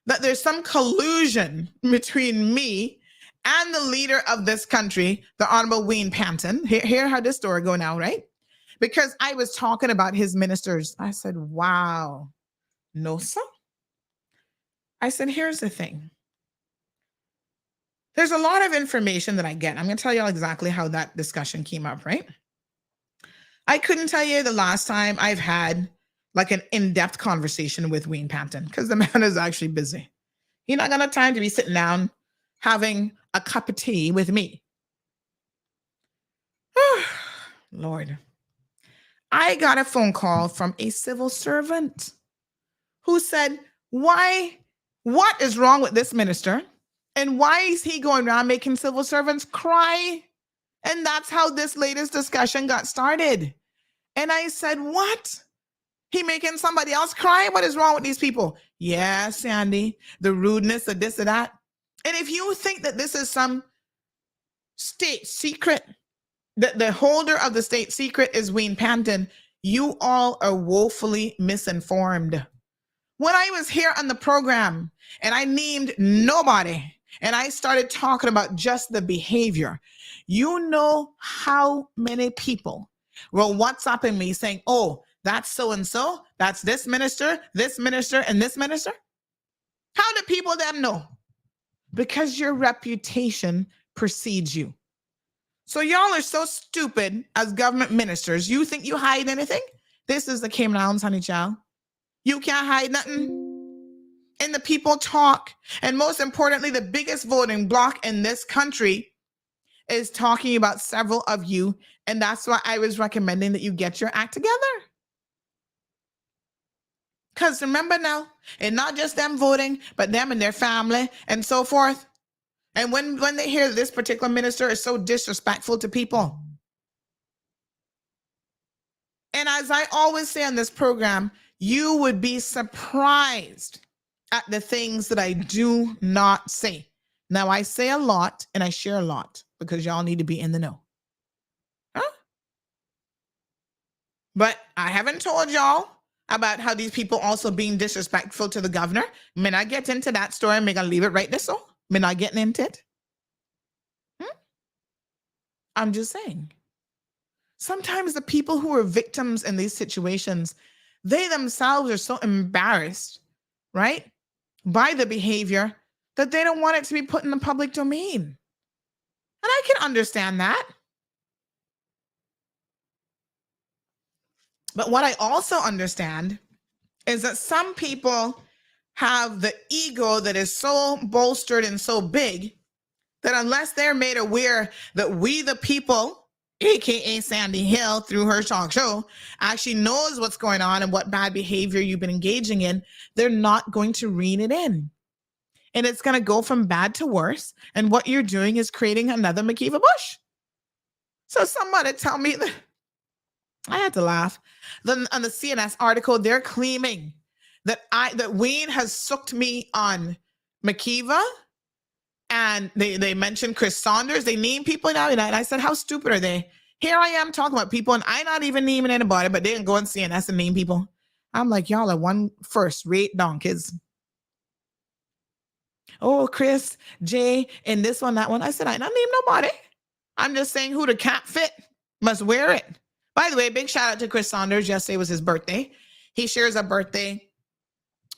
[SPEAKER 3] that there's some collusion between me and the leader of this country, the Honorable Wayne Panton. Hear how this story go now, right? Because I was talking about his ministers. I said, wow, no, sir. I said, here's the thing. There's a lot of information that I get. I'm going to tell y'all exactly how that discussion came up, right? I couldn't tell you the last time I've had like an in-depth conversation with Wayne Panton, because the man is actually busy. He's not got enough time to be sitting down having a cup of tea with me. Lord. I got a phone call from a civil servant who said, what is wrong with this minister? And why is he going around making civil servants cry? And that's how this latest discussion got started. And I said, what? He making somebody else cry? What is wrong with these people? Yeah, Sandy, the rudeness, the this or that. And if you think that this is some state secret, that the holder of the state secret is Wayne Panton, you all are woefully misinformed. When I was here on the program and I named nobody and I started talking about just the behavior, you know how many people were WhatsApping me saying, oh, that's so-and-so, that's this minister, and this minister. How do people them know? Because your reputation precedes you. So y'all are so stupid as government ministers. You think you hide anything? This is the Cayman Islands, honey child. You can't hide nothing. And the people talk. And most importantly, the biggest voting bloc in this country is talking about several of you. And that's why I was recommending that you get your act together. Because remember now, and not just them voting, but them and their family and so forth. And when they hear this particular minister is so disrespectful to people, And as I always say on this program, you would be surprised at the things that I do not say. Now, I say a lot and I share a lot because y'all need to be in the know. Huh? But I haven't told y'all about how these people also being disrespectful to the governor. May not get into that story. May I leave it right there so? May not getting into it. I'm just saying. Sometimes the people who are victims in these situations, they themselves are so embarrassed, right, by the behavior that they don't want it to be put in the public domain. And I can understand that. But what I also understand is that some people have the ego that is so bolstered and so big that unless they're made aware that we the people, aka Sandy Hill through her talk show, actually knows what's going on and what bad behavior you've been engaging in, they're not going to rein it in. And it's going to go from bad to worse. And what you're doing is creating another McKeeva Bush. So somebody tell me that, I had to laugh. Then on the CNS article, they're claiming that Wayne has sucked me on McKeeva. And they mentioned Chris Saunders. They name people now. And I said, how stupid are they? Here I am talking about people, and I'm not even naming anybody, but they didn't go on CNS and name people. I'm like, y'all are one first-rate donkeys. Oh, Chris, Jay, and this one, that one. I said, I not name nobody. I'm just saying who the cat fit must wear it. By the way, big shout out to Chris Saunders. Yesterday was his birthday. He shares a birthday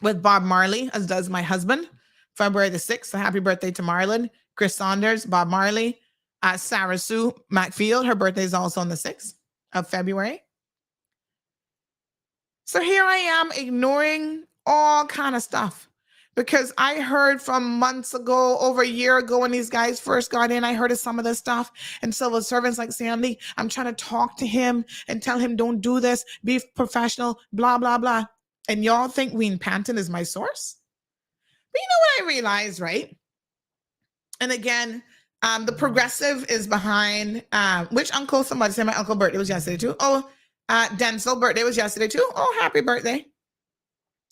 [SPEAKER 3] with Bob Marley, as does my husband. February the 6th. So happy birthday to Marlon. Chris Saunders, Bob Marley, Sarah Sue McField. Her birthday is also on the 6th of February. So here I am ignoring all kind of stuff because I heard from months ago, over a year ago when these guys first got in, I heard of some of this stuff. And civil servants like Sandy, I'm trying to talk to him and tell him, don't do this, be professional, blah, blah, blah. And y'all think Wayne Panton is my source? But you know what I realized, right? And again, the progressive is behind, which uncle? Somebody said my uncle birthday was yesterday too. Oh, Denzel birthday was yesterday too. Oh, happy birthday.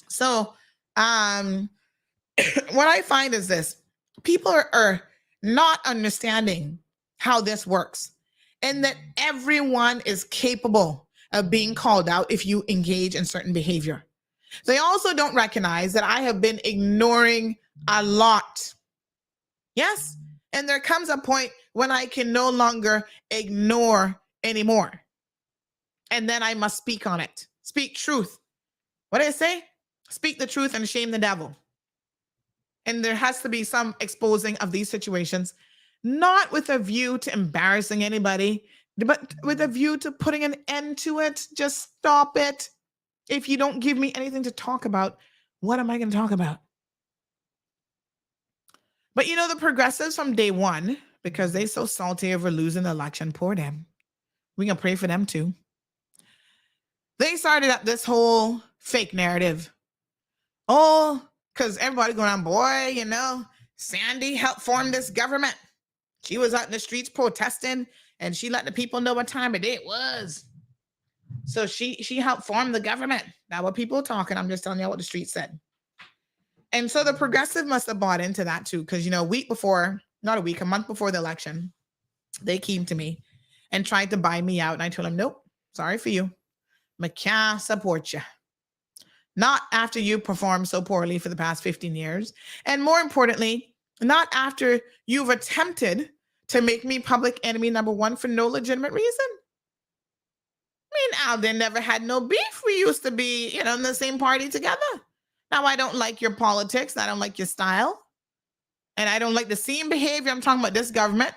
[SPEAKER 3] So what I find is this. People are not understanding how this works and that everyone is capable of being called out if you engage in certain behavior. They also don't recognize that I have been ignoring a lot. Yes. And there comes a point when I can no longer ignore anymore. And then I must speak on it. Speak truth. What do I say? Speak the truth and shame the devil. And there has to be some exposing of these situations, not with a view to embarrassing anybody, but with a view to putting an end to it. Just stop it. If you don't give me anything to talk about, what am I going to talk about? But you know, the progressives from day one, because they're so salty over losing the election, poor them. We're going to pray for them too. They started up this whole fake narrative. Oh, because everybody going on, boy, you know, Sandy helped form this government. She was out in the streets protesting and she let the people know what time of day it was. So she helped form the government. Now what people are talking, I'm just telling you what the street said. And so the progressive must have bought into that too. Because, you know, a month before the election, they came to me and tried to buy me out. And I told them, nope, sorry for you. I can't support you. Not after you performed so poorly for the past 15 years. And more importantly, not after you've attempted to make me public enemy number one for no legitimate reason. I mean, Alden never had no beef. We used to be, you know, in the same party together. Now, I don't like your politics. I don't like your style. And I don't like the same behavior. I'm talking about this government.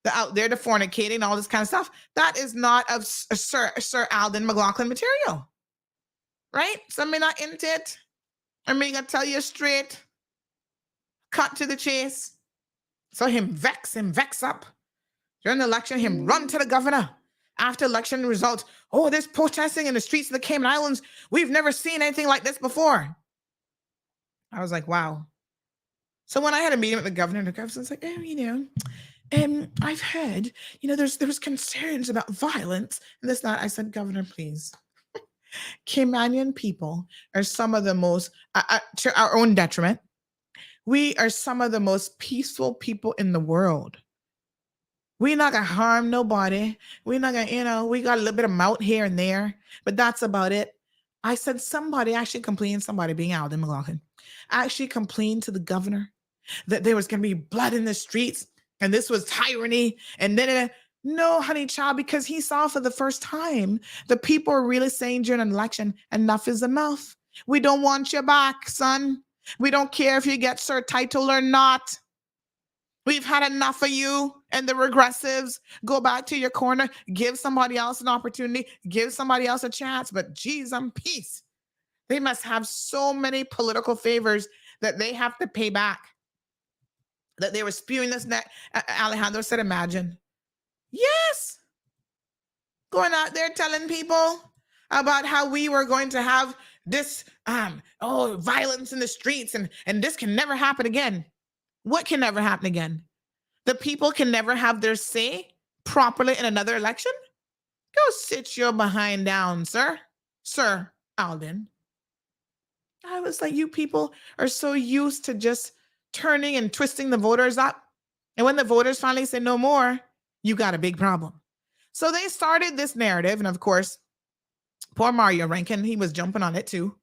[SPEAKER 3] They're out there, the fornicating, all this kind of stuff. That is not of Sir Alden McLaughlin material. Right? So I'm not into it. I'm going to tell you straight. Cut to the chase. So him vex up. During the election, him run to the governor. After election results, oh, there's protesting in the streets of the Cayman Islands. We've never seen anything like this before. I was like, wow. So when I had a meeting with the governor's like, oh, you know, I've heard, you know, there was concerns about violence and this, that. I said, Governor, please. Caymanian people are some of the most, to our own detriment, we are some of the most peaceful people in the world. We're not gonna harm nobody. We're not gonna, we got a little bit of mouth here and there, but that's about it. I said somebody actually complained, somebody being Alden McLaughlin, actually complained to the governor that there was gonna be blood in the streets and this was tyranny. And then, no, honey child, because he saw for the first time the people are really saying during an election, enough is enough. We don't want you back, son. We don't care if you get Sir title or not. We've had enough of you and the regressives. Go back to your corner. Give somebody else an opportunity. Give somebody else a chance. But geez, I'm peace. They must have so many political favors that they have to pay back. That they were spewing this net. Alejandro said, imagine. Yes. Going out there telling people about how we were going to have this violence in the streets and this can never happen again. What can never happen again? The people can never have their say properly in another election? Go sit your behind down, sir. Sir Alden. I was like, you people are so used to just turning and twisting the voters up. And when the voters finally say no more, you got a big problem. So they started this narrative. And of course, poor Mario Rankin, he was jumping on it too,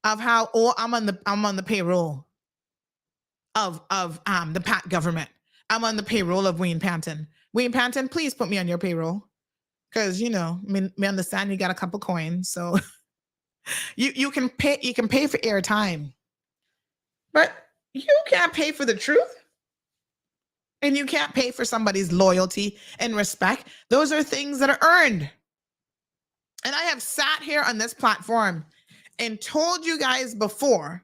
[SPEAKER 3] of how, I'm on the payroll of the Pat government. I'm on the payroll of Wayne Panton. Wayne Panton, please put me on your payroll. Because, me understand you got a couple coins. So you can pay for airtime. But you can't pay for the truth. And you can't pay for somebody's loyalty and respect. Those are things that are earned. And I have sat here on this platform and told you guys before,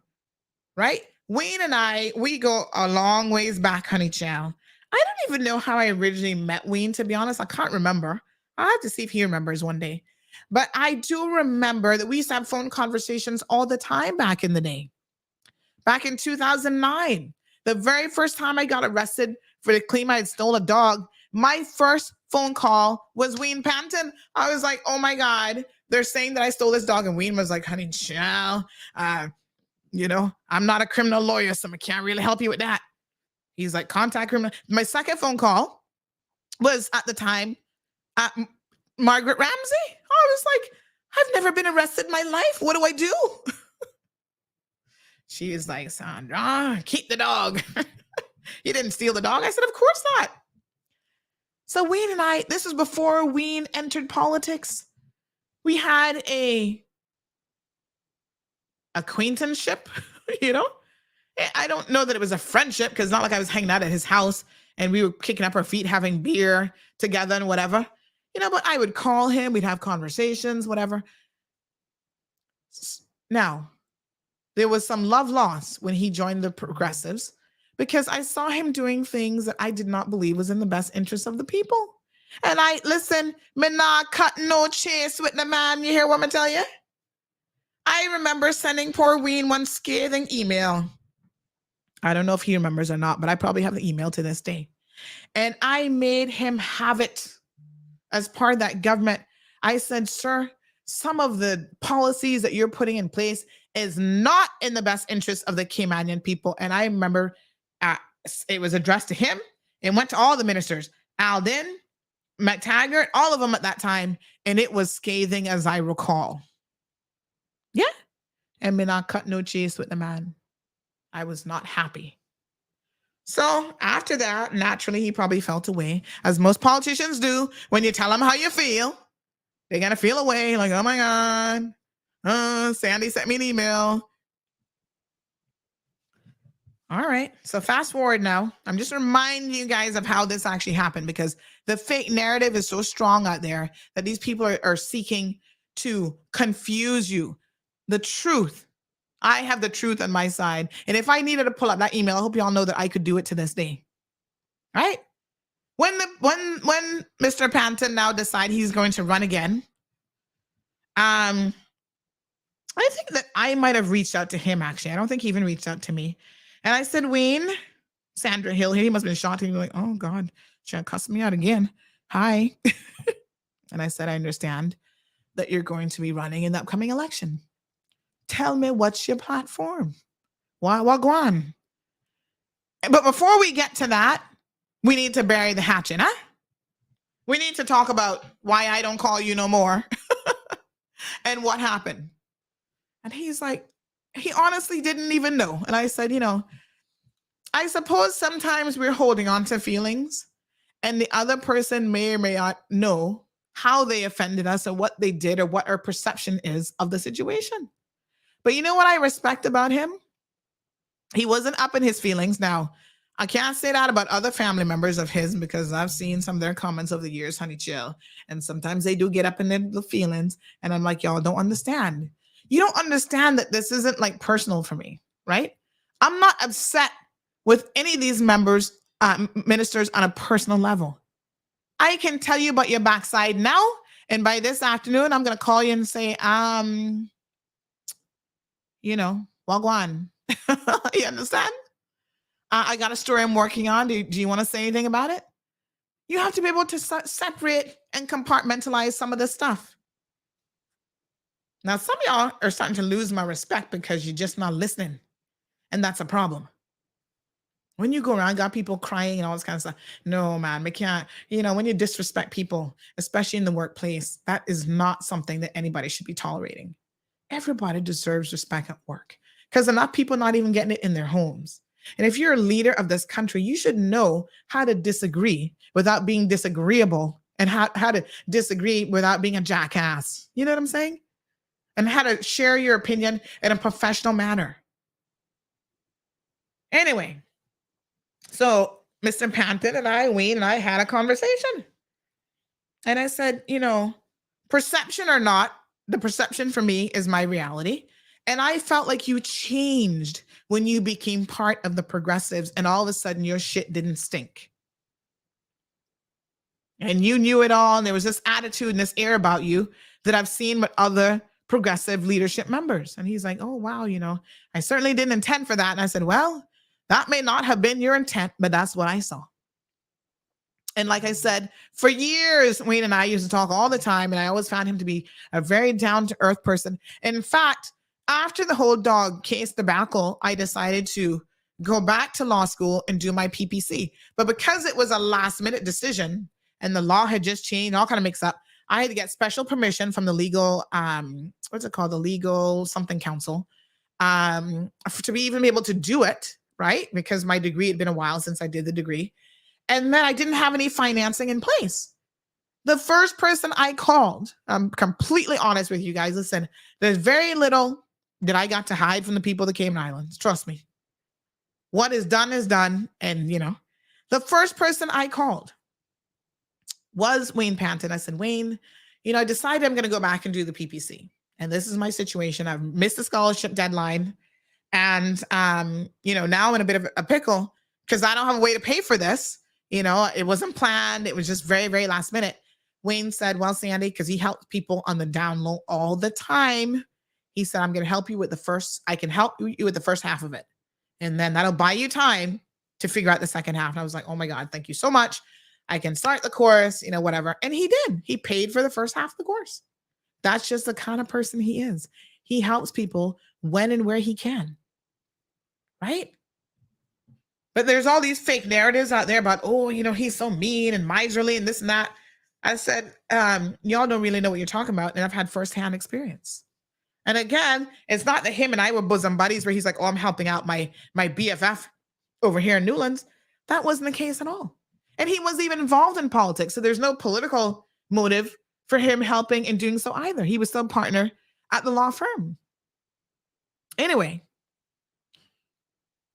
[SPEAKER 3] right? Wayne and I, we go a long ways back, honey child. I don't even know how I originally met Wayne, to be honest. I can't remember. I'll have to see if he remembers one day. But I do remember that we used to have phone conversations all the time back in the day. Back in 2009, the very first time I got arrested for the claim I had stole a dog, my first phone call was Wayne Panton. I was like, oh my God, they're saying that I stole this dog. And Wayne was like, honey child, I'm not a criminal lawyer, so I can't really help you with that. He's like, contact criminal. My second phone call was at the time Margaret Ramsey. I was like, I've never been arrested in my life. What do I do? She is like, Sandra, keep the dog. You didn't steal the dog. I said, of course not. So Wayne and I, this was before Wayne entered politics. We had a acquaintanceship, I don't know that it was a friendship because it's not like I was hanging out at his house and we were kicking up our feet, having beer together and whatever, but I would call him. We'd have conversations, whatever. Now, there was some love lost when he joined the progressives because I saw him doing things that I did not believe was in the best interest of the people. And me not cut no chase with the man. You hear what I tell you? I remember sending poor Wayne one scathing email. I don't know if he remembers or not, but I probably have the email to this day. And I made him have it as part of that government. I said, sir, some of the policies that you're putting in place is not in the best interest of the Caymanian people. And I remember it was addressed to him. It went to all the ministers, Alden, McTaggart, all of them at that time. And it was scathing as I recall. Yeah. And me not cut no chase with the man. I was not happy. So after that, naturally, he probably felt away, as most politicians do. When you tell them how you feel, they're going to feel away like, oh my God, Sandy sent me an email. All right. So fast forward now. I'm just reminding you guys of how this actually happened because the fake narrative is so strong out there that these people are seeking to confuse you. The truth. I have the truth on my side. And if I needed to pull up that email, I hope y'all know that I could do it to this day. Right? When Mr. Panton now decide he's going to run again, I think that I might have reached out to him, actually. I don't think he even reached out to me. And I said, Wayne, Sandra Hill here, he must have been shocked. He was like, oh God, she cussed me out again. Hi. And I said, I understand. that you're going to be running in the upcoming election. Tell me what's your platform. What go on? But before we get to that, we need to bury the hatchet, huh? We need to talk about why I don't call you no more and what happened. And he's like, he honestly didn't even know. And I said, I suppose sometimes we're holding on to feelings and the other person may or may not know how they offended us or what they did or what our perception is of the situation. But you know what I respect about him? He wasn't up in his feelings. Now, I can't say that about other family members of his because I've seen some of their comments over the years, honey chill. And sometimes they do get up in their feelings. And I'm like, y'all don't understand. You don't understand that this isn't like personal for me, right? I'm not upset with any of these members, ministers on a personal level. I can tell you about your backside now. And by this afternoon, I'm going to call you and say, wagwan. You understand? I got a story I'm working on. Do you want to say anything about it? You have to be able to separate and compartmentalize some of this stuff. Now, some of y'all are starting to lose my respect because you're just not listening. And that's a problem. When you go around, got people crying and all this kind of stuff. No, man, we can't. When you disrespect people, especially in the workplace, that is not something that anybody should be tolerating. Everybody deserves respect at work because enough people not even getting it in their homes. And if you're a leader of this country, you should know how to disagree without being disagreeable and how to disagree without being a jackass. You know what I'm saying? And how to share your opinion in a professional manner. Anyway, so Mr. Panton and Wayne and I had a conversation. And I said, perception or not, the perception for me is my reality. And I felt like you changed when you became part of the progressives and all of a sudden your shit didn't stink. And you knew it all. And there was this attitude and this air about you that I've seen with other progressive leadership members. And he's like, oh, wow, I certainly didn't intend for that. And I said, well, that may not have been your intent, but that's what I saw. And like I said, for years, Wayne and I used to talk all the time. And I always found him to be a very down-to-earth person. In fact, after the whole dog case debacle, I decided to go back to law school and do my PPC. But because it was a last-minute decision and the law had just changed, all kind of mixed up, I had to get special permission from the legal, the legal something council, to be even able to do it, right? Because my degree had been a while since I did the degree. And then I didn't have any financing in place. The first person I called, I'm completely honest with you guys, listen, there's very little that I got to hide from the people of the Cayman Islands. Trust me. What is done is done. And, the first person I called was Wayne Panton. I said, Wayne, I decided I'm going to go back and do the PPC. And this is my situation. I've missed the scholarship deadline. And, now I'm in a bit of a pickle because I don't have a way to pay for this. It wasn't planned. It was just very, very last minute. Wayne said, well, Sandy, because he helps people on the down low all the time. He said, I'm going to help you with I can help you with the first half of it. And then that'll buy you time to figure out the second half. And I was like, oh my God, thank you so much. I can start the course, whatever. And he did. He paid for the first half of the course. That's just the kind of person he is. He helps people when and where he can. Right? But there's all these fake narratives out there about, he's so mean and miserly and this and that. I said, y'all don't really know what you're talking about. And I've had firsthand experience. And again, it's not that him and I were bosom buddies where he's like, oh, I'm helping out my BFF over here in Newlands. That wasn't the case at all. And he wasn't even involved in politics. So there's no political motive for him helping and doing so either. He was still a partner at the law firm. Anyway,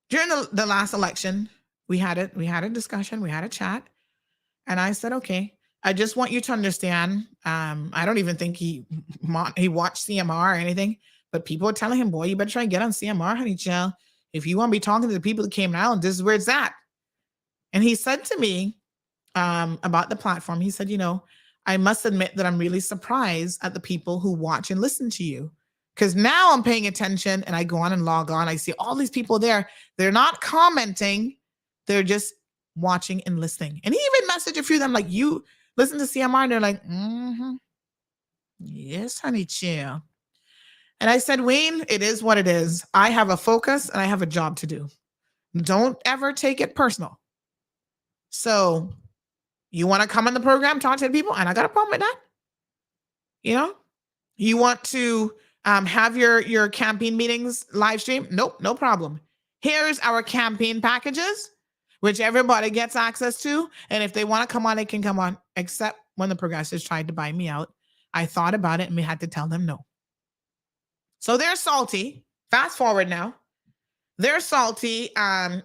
[SPEAKER 3] during the last election, we had a discussion, we had a chat. And I said, okay, I just want you to understand. I don't even think he watched CMR or anything, but people are telling him, boy, you better try and get on CMR, honey child. If you want to be talking to the people that Cayman Islands, this is where it's at. And he said to me about the platform, he said, I must admit that I'm really surprised at the people who watch and listen to you. Because now I'm paying attention and I go on and log on. I see all these people there. They're not commenting. They're just watching and listening. And he even messaged a few of them like, you listen to CMR, and they're like, Yes, honey, chill. And I said, Wayne, it is what it is. I have a focus and I have a job to do. Don't ever take it personal. So you want to come on the program, talk to the people, and I got a problem with that. You know, you want to have your campaign meetings live stream? Nope, no problem. Here's our campaign packages, which everybody gets access to. And if they want to come on, they can come on, except when the progressives tried to buy me out. I thought about it and we had to tell them no. So they're salty. Fast forward now. They're salty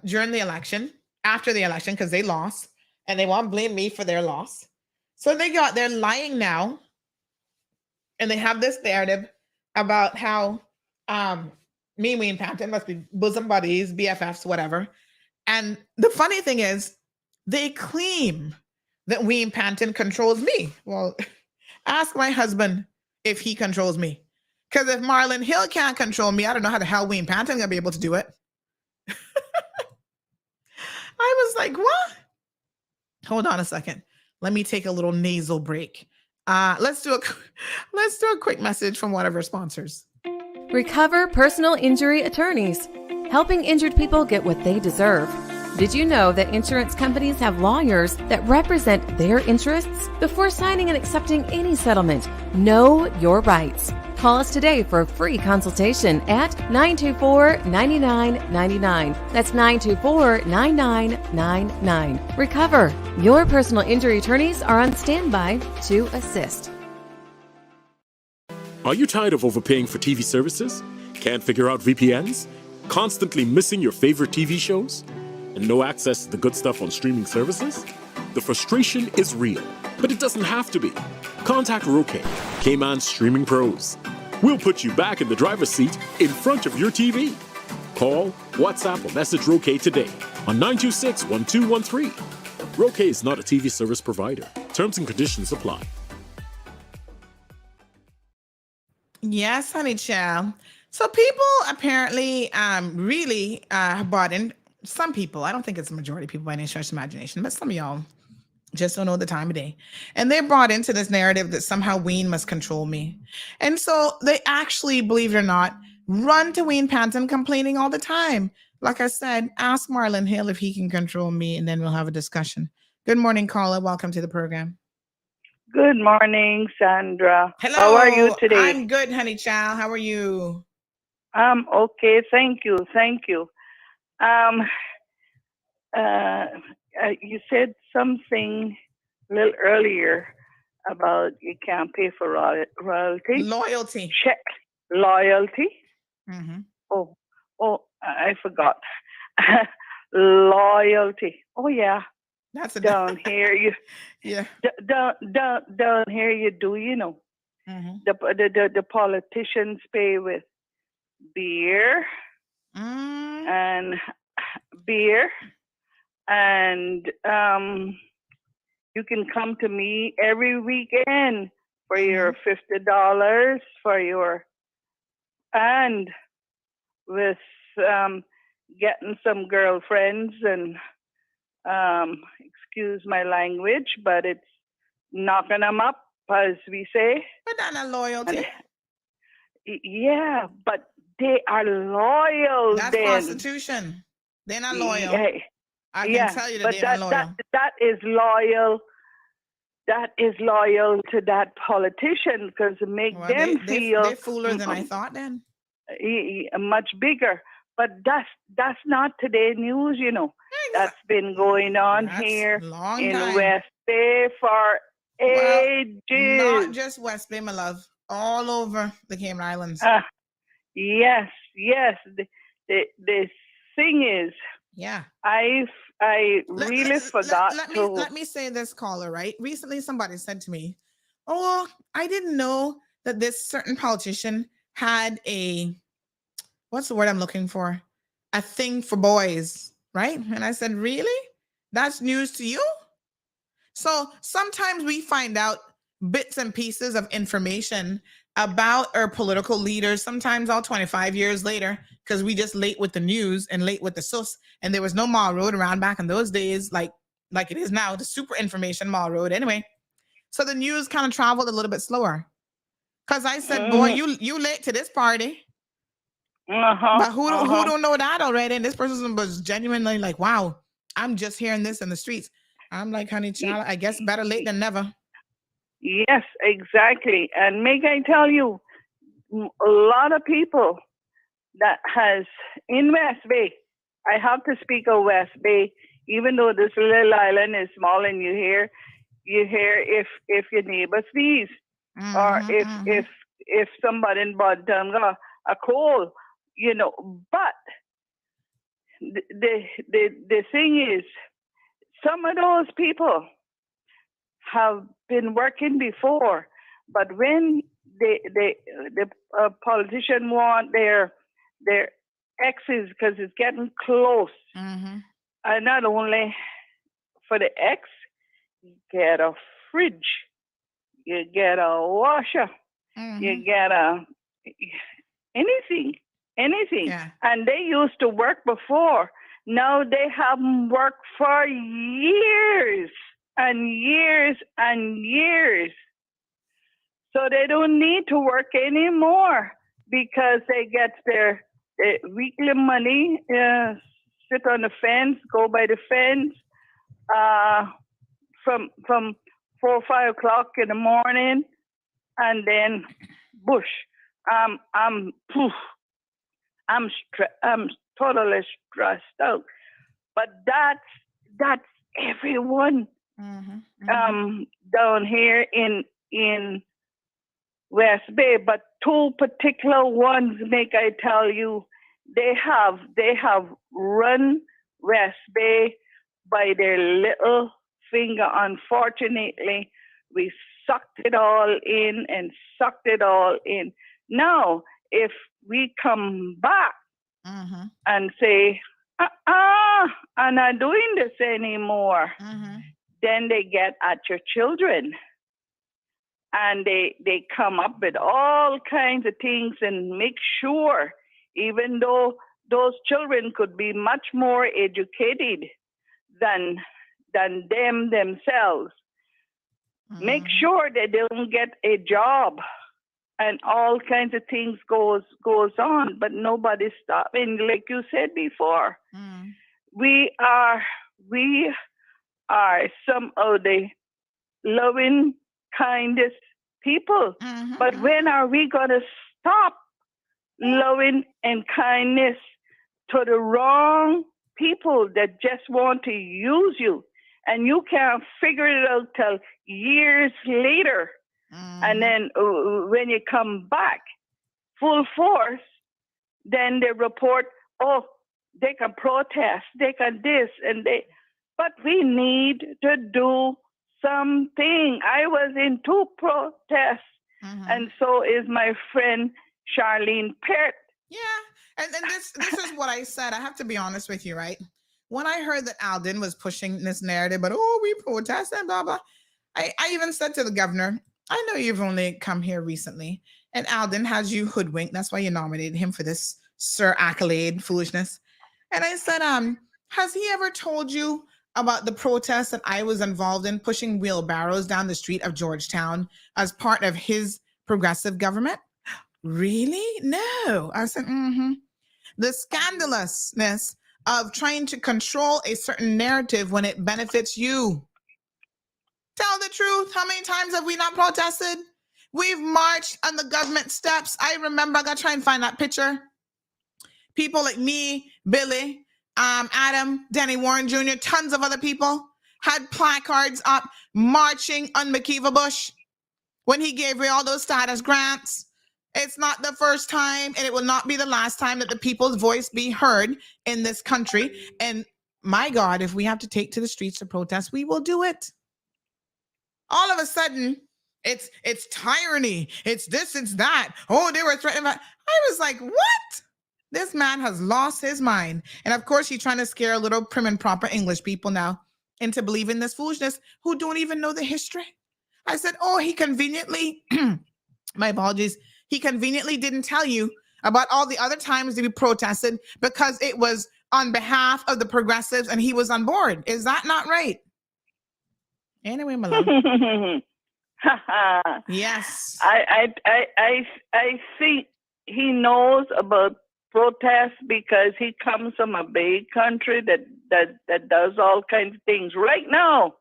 [SPEAKER 3] during the election, after the election, because they lost, and they want to blame me for their loss. So they're lying now, and they have this narrative about how me and Wayne Panton must be bosom buddies, BFFs, whatever. And the funny thing is, they claim that Wayne Panton controls me. Well, ask my husband if he controls me. Because if Marlon Hill can't control me, I don't know how the hell Wayne Panton gonna be able to do it. I was like, what? Hold on a second. Let me take a little nasal break. Let's do a quick message from one of our sponsors.
[SPEAKER 17] Recover Personal Injury Attorneys, helping injured people get what they deserve. Did you know that insurance companies have lawyers that represent their interests? Before signing and accepting any settlement, know your rights. Call us today for a free consultation at 924-9999. That's 924-9999. Recover. Your personal injury attorneys are on standby to assist.
[SPEAKER 18] Are you tired of overpaying for TV services? Can't figure out VPNs? Constantly missing your favorite TV shows? And no access to the good stuff on streaming services? The frustration is real, but it doesn't have to be. Contact Roque, Cayman Streaming Pros. We'll put you back in the driver's seat in front of your TV. Call, WhatsApp, or message Roque today on 926-1213. Roque is not a TV service provider. Terms and conditions apply.
[SPEAKER 3] Yes, honey child. So people apparently really bought in. Some people, I don't think it's the majority of people by any stretch of imagination, but some of y'all just don't know the time of day. And they brought into this narrative that somehow Wayne must control me. And so they actually, believe it or not, run to Wayne Panton complaining all the time. Like I said, ask Marlon Hill if he can control me, and then we'll have a discussion. Good morning, Carla. Welcome to the program.
[SPEAKER 19] Good morning, Sandra.
[SPEAKER 3] Hello.
[SPEAKER 19] How are you today?
[SPEAKER 3] I'm good, honey child. How are you?
[SPEAKER 19] Okay. Thank you. You said something a little earlier about you can't pay for royalty.
[SPEAKER 3] Loyalty.
[SPEAKER 19] Loyalty.
[SPEAKER 3] Mm-hmm.
[SPEAKER 19] Oh, I forgot. Loyalty. Oh yeah.
[SPEAKER 3] That's a
[SPEAKER 19] down here. You
[SPEAKER 3] yeah.
[SPEAKER 19] Down here you do. You know,
[SPEAKER 3] mm-hmm.
[SPEAKER 19] the politicians pay with beer. And beer, and you can come to me every weekend for your $50 for your, and with getting some girlfriends and excuse my language, but it's knocking them up, as we say.
[SPEAKER 3] But not loyalty.
[SPEAKER 19] Yeah, but they are loyal.
[SPEAKER 3] That's prostitution. They're not loyal. I can tell you that they're not loyal.
[SPEAKER 19] That is loyal. That is loyal to that politician because it makes them feel
[SPEAKER 3] they're fuller than I thought. Then
[SPEAKER 19] much bigger. But that's not today news. You know, that's been going on here in West Bay for ages.
[SPEAKER 3] Not just West Bay, my love. All over the Cayman Islands.
[SPEAKER 19] Yes. The thing is,
[SPEAKER 3] yeah,
[SPEAKER 19] I really forgot to.
[SPEAKER 3] Let me say this, caller. Right? Recently, somebody said to me, "Oh, I didn't know that this certain politician had a what's the word I'm looking for? A thing for boys." Right? And I said, "Really? That's news to you?" So sometimes we find out bits and pieces of information about our political leaders, sometimes all 25 years later, because we just late with the news and late with the source. And there was no mall road around back in those days, like it is now, the super information mall road. Anyway, so the news kind of traveled a little bit slower. Because I said, boy, you late to this party. But who don't know that already? And this person was genuinely like, wow, I'm just hearing this in the streets. I'm like, honey, child, I guess better late than never.
[SPEAKER 19] Yes, exactly. And may I tell you, a lot of people that has in West Bay, I have to speak of West Bay, even though this little island is small, and you hear if your neighbor sneeze, or if somebody in Boston got a cold, you know. But the thing is, some of those people have been working before, but when the politician want their exes, because it's getting close, and not only for the ex, you get a fridge, you get a washer, you get anything, and they used to work before. Now they haven't worked for years and years and years. So they don't need to work anymore because they get their weekly money, sit on the fence, go by the fence, from 4 or 5 o'clock in the morning, and then bush. I'm totally stressed out. But that's everyone down here in West Bay. But two particular ones, make I tell you, they have run West Bay by their little finger. Unfortunately, we sucked it all in and sucked it all in. Now, if we come back and say, I'm not doing this anymore, then they get at your children. And they come up with all kinds of things and make sure, even though those children could be much more educated than them themselves, make sure that they don't get a job. And all kinds of things goes on, but nobody's stopping. Like you said before, we are some of the loving, kindest people. But when are we gonna stop loving and kindness to the wrong people that just want to use you, and you can't figure it out till years later? And then when you come back full force, then they report, oh, they can protest, they can this, but we need to do something. I was in 2 protests, and so is my friend Charlene Pert.
[SPEAKER 3] Yeah, and this is what I said. I have to be honest with you, right? When I heard that Alden was pushing this narrative, but we protest and blah, blah, I even said to the governor, I know you've only come here recently, and Alden has you hoodwinked. That's why you nominated him for this Sir Accolade foolishness. And I said, has he ever told you about the protests that I was involved in, pushing wheelbarrows down the street of Georgetown as part of his progressive government? Really? No. I said, The scandalousness of trying to control a certain narrative when it benefits you. Tell the truth. How many times have we not protested? We've marched on the government steps. I remember, I got to try and find that picture. People like me, Billy, Adam, Danny Warren Jr., tons of other people had placards up marching on McKeever Bush when he gave all those status grants. It's not the first time, and it will not be the last time that the people's voice be heard in this country. And my God, if we have to take to the streets to protest, we will do it. All of a sudden, it's tyranny. It's this, it's that. Oh, they were threatening. I was like, what? This man has lost his mind. And of course, he's trying to scare little prim and proper English people now into believing this foolishness who don't even know the history. I said, he conveniently, my apologies, he conveniently didn't tell you about all the other times that we protested because it was on behalf of the progressives and he was on board. Is that not right? Anyway, my love. Yes.
[SPEAKER 19] I think he knows about protests because he comes from a big country that does all kinds of things. Right now,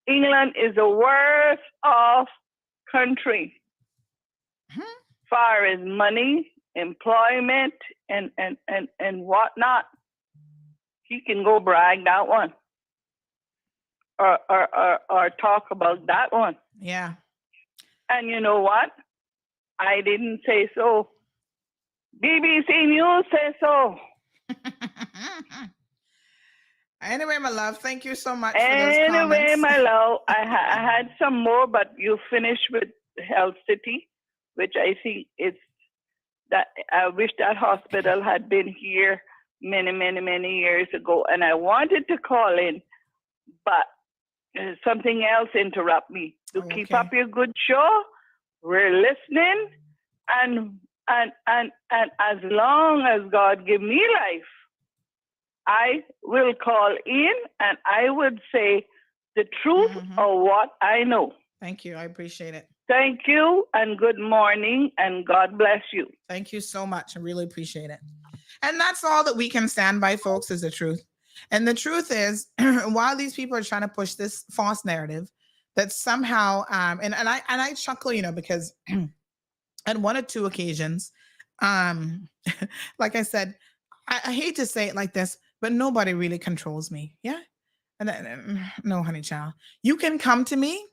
[SPEAKER 19] England is the worst off country far as money, employment, and whatnot. He can go brag that one. Or talk about that one.
[SPEAKER 3] Yeah.
[SPEAKER 19] And you know what? I didn't say so. BBC News says so.
[SPEAKER 3] Anyway, my love, thank you so much for
[SPEAKER 19] Anyway,
[SPEAKER 3] those comments.
[SPEAKER 19] my love, I had some more, but you finished with Health City, which I think it's that I wish that hospital had been here many years ago. And I wanted to call in, but something else interrupt me. To keep up your good show, we're listening, and as long as God give me life, I will call in and I would say the truth of what I know.
[SPEAKER 3] Thank you. I appreciate it.
[SPEAKER 19] Thank you and good morning and God bless you.
[SPEAKER 3] Thank you so much. I really appreciate it. And that's all that we can stand by, folks, is the truth. And the truth is, while these people are trying to push this false narrative that somehow, and I chuckle, because on one or two occasions, like I said, I hate to say it like this, but nobody really controls me. Yeah. And no, honey child, you can come to me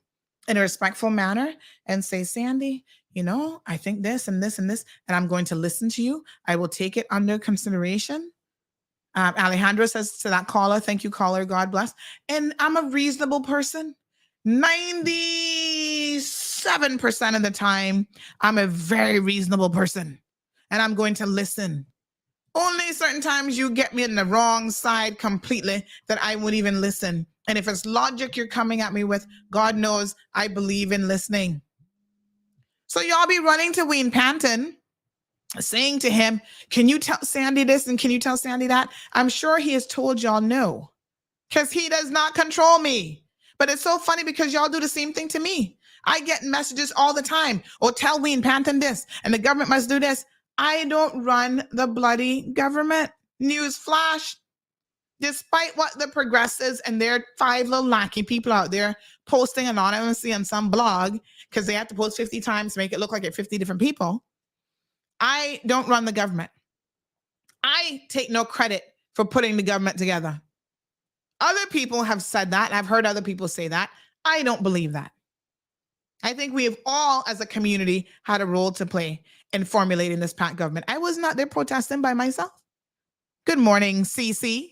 [SPEAKER 3] in a respectful manner and say, Sandy, I think this and this and this, and I'm going to listen to you. I will take it under consideration. Alejandro says to that caller, thank you, caller. God bless. And I'm a reasonable person. 97% of the time, I'm a very reasonable person and I'm going to listen. Only certain times you get me in the wrong side completely that I won't even listen. And if it's logic you're coming at me with, God knows I believe in listening. So y'all be running to Wayne Panton, saying to him, can you tell Sandy this and can you tell Sandy that? I'm sure he has told y'all no, because he does not control me. But it's so funny because y'all do the same thing to me. I get messages all the time. Or tell Wayne Panton this and the government must do this. I don't run the bloody government. News flash. Despite what the progressives and their 5 little lackey people out there posting anonymously on some blog, because they have to post 50 times to make it look like it's 50 different people, I don't run the government. I take no credit for putting the government together. Other people have said that. I've heard other people say that. I don't believe that. I think we have all, as a community, had a role to play in formulating this PAC government. I was not there protesting by myself. Good morning, CC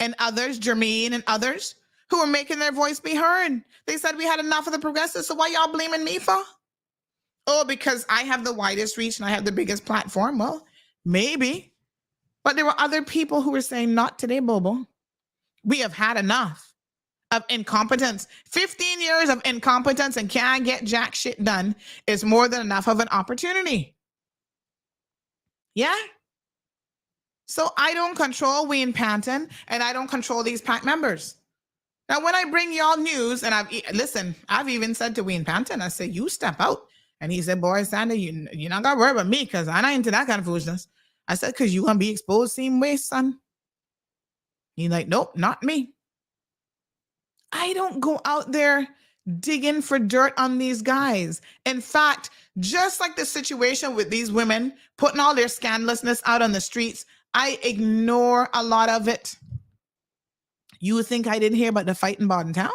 [SPEAKER 3] and others, Jermaine and others, who were making their voice be heard. They said we had enough of the progressives, so why y'all blaming me for? Oh, because I have the widest reach and I have the biggest platform? Well, maybe. But there were other people who were saying, not today, Bobo. We have had enough of incompetence. 15 years of incompetence and can't get jack shit done is more than enough of an opportunity. Yeah? So I don't control Wayne Panton and I don't control these PAC members. Now, when I bring y'all news, and I've even said to Wayne Panton, I say, you step out. And he said, boy, Sandy, you're not going to worry about me because I'm not into that kind of foolishness. I said, because you're going to be exposed same way, son. He's like, nope, not me. I don't go out there digging for dirt on these guys. In fact, just like the situation with these women putting all their scandalousness out on the streets, I ignore a lot of it. You think I didn't hear about the fight in Town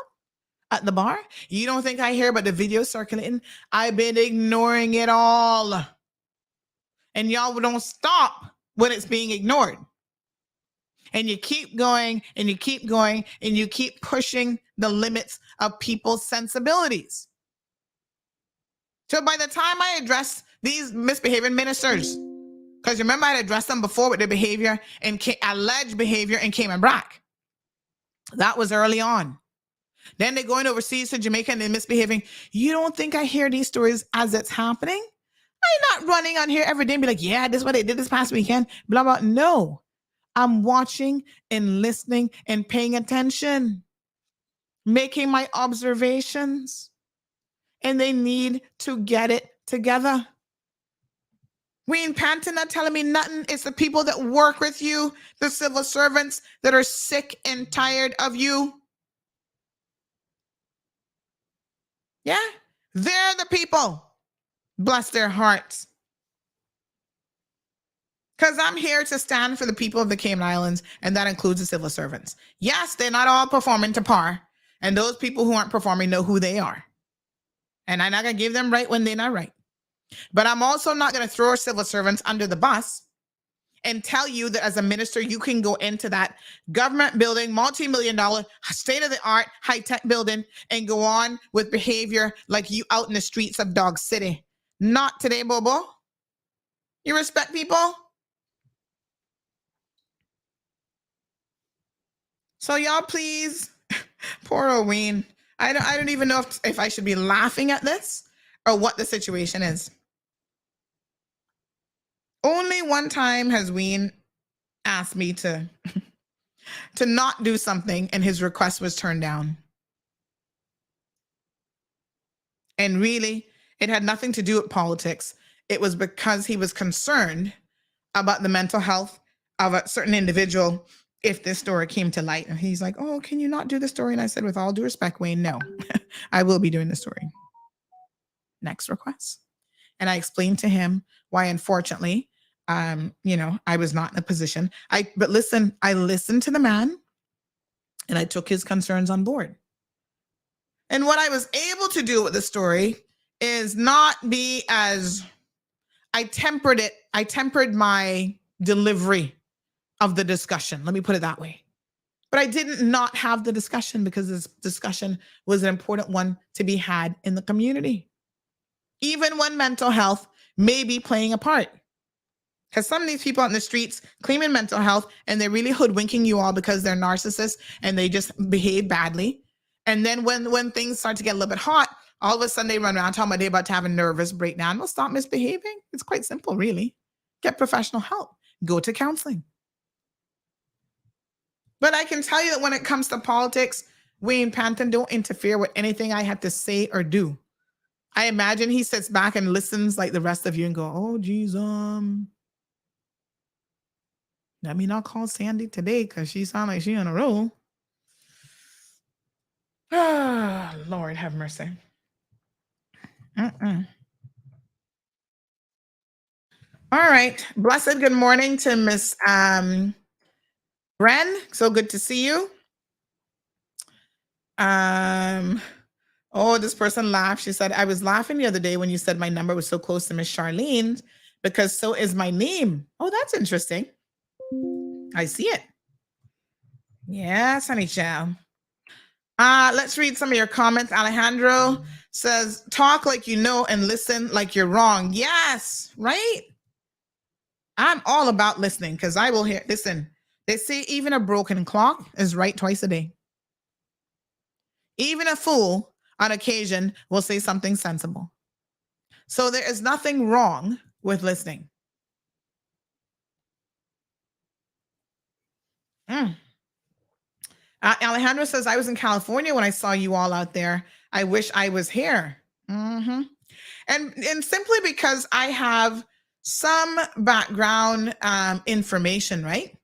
[SPEAKER 3] at the bar? You don't think I hear about the video circulating? I've been ignoring it all. And y'all don't stop when it's being ignored. And you keep going and you keep going and you keep pushing the limits of people's sensibilities. So by the time I address these misbehaving ministers, because remember I had addressed them before with their behavior and alleged behavior in Cayman Brac. That was early on. Then they're going overseas to Jamaica and they're misbehaving. You don't think I hear these stories as it's happening? I'm not running on here every day and be like, yeah, this is what they did this past weekend, blah, blah. No. I'm watching and listening and paying attention, making my observations. and they need to get it together. We in Panton not telling me nothing. It's the people that work with you, the civil servants that are sick and tired of you. Yeah, they're the people. Bless their hearts. Because I'm here to stand for the people of the Cayman Islands, and that includes the civil servants. Yes, they're not all performing to par, and those people who aren't performing know who they are. And I'm not going to give them right when they're not right. But I'm also not going to throw civil servants under the bus and tell you that as a minister, you can go into that government building, multi-million-dollar, state-of-the-art, high-tech building, and go on with behavior like you out in the streets of Dog City. Not today, Bobo. You respect people? So y'all please, poor Owen. I don't even know if I should be laughing at this or what the situation is. Only one time has Ween asked me to not do something, and his request was turned down. And really, it had nothing to do with politics. It was because he was concerned about the mental health of a certain individual if this story came to light. And he's like, oh, can you not do the story? And I said, with all due respect, Wayne, no, I will be doing the story. Next request. And I explained to him why, unfortunately, I was not in a position. But listen, I listened to the man and I took his concerns on board. And what I was able to do with the story is not be as, I tempered my delivery of the discussion. Let me put it that way. But I didn't not have the discussion because this discussion was an important one to be had in the community. Even when mental health may be playing a part. Because some of these people on the streets claiming mental health and they're really hoodwinking you all because they're narcissists and they just behave badly. And then when things start to get a little bit hot, all of a sudden they run around talking about they're about to have a nervous breakdown. Well, stop misbehaving. It's quite simple, really. Get professional help. Go to counseling. But I can tell you that when it comes to politics, Wayne Panton don't interfere with anything I have to say or do. I imagine he sits back and listens like the rest of you and go, oh, geez, let me not call Sandy today because she sounds like she on a roll. Ah, Lord have mercy. All right. Blessed good morning to Miss Bren. So good to see you. Oh, this person laughed. She said, I was laughing the other day when you said my number was so close to Miss Charlene because so is my name. Oh, that's interesting. I see it. Yes, honey child. Let's read some of your comments. Alejandro says, talk like you know and listen like you're wrong. Yes, right? I'm all about listening because I will hear. Listen, they say even a broken clock is right twice a day. Even a fool on occasion will say something sensible. So there is nothing wrong with listening. Alejandro says, I was in California when I saw you all out there. I wish I was here. Mm-hmm. And simply because I have some background information, right?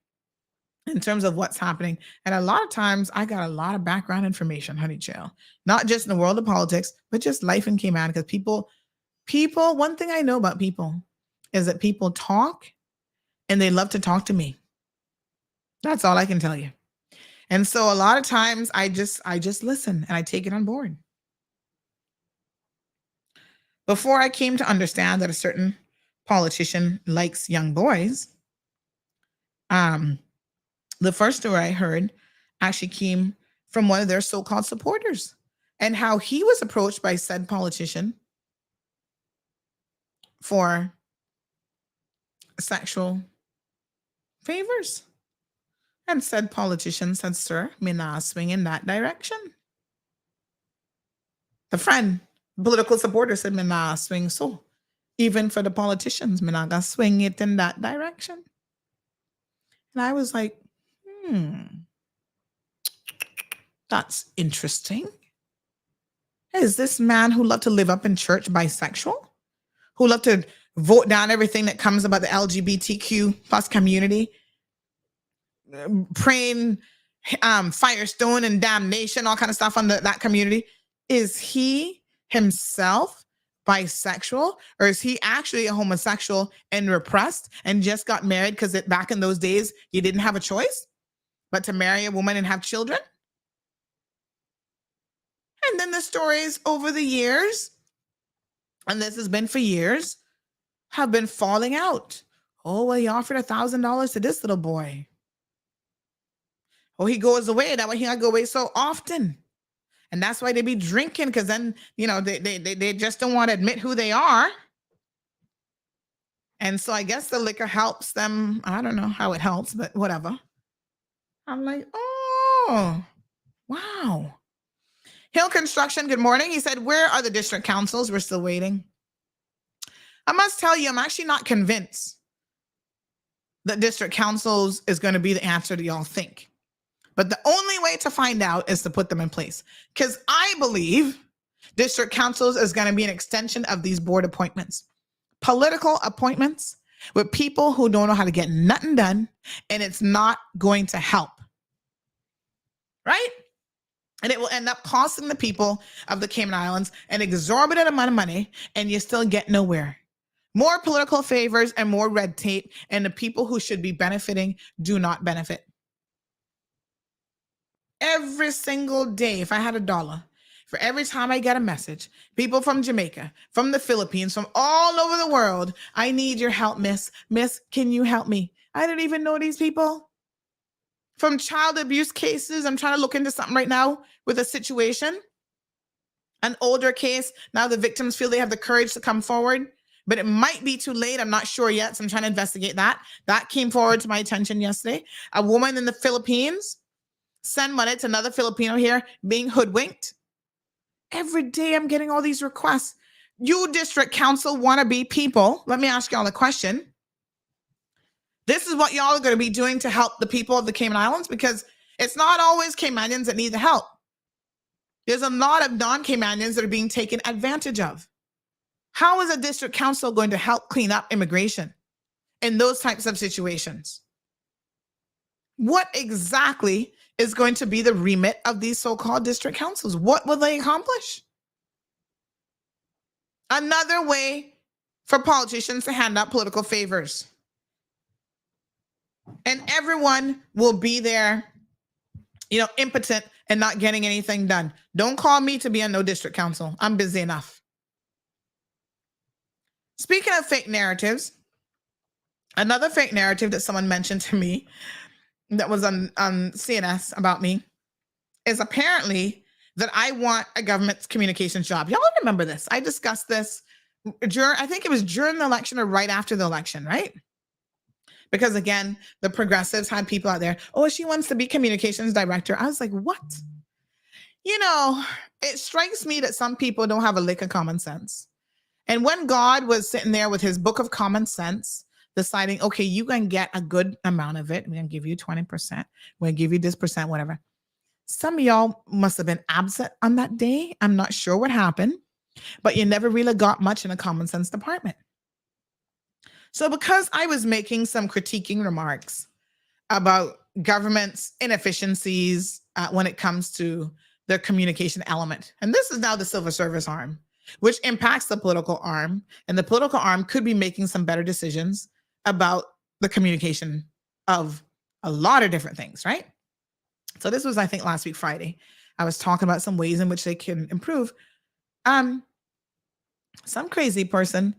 [SPEAKER 3] In terms of what's happening. And a lot of times I got a lot of background information, honey chill. Not just in the world of politics, but just life in Cayman. Because people, one thing I know about people is that people talk and they love to talk to me. That's all I can tell you. And so a lot of times I just listen and I take it on board. Before I came to understand that a certain politician likes young boys, the first story I heard actually came from one of their so-called supporters and how he was approached by said politician for sexual favors. And said politician said, sir, me not swing in that direction. The friend, political supporter said, me not swing so. Even for the politicians, me not gonna swing it in that direction. And I was like, that's interesting. Is this man who loved to live up in church bisexual? Who loved to vote down everything that comes about the LGBTQ plus community? Praying firestone and damnation, all kind of stuff on that community. Is he himself bisexual, or is he actually a homosexual and repressed and just got married because back in those days you didn't have a choice but to marry a woman and have children? And then the stories over the years, and this has been for years, have been falling out. Oh, well, he offered $1,000 to this little boy. Oh, he goes away. That way he not go away so often. And that's why they be drinking, because then, they just don't want to admit who they are. And so I guess the liquor helps them. I don't know how it helps, but whatever. I'm like, oh, wow. Hill Construction, good morning. He said, where are the district councils? We're still waiting. I must tell you, I'm actually not convinced that district councils is going to be the answer that y'all think. But the only way to find out is to put them in place. Because I believe district councils is going to be an extension of these board appointments. Political appointments with people who don't know how to get nothing done, and it's not going to help. Right? And it will end up costing the people of the Cayman Islands an exorbitant amount of money, and you still get nowhere. More political favors and more red tape, and the people who should be benefiting do not benefit. Every single day, if I had $1 for every time I get a message, people from Jamaica, from the Philippines, from all over the world, I need your help, miss. Miss, can you help me? I didn't even know these people. From child abuse cases, I'm trying to look into something right now with a situation. An older case, now the victims feel they have the courage to come forward, but it might be too late. I'm not sure yet, so I'm trying to investigate that. That came forward to my attention yesterday. A woman in the Philippines send money to another Filipino here being hoodwinked. Every day I'm getting all these requests. You district council wannabe people, let me ask y'all a question. This is what y'all are going to be doing to help the people of the Cayman Islands, because it's not always Caymanians that need the help. There's a lot of non-Caymanians that are being taken advantage of. How is a district council going to help clean up immigration in those types of situations? What exactly is going to be the remit of these so-called district councils? What will they accomplish? Another way for politicians to hand out political favors. And everyone will be there, impotent and not getting anything done. Don't call me to be on no district council. I'm busy enough. Speaking of fake narratives, another fake narrative that someone mentioned to me that was on CNS about me is apparently that I want a government communications job. Y'all remember this? I discussed this I think it was during the election or right after the election, right? Because again, the progressives had people out there, oh, she wants to be communications director. I was like, what? It strikes me that some people don't have a lick of common sense. And when God was sitting there with his book of common sense, deciding, okay, you can get a good amount of it. We're going to give you 20%. We're going to give you this percent, whatever. Some of y'all must have been absent on that day. I'm not sure what happened, but you never really got much in a common sense department. So because I was making some critiquing remarks about government's inefficiencies when it comes to their communication element, and this is now the civil service arm, which impacts the political arm, and the political arm could be making some better decisions about the communication of a lot of different things, right? So this was, I think, last week, Friday. I was talking about some ways in which they can improve. Some crazy person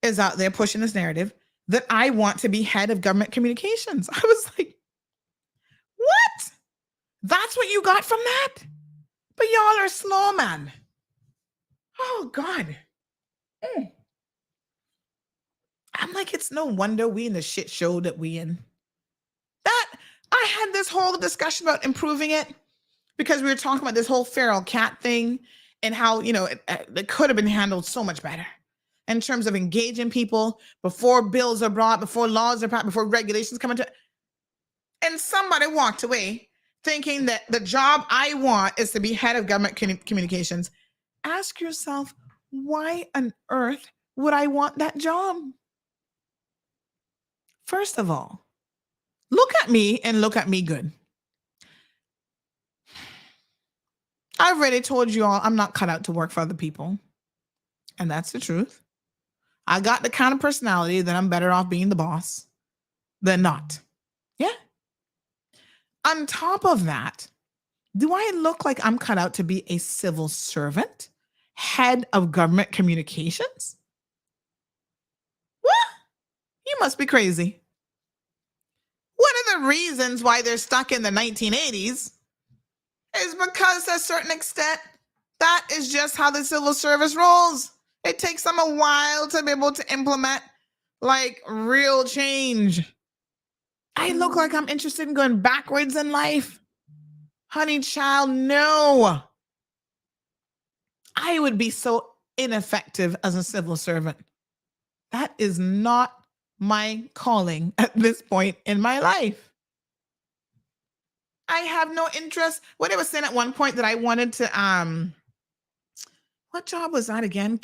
[SPEAKER 3] is out there pushing this narrative that I want to be head of government communications. I was like, what? That's what you got from that? But y'all are slow, man. Oh, God. I'm like, it's no wonder we in the shit show that we in. That I had this whole discussion about improving it because we were talking about this whole feral cat thing and how, it could have been handled so much better in terms of engaging people before bills are brought, before laws are passed, before regulations come into. And somebody walked away thinking that the job I want is to be head of government communications. ask yourself, why on earth would I want that job? First of all, look at me and look at me good. I've already told you all I'm not cut out to work for other people. And that's the truth. I got the kind of personality that I'm better off being the boss than not. Yeah. On top of that, do I look like I'm cut out to be a civil servant, head of government communications? What? You must be crazy. One of the reasons why they're stuck in the 1980s is because to a certain extent, that is just how the civil service rolls. It takes them a while to be able to implement like real change. I look like I'm interested in going backwards in life. Honey child, no. I would be so ineffective as a civil servant. That is not my calling at this point in my life. I have no interest. What I was saying at one point that I wanted to, what job was that again?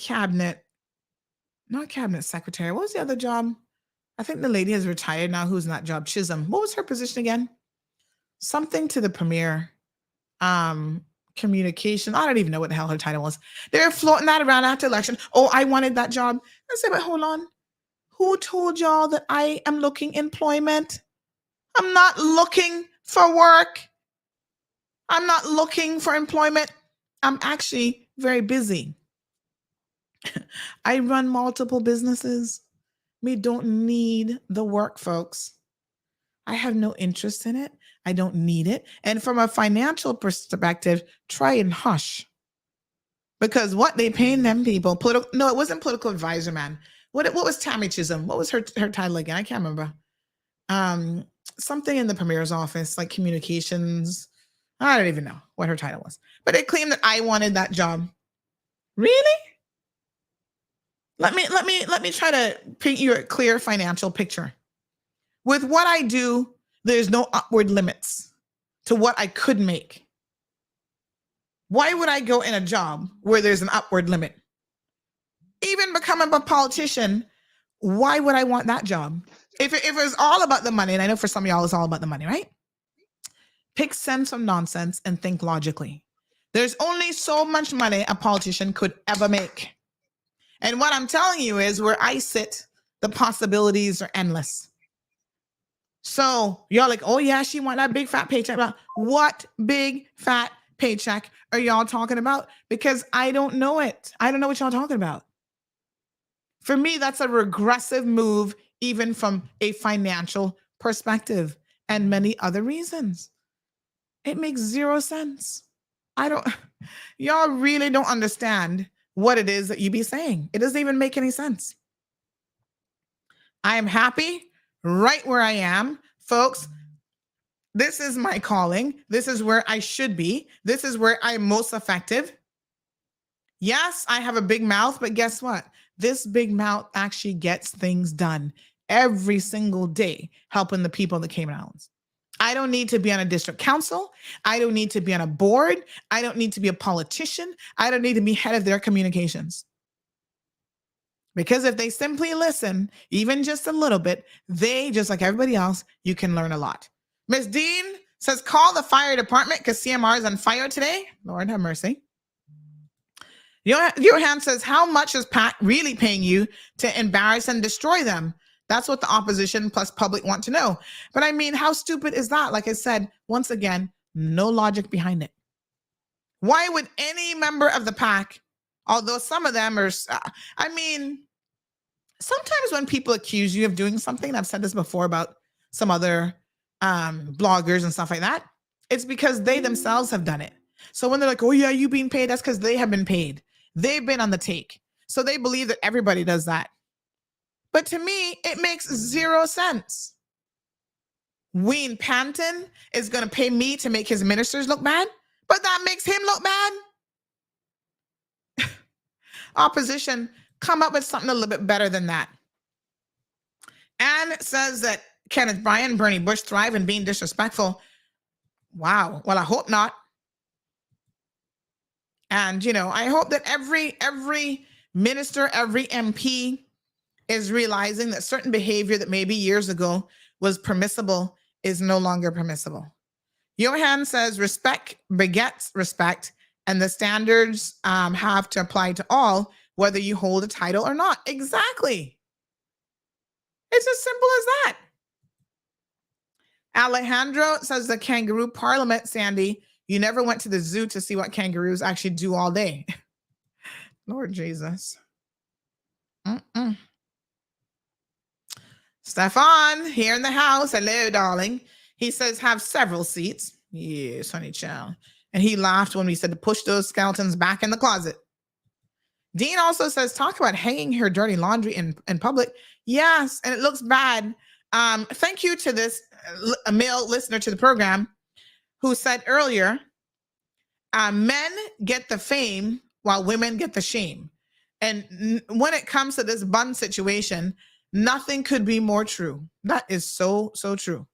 [SPEAKER 3] Not cabinet secretary. What was the other job? I think the lady has retired now who's in that job. Chisholm. What was her position again? Something to the premier. Communication. I don't even know what the hell her title was. They were floating that around after election. Oh, I wanted that job. I said, but hold on. Who told y'all that I am looking employment? I'm not looking for work. I'm not looking for employment. I'm actually very busy. I run multiple businesses. We don't need the work, folks. I have no interest in it. I don't need it. And from a financial perspective, try and hush. Because what they paying them people, no, it wasn't political advisor, man. What was Tammy Chisholm? What was her title again? I can't remember. Something in the premier's office, like communications. I don't even know what her title was. But they claimed that I wanted that job. Really? Let me try to paint you a clear financial picture. With what I do, there's no upward limits to what I could make. Why would I go in a job where there's an upward limit? Even becoming a politician, why would I want that job? If it was all about the money, and I know for some of y'all it's all about the money, right? Pick sense from nonsense and think logically. There's only so much money a politician could ever make. And what I'm telling you is where I sit, the possibilities are endless. So y'all like, oh yeah, she want that big fat paycheck. What big fat paycheck are y'all talking about? Because I don't know it. I don't know what y'all talking about. For me, that's a regressive move, even from a financial perspective and many other reasons. It makes zero sense. Y'all really don't understand what it is that you be saying. It doesn't even make any sense. I am happy right where I am, folks. This is my calling. This is where I should be. This is where I'm most effective. Yes, I have a big mouth, but guess what? This big mouth actually gets things done every single day, helping the people of the Cayman Islands. I don't need to be on a district council. I don't need to be on a board. I don't need to be a politician. I don't need to be head of their communications. Because if they simply listen, even just a little bit, they, just like everybody else, you can learn a lot. Miss Dean says, call the fire department because CMR is on fire today. Lord have mercy. Johan says, how much is PAC really paying you to embarrass and destroy them? That's what the opposition plus public want to know. But I mean, how stupid is that? Like I said, once again, no logic behind it. Why would any member of the PAC, although some of them are, sometimes when people accuse you of doing something, I've said this before about some other bloggers and stuff like that, it's because they themselves have done it. So when they're like, oh yeah, you being paid, that's because they have been paid. They've been on the take. So they believe that everybody does that. But to me, it makes zero sense. Wayne Panton is going to pay me to make his ministers look bad, but that makes him look bad. Opposition, come up with something a little bit better than that. Anne says that Kenneth Bryan, Bernie Bush thrive in being disrespectful. Wow. Well, I hope not. And, I hope that every minister, every MP is realizing that certain behavior that maybe years ago was permissible is no longer permissible. Johan says respect begets respect, and the standards have to apply to all, whether you hold a title or not. Exactly. It's as simple as that. Alejandro says the kangaroo parliament, Sandy. You never went to the zoo to see what kangaroos actually do all day. Lord Jesus. Stefan, here in the house. Hello, darling. He says, have several seats. Yes, honey child. And he laughed when we said to push those skeletons back in the closet. Dean also says, talk about hanging her dirty laundry in public. Yes, and it looks bad. Thank you to this male listener to the program who said earlier, men get the fame while women get the shame. And when it comes to this bun situation, nothing could be more true. That is so, so true.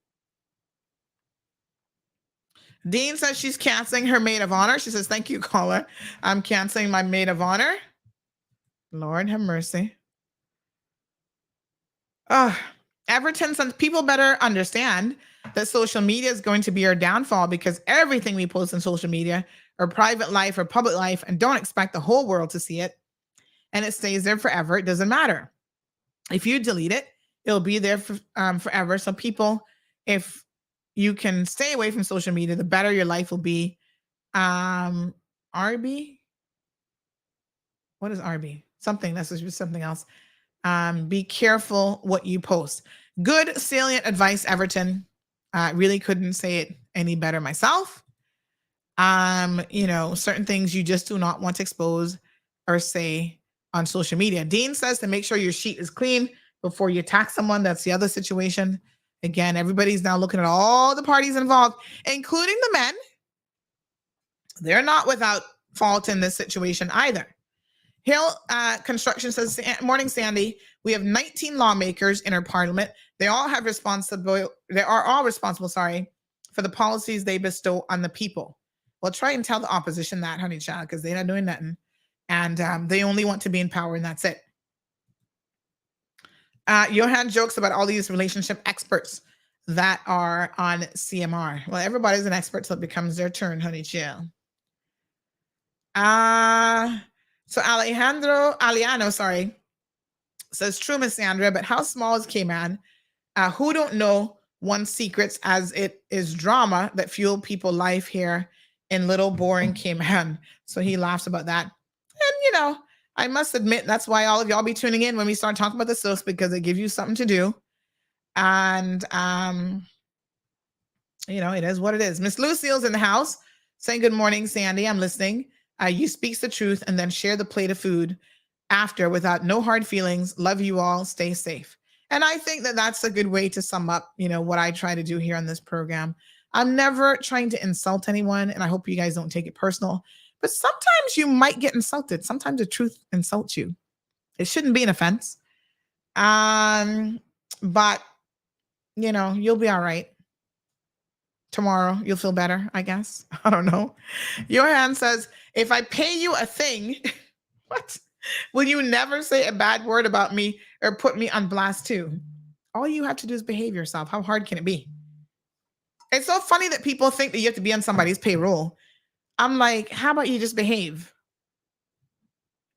[SPEAKER 3] Dean says she's canceling her maid of honor. She says, thank you, caller. I'm canceling my maid of honor. Lord have mercy. Everton says people better understand that social media is going to be our downfall because everything we post on social media or private life or public life, and don't expect the whole world to see it. And it stays there forever. It doesn't matter. If you delete it, it'll be there for, forever. So people, if you can stay away from social media, the better your life will be. RB? What is RB? Something. That's just something else. Be careful what you post. Good salient advice, Everton. Really couldn't say it any better myself. Certain things you just do not want to expose or say on social media. Dean says to make sure your sheet is clean before you attack someone. That's the other situation. Again, everybody's now looking at all the parties involved, including the men. They're not without fault in this situation either. Hill Construction says, morning, Sandy. We have 19 lawmakers in our parliament. They are all responsible, for the policies they bestow on the people. Well, try and tell the opposition that, honey child, because they're not doing nothing. And they only want to be in power, and that's it. Johan jokes about all these relationship experts that are on CMR. Well, everybody's an expert till it becomes their turn, honey child. So Aliano, says, true, Miss Sandra, but how small is Cayman? Who don't know one's secrets as it is drama that fuel people life here in little boring Cayman. So he laughs about that. And, I must admit, that's why all of y'all be tuning in when we start talking about the soaps, because it gives you something to do. And, it is what it is. Miss Lucille's in the house saying, good morning, Sandy. I'm listening. You speak the truth and then share the plate of food after without no hard feelings. Love you all. Stay safe. And I think that that's a good way to sum up, what I try to do here on this program. I'm never trying to insult anyone, and I hope you guys don't take it personal. But sometimes you might get insulted. Sometimes the truth insults you. It shouldn't be an offense. But, you'll be all right. Tomorrow, you'll feel better, I guess. I don't know. Johan says, if I pay you a thing, what? Will you never say a bad word about me or put me on blast too? All you have to do is behave yourself. How hard can it be? It's so funny that people think that you have to be on somebody's payroll. I'm like, how about you just behave?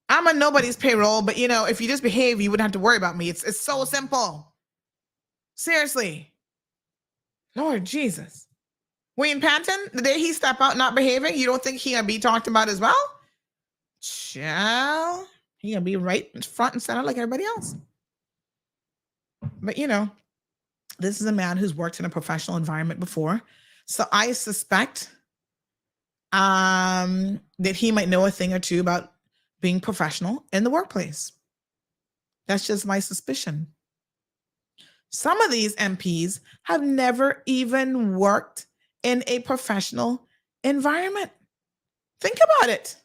[SPEAKER 3] I'm on nobody's payroll, but if you just behave, you wouldn't have to worry about me. It's so simple. Seriously. Lord Jesus. William Panton, the day he step out not behaving, you don't think he gonna be talked about as well? Child, he gonna be right front and center like everybody else. But this is a man who's worked in a professional environment before. So I suspect that he might know a thing or two about being professional in the workplace. That's just my suspicion. Some of these MPs have never even worked in a professional environment. Think about it.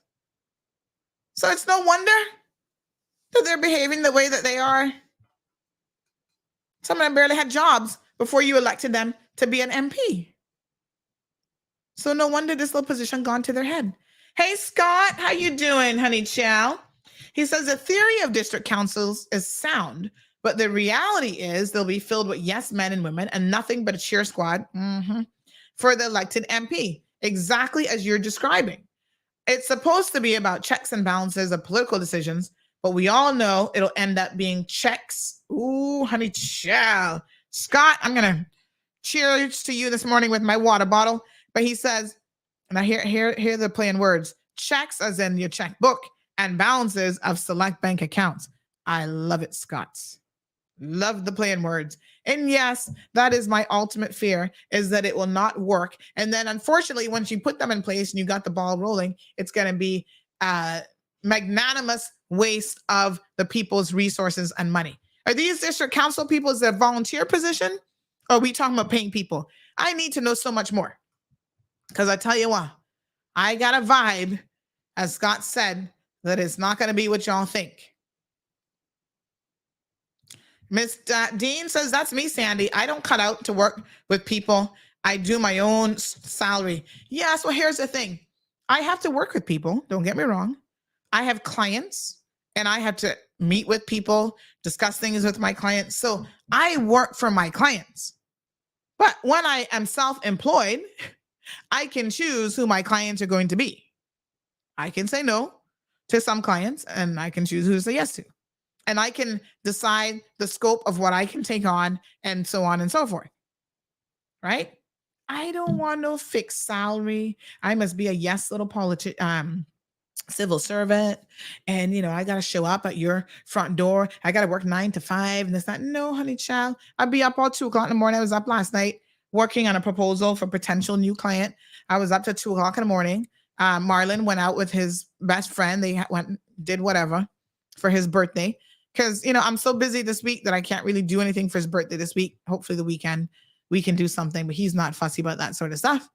[SPEAKER 3] So it's no wonder that they're behaving the way that they are. Some of them barely had jobs before you elected them to be an MP. So no wonder this little position gone to their head. Hey, Scott, how you doing, honey chow? He says the theory of district councils is sound, but the reality is they'll be filled with yes men and women and nothing but a cheer squad for the elected MP, exactly as you're describing. It's supposed to be about checks and balances of political decisions, but we all know it'll end up being checks. Ooh, honey chow. Scott, I'm going to cheers to you this morning with my water bottle. But he says, and I hear the plain words, checks as in your checkbook and balances of select bank accounts. I love it, Scott. Love the plain words. And yes, that is my ultimate fear, is that it will not work. And then unfortunately, once you put them in place and you got the ball rolling, it's going to be a magnanimous waste of the people's resources and money. Are these district council people, is it a volunteer position? Or are we talking about paying people? I need to know so much more. Because I tell you what, I got a vibe, as Scott said, that it's not going to be what y'all think. Miss Dean says, that's me, Sandy. I don't cut out to work with people. I do my own salary. Yes, well, here's the thing. I have to work with people. Don't get me wrong. I have clients and I have to meet with people, discuss things with my clients. So I work for my clients. But when I am self-employed, I can choose who my clients are going to be. I can say no to some clients and I can choose who to say yes to. And I can decide the scope of what I can take on and so on and so forth. Right? I don't want no fixed salary. I must be a yes little civil servant. And, I got to show up at your front door. I got to work 9 to 5 and this, that. No, honey child. I'd be up all 2:00 in the morning. I was up last night working on a proposal for potential new client. I was up to 2:00 in the morning. Marlon went out with his best friend. They went, did whatever for his birthday. Because, I'm so busy this week that I can't really do anything for his birthday this week. Hopefully the weekend we can do something, but he's not fussy about that sort of stuff.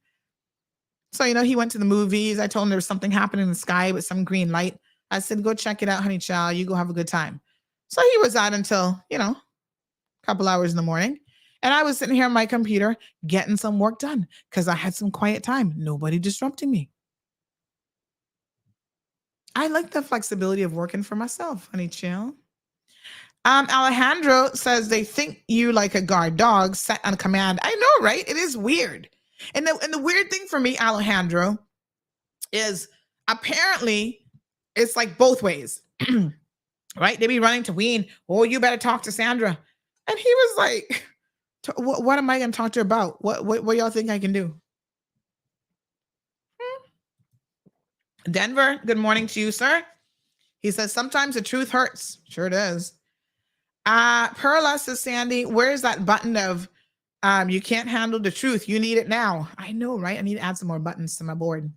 [SPEAKER 3] So, he went to the movies. I told him there was something happening in the sky with some green light. I said, go check it out, honey child. You go have a good time. So he was out until, a couple hours in the morning. And I was sitting here on my computer getting some work done because I had some quiet time. Nobody disrupting me. I like the flexibility of working for myself, honey child. Alejandro says they think you like a guard dog set on command. I know, right? It is weird. And the weird thing for me, Alejandro, is apparently it's like both ways, right? They be running to Ween. Oh, you better talk to Sandra. And he was like, what am I going to talk to her about? What y'all think I can do? Denver, good morning to you, sir. He says, sometimes the truth hurts. Sure does. Perla says, Sandy, where's that button of you can't handle the truth? You need it now. I know, right? I need to add some more buttons to my board.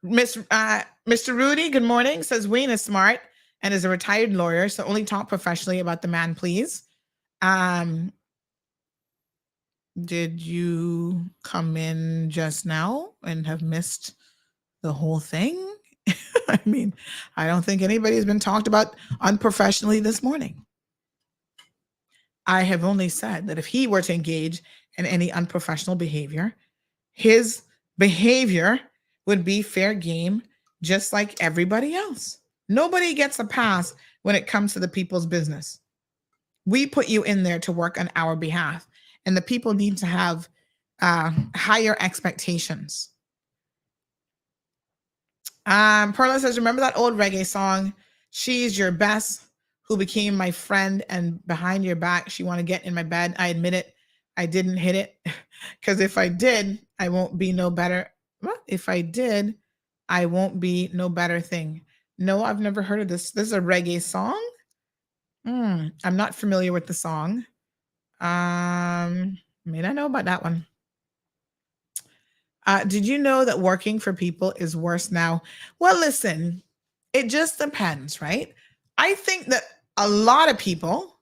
[SPEAKER 3] Mr. Rudy, good morning, says Wayne is smart and is a retired lawyer, so only talk professionally about the man, please. Did you come in just now and have missed the whole thing? I mean, I don't think anybody's been talked about unprofessionally this morning. I have only said that if he were to engage in any unprofessional behavior, his behavior would be fair game, just like everybody else. Nobody gets a pass when it comes to the people's business. We put you in there to work on our behalf, and the people need to have higher expectations. Perla says, remember that old reggae song, She's Your Best, who became my friend, and behind your back, she want to get in my bed. I admit it. I didn't hit it because if I did, I won't be no better. Well, if I did, I won't be no better thing. No, I've never heard of this. This is a reggae song. I'm not familiar with the song. May not know about that one. Did you know that working for people is worse now? Well, listen, it just depends, right? I think that a lot of people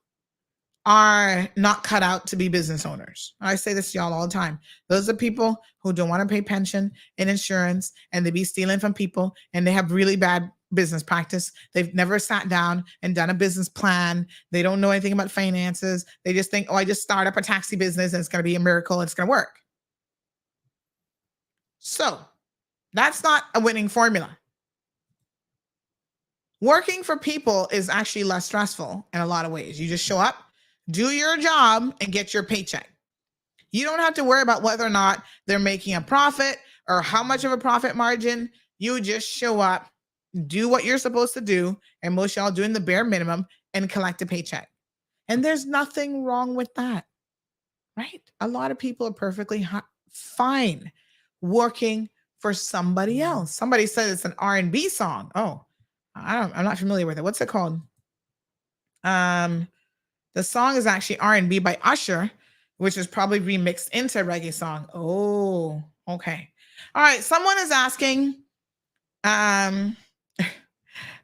[SPEAKER 3] are not cut out to be business owners. I say this to y'all all the time. Those are people who don't want to pay pension and insurance, and they be stealing from people, and they have really bad business practice. They've never sat down and done a business plan. They don't know anything about finances. They just think, oh, I just start up a taxi business and it's going to be a miracle. It's going to work. So That's not a winning formula. Working for people is actually less stressful in a lot of ways. You just show up, do your job, and get your paycheck. You don't have to worry about whether or not they're making a profit or how much of a profit margin. You just show up, do what you're supposed to do, and most y'all doing the bare minimum and collect a paycheck. And there's nothing wrong with that, right? A lot of people are perfectly fine working for somebody else. Somebody said it's an R&B song. Oh, I'm not familiar with it. What's it called? The song is actually R&B by Usher, which is probably remixed into a reggae song. Oh, okay. All right. Someone is asking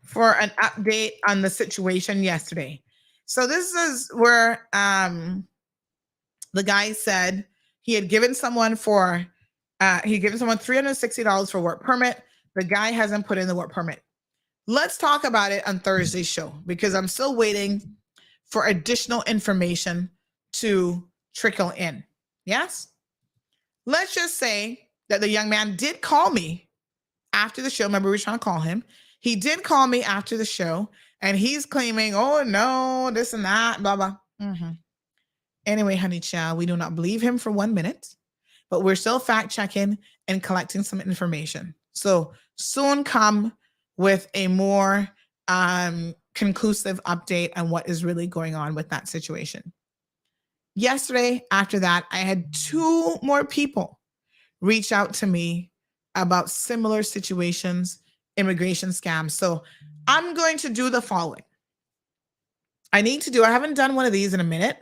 [SPEAKER 3] for an update on the situation yesterday. So this is where the guy said he had given someone $360 for work permit. The guy hasn't put in the work permit. Let's talk about it on Thursday's show because I'm still waiting for additional information to trickle in. Yes? Let's just say that the young man did call me after the show. Remember, we were trying to call him. He did call me after the show, and he's claiming, oh, no, this and that, blah, blah. Mm-hmm. Anyway, honey child, we do not believe him for 1 minute, but we're still fact-checking and collecting some information. So soon come with a more conclusive update on what is really going on with that situation. Yesterday, after that, I had 2 more people reach out to me about similar situations, immigration scams. So I'm going to do the following. I haven't done one of these in a minute,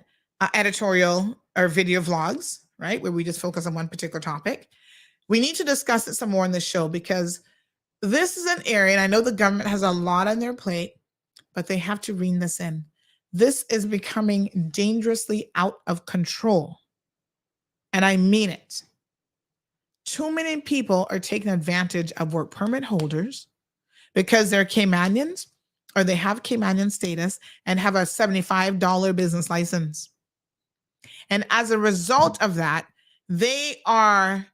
[SPEAKER 3] editorial or video vlogs, right? Where we just focus on one particular topic. We need to discuss it some more on this show because this is an area, and I know the government has a lot on their plate, but they have to rein this in. This is becoming dangerously out of control. And I mean it. Too many people are taking advantage of work permit holders because they're Caymanians or they have Caymanian status and have a $75 business license. And as a result of that, they are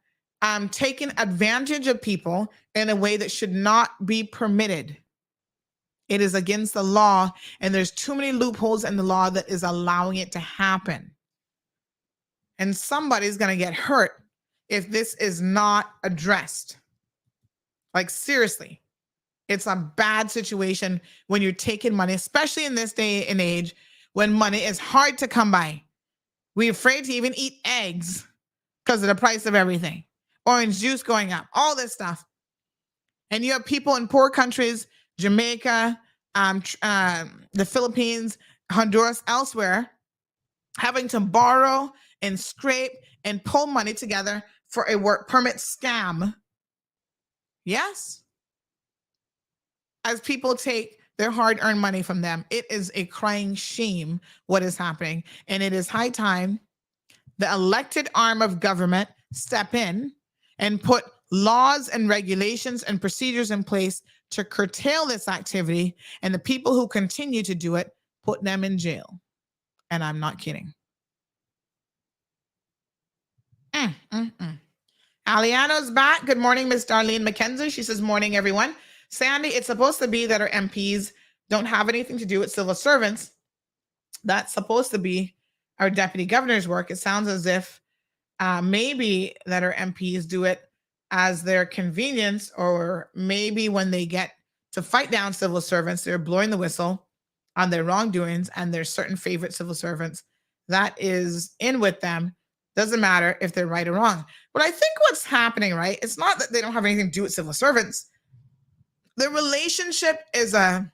[SPEAKER 3] taking advantage of people in a way that should not be permitted. It is against the law, and there's too many loopholes in the law that is allowing it to happen. And somebody's going to get hurt if this is not addressed. Like, seriously, it's a bad situation when you're taking money, especially in this day and age when money is hard to come by. We're afraid to even eat eggs because of the price of everything. Orange juice going up, all this stuff. And you have people in poor countries, Jamaica, the Philippines, Honduras, elsewhere, having to borrow and scrape and pull money together for a work permit scam. Yes. As people take their hard-earned money from them, it is a crying shame what is happening. And it is high time the elected arm of government step in and put laws and regulations and procedures in place to curtail this activity, and the people who continue to do it, put them in jail. And I'm not kidding. Aliano's back. Good morning, Miss Darlene McKenzie. She says, morning, everyone. Sandy, it's supposed to be that our MPs don't have anything to do with civil servants. That's supposed to be our deputy governor's work. It sounds as if maybe that our MPs do it as their convenience, or maybe when they get to fight down civil servants, they're blowing the whistle on their wrongdoings, and there's certain favorite civil servants that is in with them. Doesn't matter if they're right or wrong. But I think what's happening, right, it's not that they don't have anything to do with civil servants. The relationship is I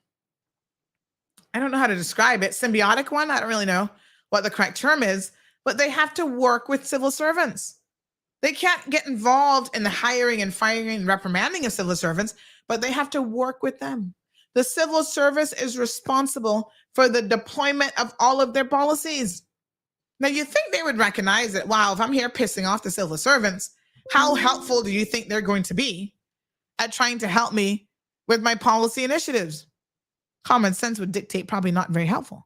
[SPEAKER 3] don't know how to describe it, symbiotic one. I don't really know what the correct term is, but they have to work with civil servants. They can't get involved in the hiring and firing and reprimanding of civil servants, but they have to work with them. The civil service is responsible for the deployment of all of their policies. Now, you think they would recognize it. Wow, if I'm here pissing off the civil servants, how helpful do you think they're going to be at trying to help me with my policy initiatives? Common sense would dictate probably not very helpful.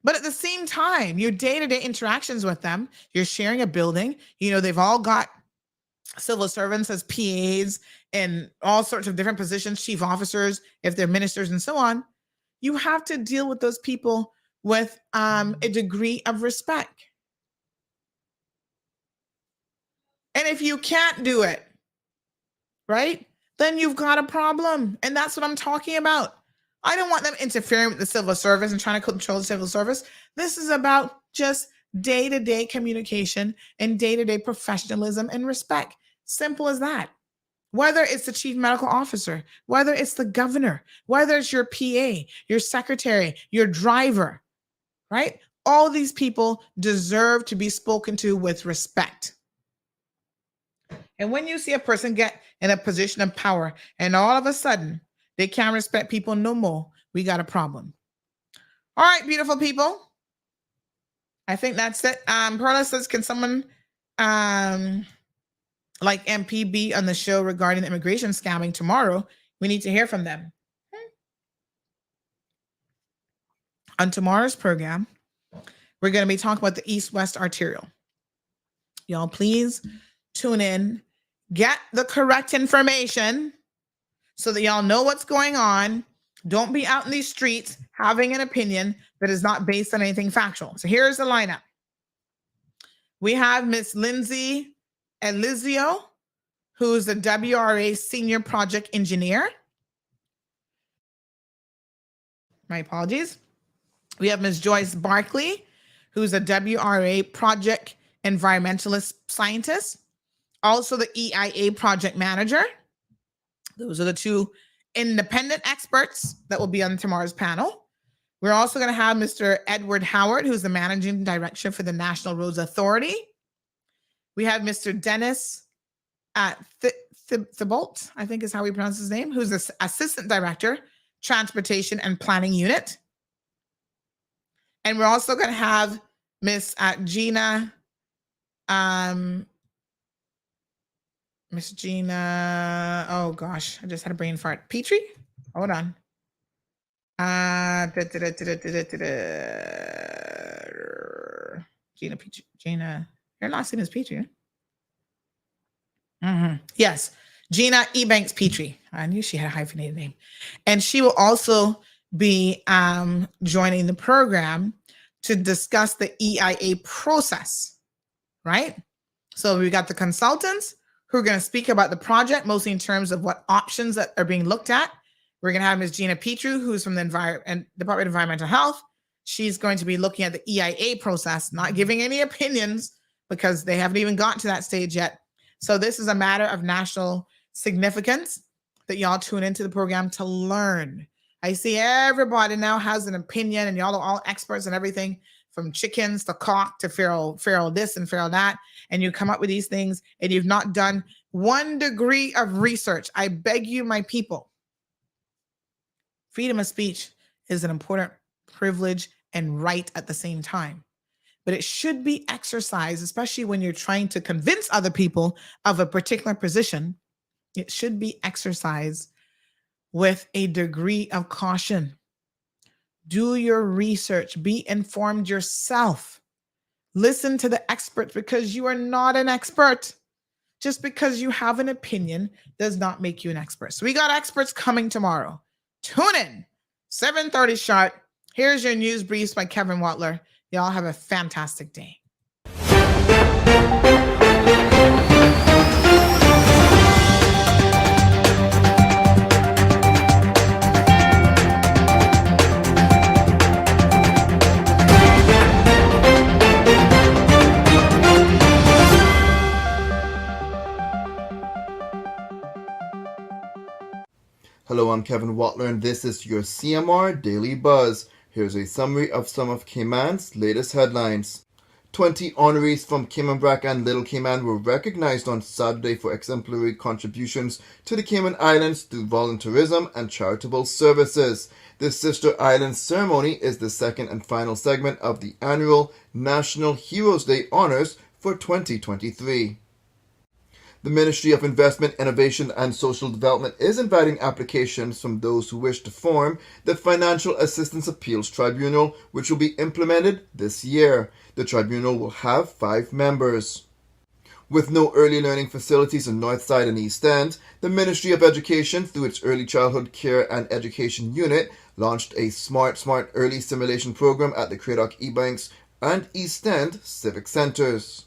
[SPEAKER 3] But at the same time, your day-to-day interactions with them, you're sharing a building, they've all got civil servants as PAs and all sorts of different positions, chief officers, if they're ministers and so on, you have to deal with those people with a degree of respect. And if you can't do it, right, then you've got a problem. And that's what I'm talking about. I don't want them interfering with the civil service and trying to control the civil service. This is about just day-to-day communication and day-to-day professionalism and respect. Simple as that. Whether it's the chief medical officer, whether it's the governor, whether it's your PA, your secretary, your driver, right? All these people deserve to be spoken to with respect. And when you see a person get in a position of power and all of a sudden they can't respect people no more, we got a problem. All right, beautiful people. I think that's it. Perla says, can someone like MP be on the show regarding immigration scamming tomorrow? We need to hear from them. On tomorrow's program, we're going to be talking about the East-West Arterial. Y'all, please tune in, get the correct information so that y'all know what's going on. Don't be out in these streets having an opinion that is not based on anything factual. So here's the lineup. We have Miss Lindsay Elizio, who's the WRA Senior Project Engineer. My apologies. We have Ms. Joyce Barkley, who's a WRA Project Environmentalist Scientist, also the EIA Project Manager. Those are the two independent experts that will be on tomorrow's panel. We're also going to have Mr. Edward Howard, who's the Managing Director for the National Roads Authority. We have Mr. Dennis Thibault, I think is how we pronounce his name, who's the Assistant Director, Transportation and Planning Unit. And we're also going to have Miss Gina, oh gosh, I just had a brain fart. Petrie? Hold on. Gina Petrie. Gina, your last name is Petrie. Yes, Gina Ebanks Petrie. I knew she had a hyphenated name. And she will also be joining the program to discuss the EIA process, right? So we got the consultants who are going to speak about the project, mostly in terms of what options that are being looked at. We're going to have Ms. Gina Petrie, who's from the Department of Environmental Health. She's going to be looking at the EIA process, not giving any opinions because they haven't even gotten to that stage yet. So this is a matter of national significance that y'all tune into the program to learn. I see everybody now has an opinion and y'all are all experts and everything from chickens to cock to feral this and feral that. And you come up with these things and you've not done 1 degree of research. I beg you, my people. Freedom of speech is an important privilege and right at the same time. But it should be exercised, especially when you're trying to convince other people of a particular position. It should be exercised with a degree of caution. Do your research. Be informed yourself. Listen to the experts because you are not an expert. Just because you have an opinion does not make you an expert. So we got experts coming tomorrow. Tune in. 7:30 sharp. Here's your news briefs by Kevin Watler. Y'all have a fantastic day.
[SPEAKER 20] Hello, I'm Kevin Watler, and this is your CMR Daily Buzz. Here's a summary of some of Cayman's latest headlines. 20 honorees from Cayman Brac and Little Cayman were recognized on Saturday for exemplary contributions to the Cayman Islands through volunteerism and charitable services. This Sister Islands ceremony is the second and final segment of the annual National Heroes Day honors for 2023. The Ministry of Investment, Innovation and Social Development is inviting applications from those who wish to form the Financial Assistance Appeals Tribunal, which will be implemented this year. The tribunal will have 5 members. With no early learning facilities in Northside and East End, the Ministry of Education, through its Early Childhood Care and Education Unit, launched a Smart Early Simulation program at the Cradock Ebanks and East End Civic Centres.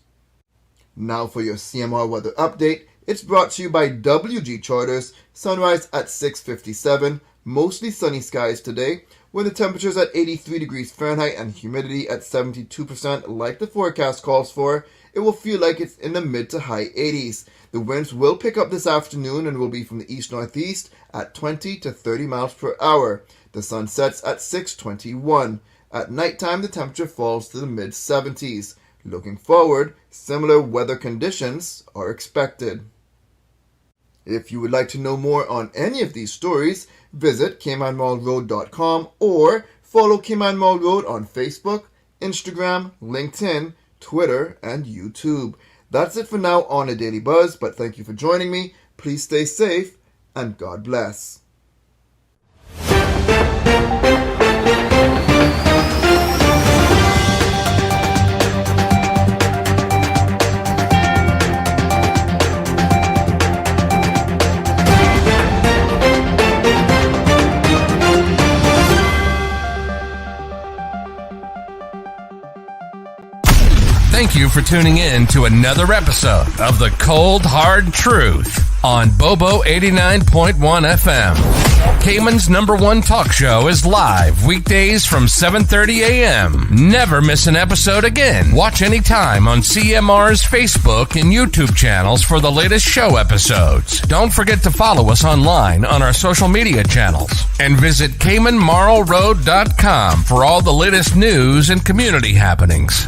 [SPEAKER 20] Now for your CMR weather update. It's brought to you by WG Charters. Sunrise at 6:57. Mostly sunny skies today, with the temperatures at 83 degrees Fahrenheit and humidity at 72% like the forecast calls for. It will feel like it's in the mid to high 80s. The winds will pick up this afternoon and will be from the east-northeast at 20 to 30 miles per hour. The sun sets at 6:21. At nighttime, the temperature falls to the mid-70s. Looking forward, similar weather conditions are expected. If you would like to know more on any of these stories, visit caymanmallroad.com or follow Cayman Mall Road on Facebook, Instagram, LinkedIn, Twitter, and YouTube. That's it for now on A Daily Buzz, but thank you for joining me. Please stay safe, and God bless.
[SPEAKER 21] Thank you for tuning in to another episode of The Cold Hard Truth on Bobo 89.1 FM. Cayman's #1 talk show is live weekdays from 7:30 a.m. Never miss an episode again. Watch anytime on CMR's Facebook and YouTube channels for the latest show episodes. Don't forget to follow us online on our social media channels. And visit caymanmarlroad.com for all the latest news and community happenings.